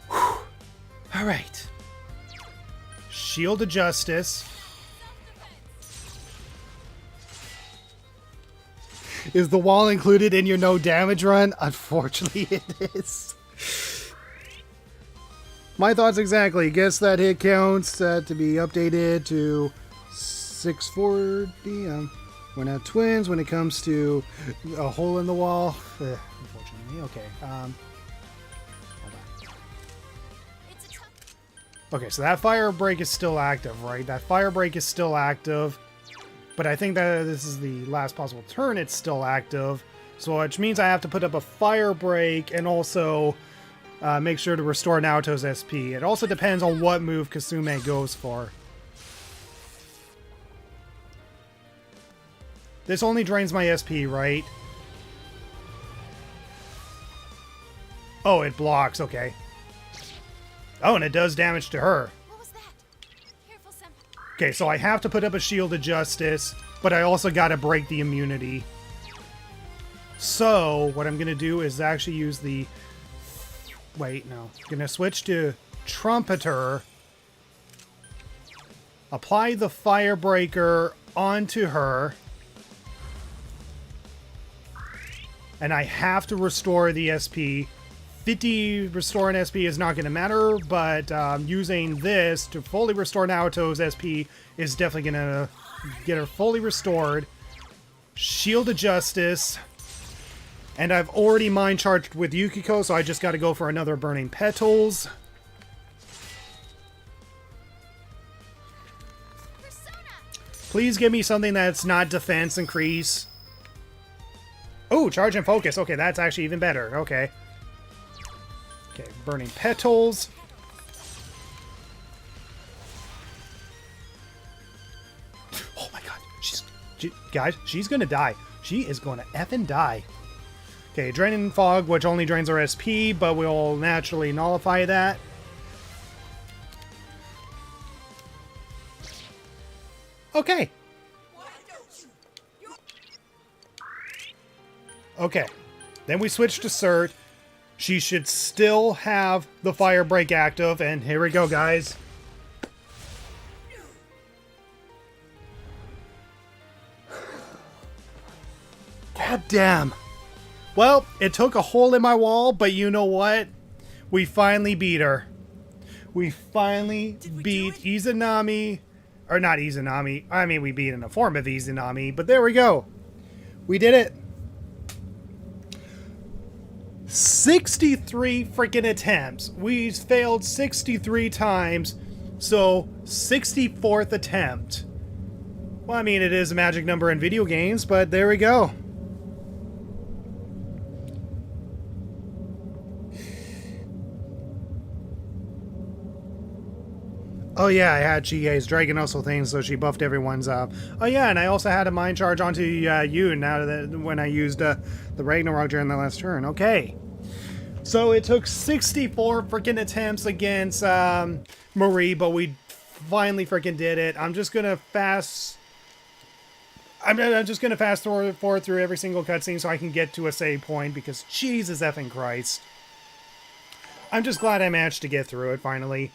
Whew. All right. Shield of Justice. Is the wall included in your no damage run? Unfortunately, it is. My thoughts exactly. Guess that hit counts to be updated to 640. We're not twins when it comes to a hole in the wall. Unfortunately, okay. Hold on. Okay, so that fire break is still active, right? That fire break is still active. But I think that this is the last possible turn it's still active. So which means I have to put up a fire break and also make sure to restore Naoto's SP. It also depends on what move Kasume goes for. This only drains my SP, right? Oh, it blocks, okay. Oh, and it does damage to her. What was that? Careful, Senpai. Okay, so I have to put up a Shield of Justice, but I also gotta break the immunity. So, what I'm gonna do is actually use the... Wait, no. I'm gonna switch to Trumpeter. Apply the Firebreaker onto her. And I have to restore the SP. 50 restore an SP is not going to matter, but using this to fully restore Naoto's SP is definitely going to get her fully restored. Shield of Justice. And I've already mind charged with Yukiko, so I just got to go for another Burning Petals. Persona! Please give me something that's not defense increase. Oh, charge and focus. Okay, that's actually even better. Okay. Okay, Burning Petals. Oh my god. Guys, she's gonna die. She is gonna effing die. Okay, Draining Fog, which only drains her SP, but will naturally nullify that. Okay. Okay. Then we switch to Cert. She should still have the Fire Break active, and here we go, guys. God damn. Well, it took a hole in my wall, but you know what? We finally beat her. We finally beat Izanami. Or not Izanami. I mean, we beat in a form of Izanami, but there we go. We did it. 63 freaking attempts. We failed 63 times, so 64th attempt. Well, I mean, it is a magic number in video games, but there we go. Oh yeah, I had Chie's Dragon Hustle thing, so she buffed everyone's up. Oh yeah, and I also had a mind charge onto you now that when I used the Ragnarok during the last turn. Okay. So it took 64 freaking attempts against Marie, but we finally freaking did it. I'm just gonna fast forward through every single cutscene so I can get to a save point, because Jesus effing Christ. I'm just glad I managed to get through it finally.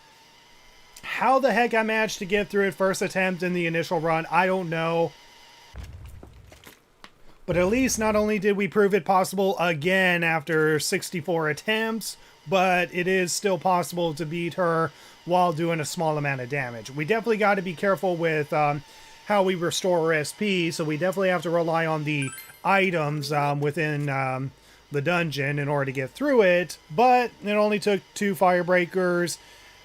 How the heck I managed to get through it first attempt in the initial run, I don't know. But at least not only did we prove it possible again after 64 attempts, but it is still possible to beat her while doing a small amount of damage. We definitely got to be careful with how we restore our SP, so we definitely have to rely on the items within the dungeon in order to get through it. But it only took 2 Firebreakers,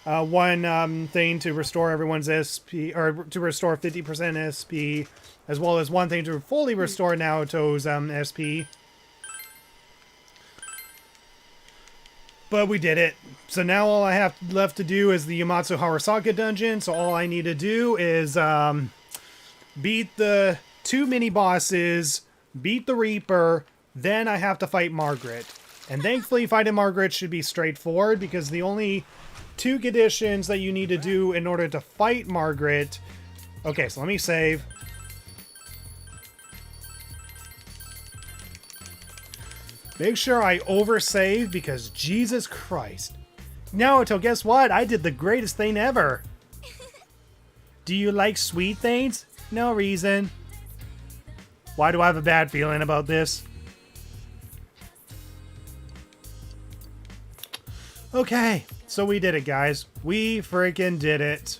one thing to restore everyone's SP, or to restore 50% SP, as well as one thing to fully restore Naoto's SP. But we did it. So now all I have left to do is the Yamatsu Harasaka dungeon. So all I need to do is beat the 2 mini-bosses, beat the Reaper, then I have to fight Margaret. And thankfully fighting Margaret should be straightforward, because the only 2 conditions that you need to do in order to fight Margaret... Okay, so let me save. Make sure I oversave, because Jesus Christ. Naoto, guess what? I did the greatest thing ever. Do you like sweet things? No reason. Why do I have a bad feeling about this? Okay, so we did it, guys. We freaking did it.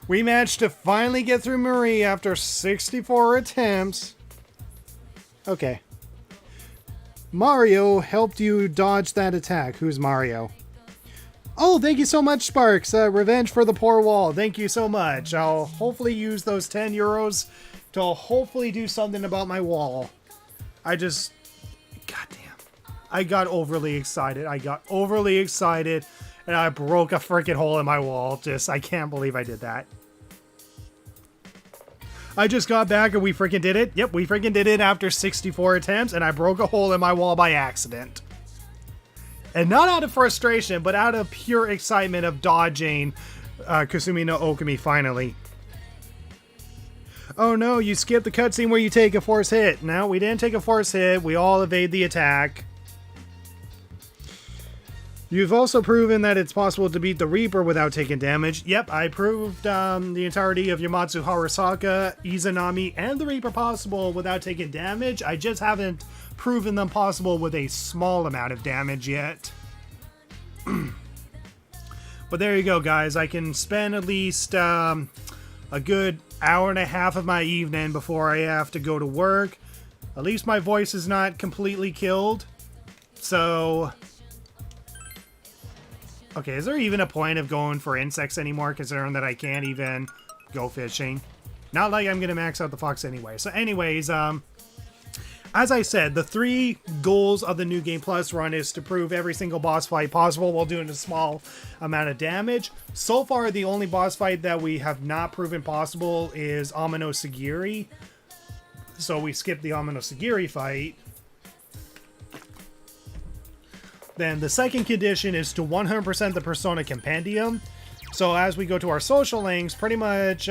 We managed to finally get through Marie after 64 attempts. Okay. Mario helped you dodge that attack. Who's Mario? Oh, thank you so much, Sparks. Revenge for the poor wall. Thank you so much. I'll hopefully use those 10 euros to hopefully do something about my wall. Goddamn. I got overly excited. And I broke a freaking hole in my wall. I can't believe I did that. I just got back and we freaking did it. Yep, we freaking did it after 64 attempts, and I broke a hole in my wall by accident. And not out of frustration, but out of pure excitement of dodging Kasumi no Okami finally. Oh no, you skipped the cutscene where you take a force hit. No, we didn't take a force hit. We all evade the attack. You've also proven that it's possible to beat the Reaper without taking damage. Yep, I proved the entirety of Yamatsu Harasaka, Izanami, and the Reaper possible without taking damage. I just haven't proven them possible with a small amount of damage yet. But there you go, guys. I can spend at least a good hour and a half of my evening before I have to go to work. At least my voice is not completely killed. So... okay, is there even a point of going for insects anymore, considering that I can't even go fishing? Not like I'm going to max out the fox anyway. So anyways, as I said, the 3 goals of the New Game Plus run is to prove every single boss fight possible while doing a small amount of damage. So far, the only boss fight that we have not proven possible is Amano Sagiri. So we skipped the Amano Sagiri fight. Then the second condition is to 100% the Persona Compendium. So as we go to our social links, pretty much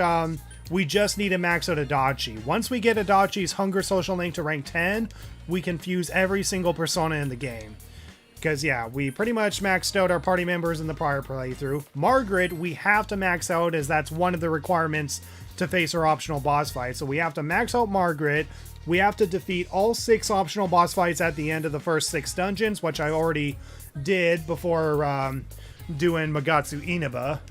we just need to max out Adachi. Once we get Adachi's Hunger social link to rank 10, we can fuse every single Persona in the game. Because yeah, we pretty much maxed out our party members in the prior playthrough. Margaret, we have to max out as that's one of the requirements to face our optional boss fight. So we have to max out Margaret. We have to defeat all 6 optional boss fights at the end of the first 6 dungeons, which I already did before doing Magatsu Inaba.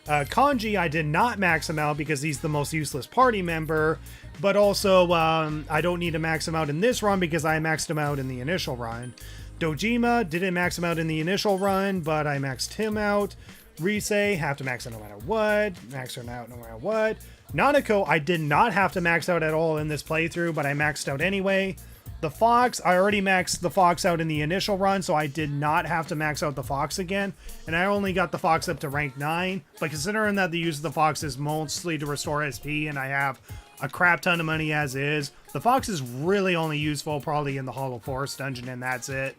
Kanji, I did not max him out because he's the most useless party member, but also I don't need to max him out in this run because I maxed him out in the initial run. Dojima, didn't max him out in the initial run, but I maxed him out. Rise, have to max it no matter what. Max her out no matter what. Nanako, I did not have to max out at all in this playthrough, but I maxed out anyway. The Fox, I already maxed the Fox out in the initial run, so I did not have to max out the Fox again. And I only got the Fox up to rank 9. But considering that the use of the Fox is mostly to restore SP, and I have a crap ton of money as is, the Fox is really only useful probably in the Hollow Forest dungeon, and that's it.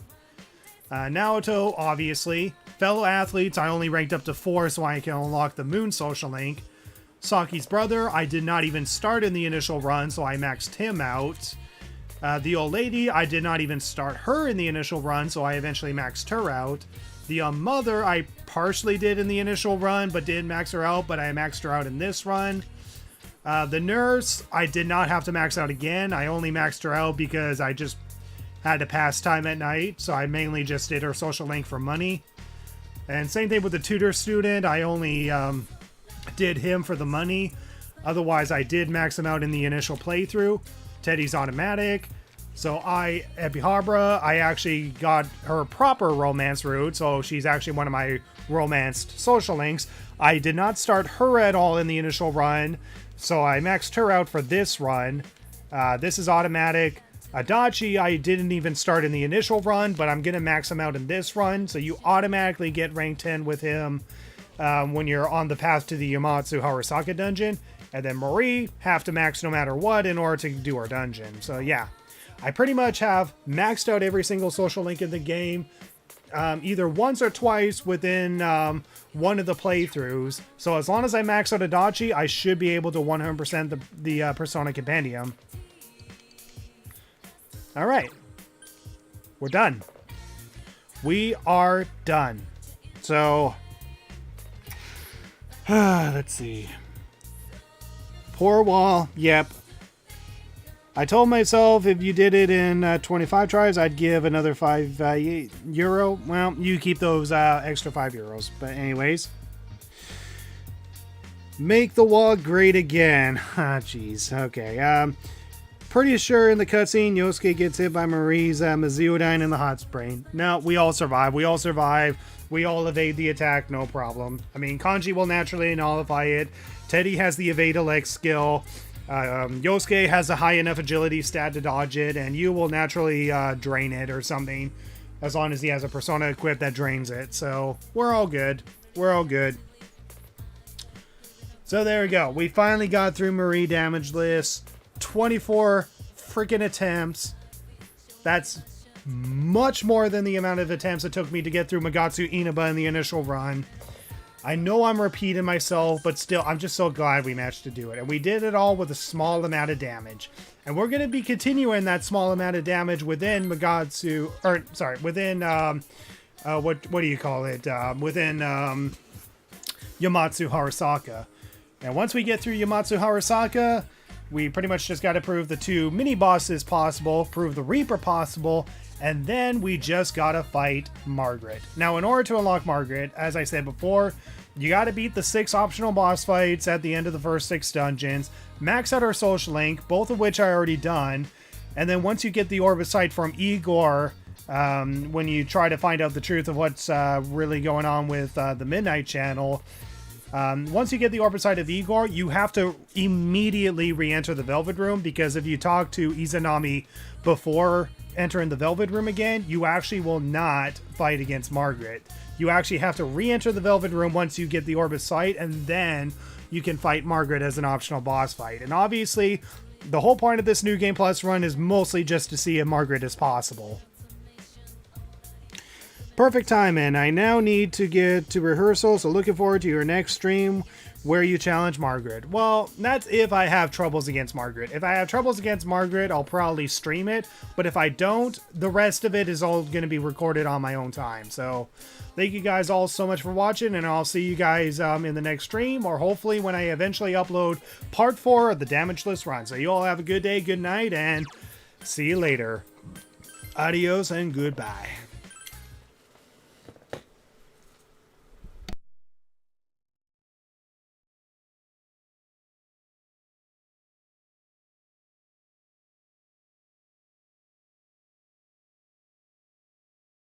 Naoto, obviously. Fellow athletes, I only ranked up to 4, so I can unlock the Moon social link. Saki's brother, I did not even start in the initial run, so I maxed him out. The old lady, I did not even start her in the initial run, so I eventually maxed her out. The mother, I partially did in the initial run, but did max her out, but I maxed her out in this run. The nurse, I did not have to max out again. I only maxed her out because I just had to pass time at night, so I mainly just did her social link for money. And same thing with the tutor student, I only did him for the money. Otherwise, I did max him out in the initial playthrough. Teddy's automatic. So at Bihabra, I actually got her proper romance route, so she's actually one of my romanced social links. I did not start her at all in the initial run, so I maxed her out for this run. This is automatic. Adachi, I didn't even start in the initial run, but I'm going to max him out in this run, so you automatically get rank 10 with him when you're on the path to the Yamatsu Harasaka dungeon. And then Marie, have to max no matter what in order to do our dungeon. So yeah, I pretty much have maxed out every single social link in the game, either once or twice within one of the playthroughs. So as long as I max out Adachi, I should be able to 100% the Persona Compendium. Alright. We're done. We are done. So, let's see. Poor wall. Yep. I told myself if you did it in 25 tries, I'd give another €5. Well, you keep those extra €5. But anyways. Make the wall great again. Ah, jeez. Okay. Pretty sure in the cutscene, Yosuke gets hit by Marie's Mizuodine in the hot spring. No, we all survive. We all survive. We all evade the attack, no problem. I mean, Kanji will naturally nullify it. Teddy has the evade elect skill. Yosuke has a high enough agility stat to dodge it, and you will naturally drain it or something, as long as he has a persona equipped that drains it. So we're all good. We're all good. So there we go. We finally got through Marie Damageless. 24 freaking attempts. That's much more than the amount of attempts it took me to get through Magatsu Inaba in the initial run. I know I'm repeating myself, but still, I'm just so glad we managed to do it. And we did it all with a small amount of damage. And we're going to be continuing that small amount of damage within Magatsu, or sorry, within, what do you call it? Within Yamatsu Harasaka. And once we get through Yamatsu Harasaka, we pretty much just got to prove the 2 mini-bosses possible, prove the Reaper possible, and then we just got to fight Margaret. Now, in order to unlock Margaret, as I said before, you got to beat the 6 optional boss fights at the end of the first 6 dungeons, max out our social link, both of which I already done, and then once you get the Orbit Sight from Igor, when you try to find out the truth of what's really going on with the Midnight Channel, once you get the Orbit Sight of Igor, you have to immediately re-enter the Velvet Room, because if you talk to Izanami before entering the Velvet Room again, you actually will not fight against Margaret. You actually have to re-enter the Velvet Room once you get the Orbit Sight, and then you can fight Margaret as an optional boss fight. And obviously, the whole point of this New Game Plus run is mostly just to see if Margaret is possible. Perfect timing. I now need to get to rehearsal, so looking forward to your next stream where you challenge Margaret. Well, that's if I have troubles against Margaret. If I have troubles against Margaret, I'll probably stream it, but if I don't, the rest of it is all going to be recorded on my own time. So thank you guys all so much for watching, and I'll see you guys in the next stream, or hopefully when I eventually upload part 4 of the Damageless run. So you all have a good day, good night, and see you later. Adios and goodbye.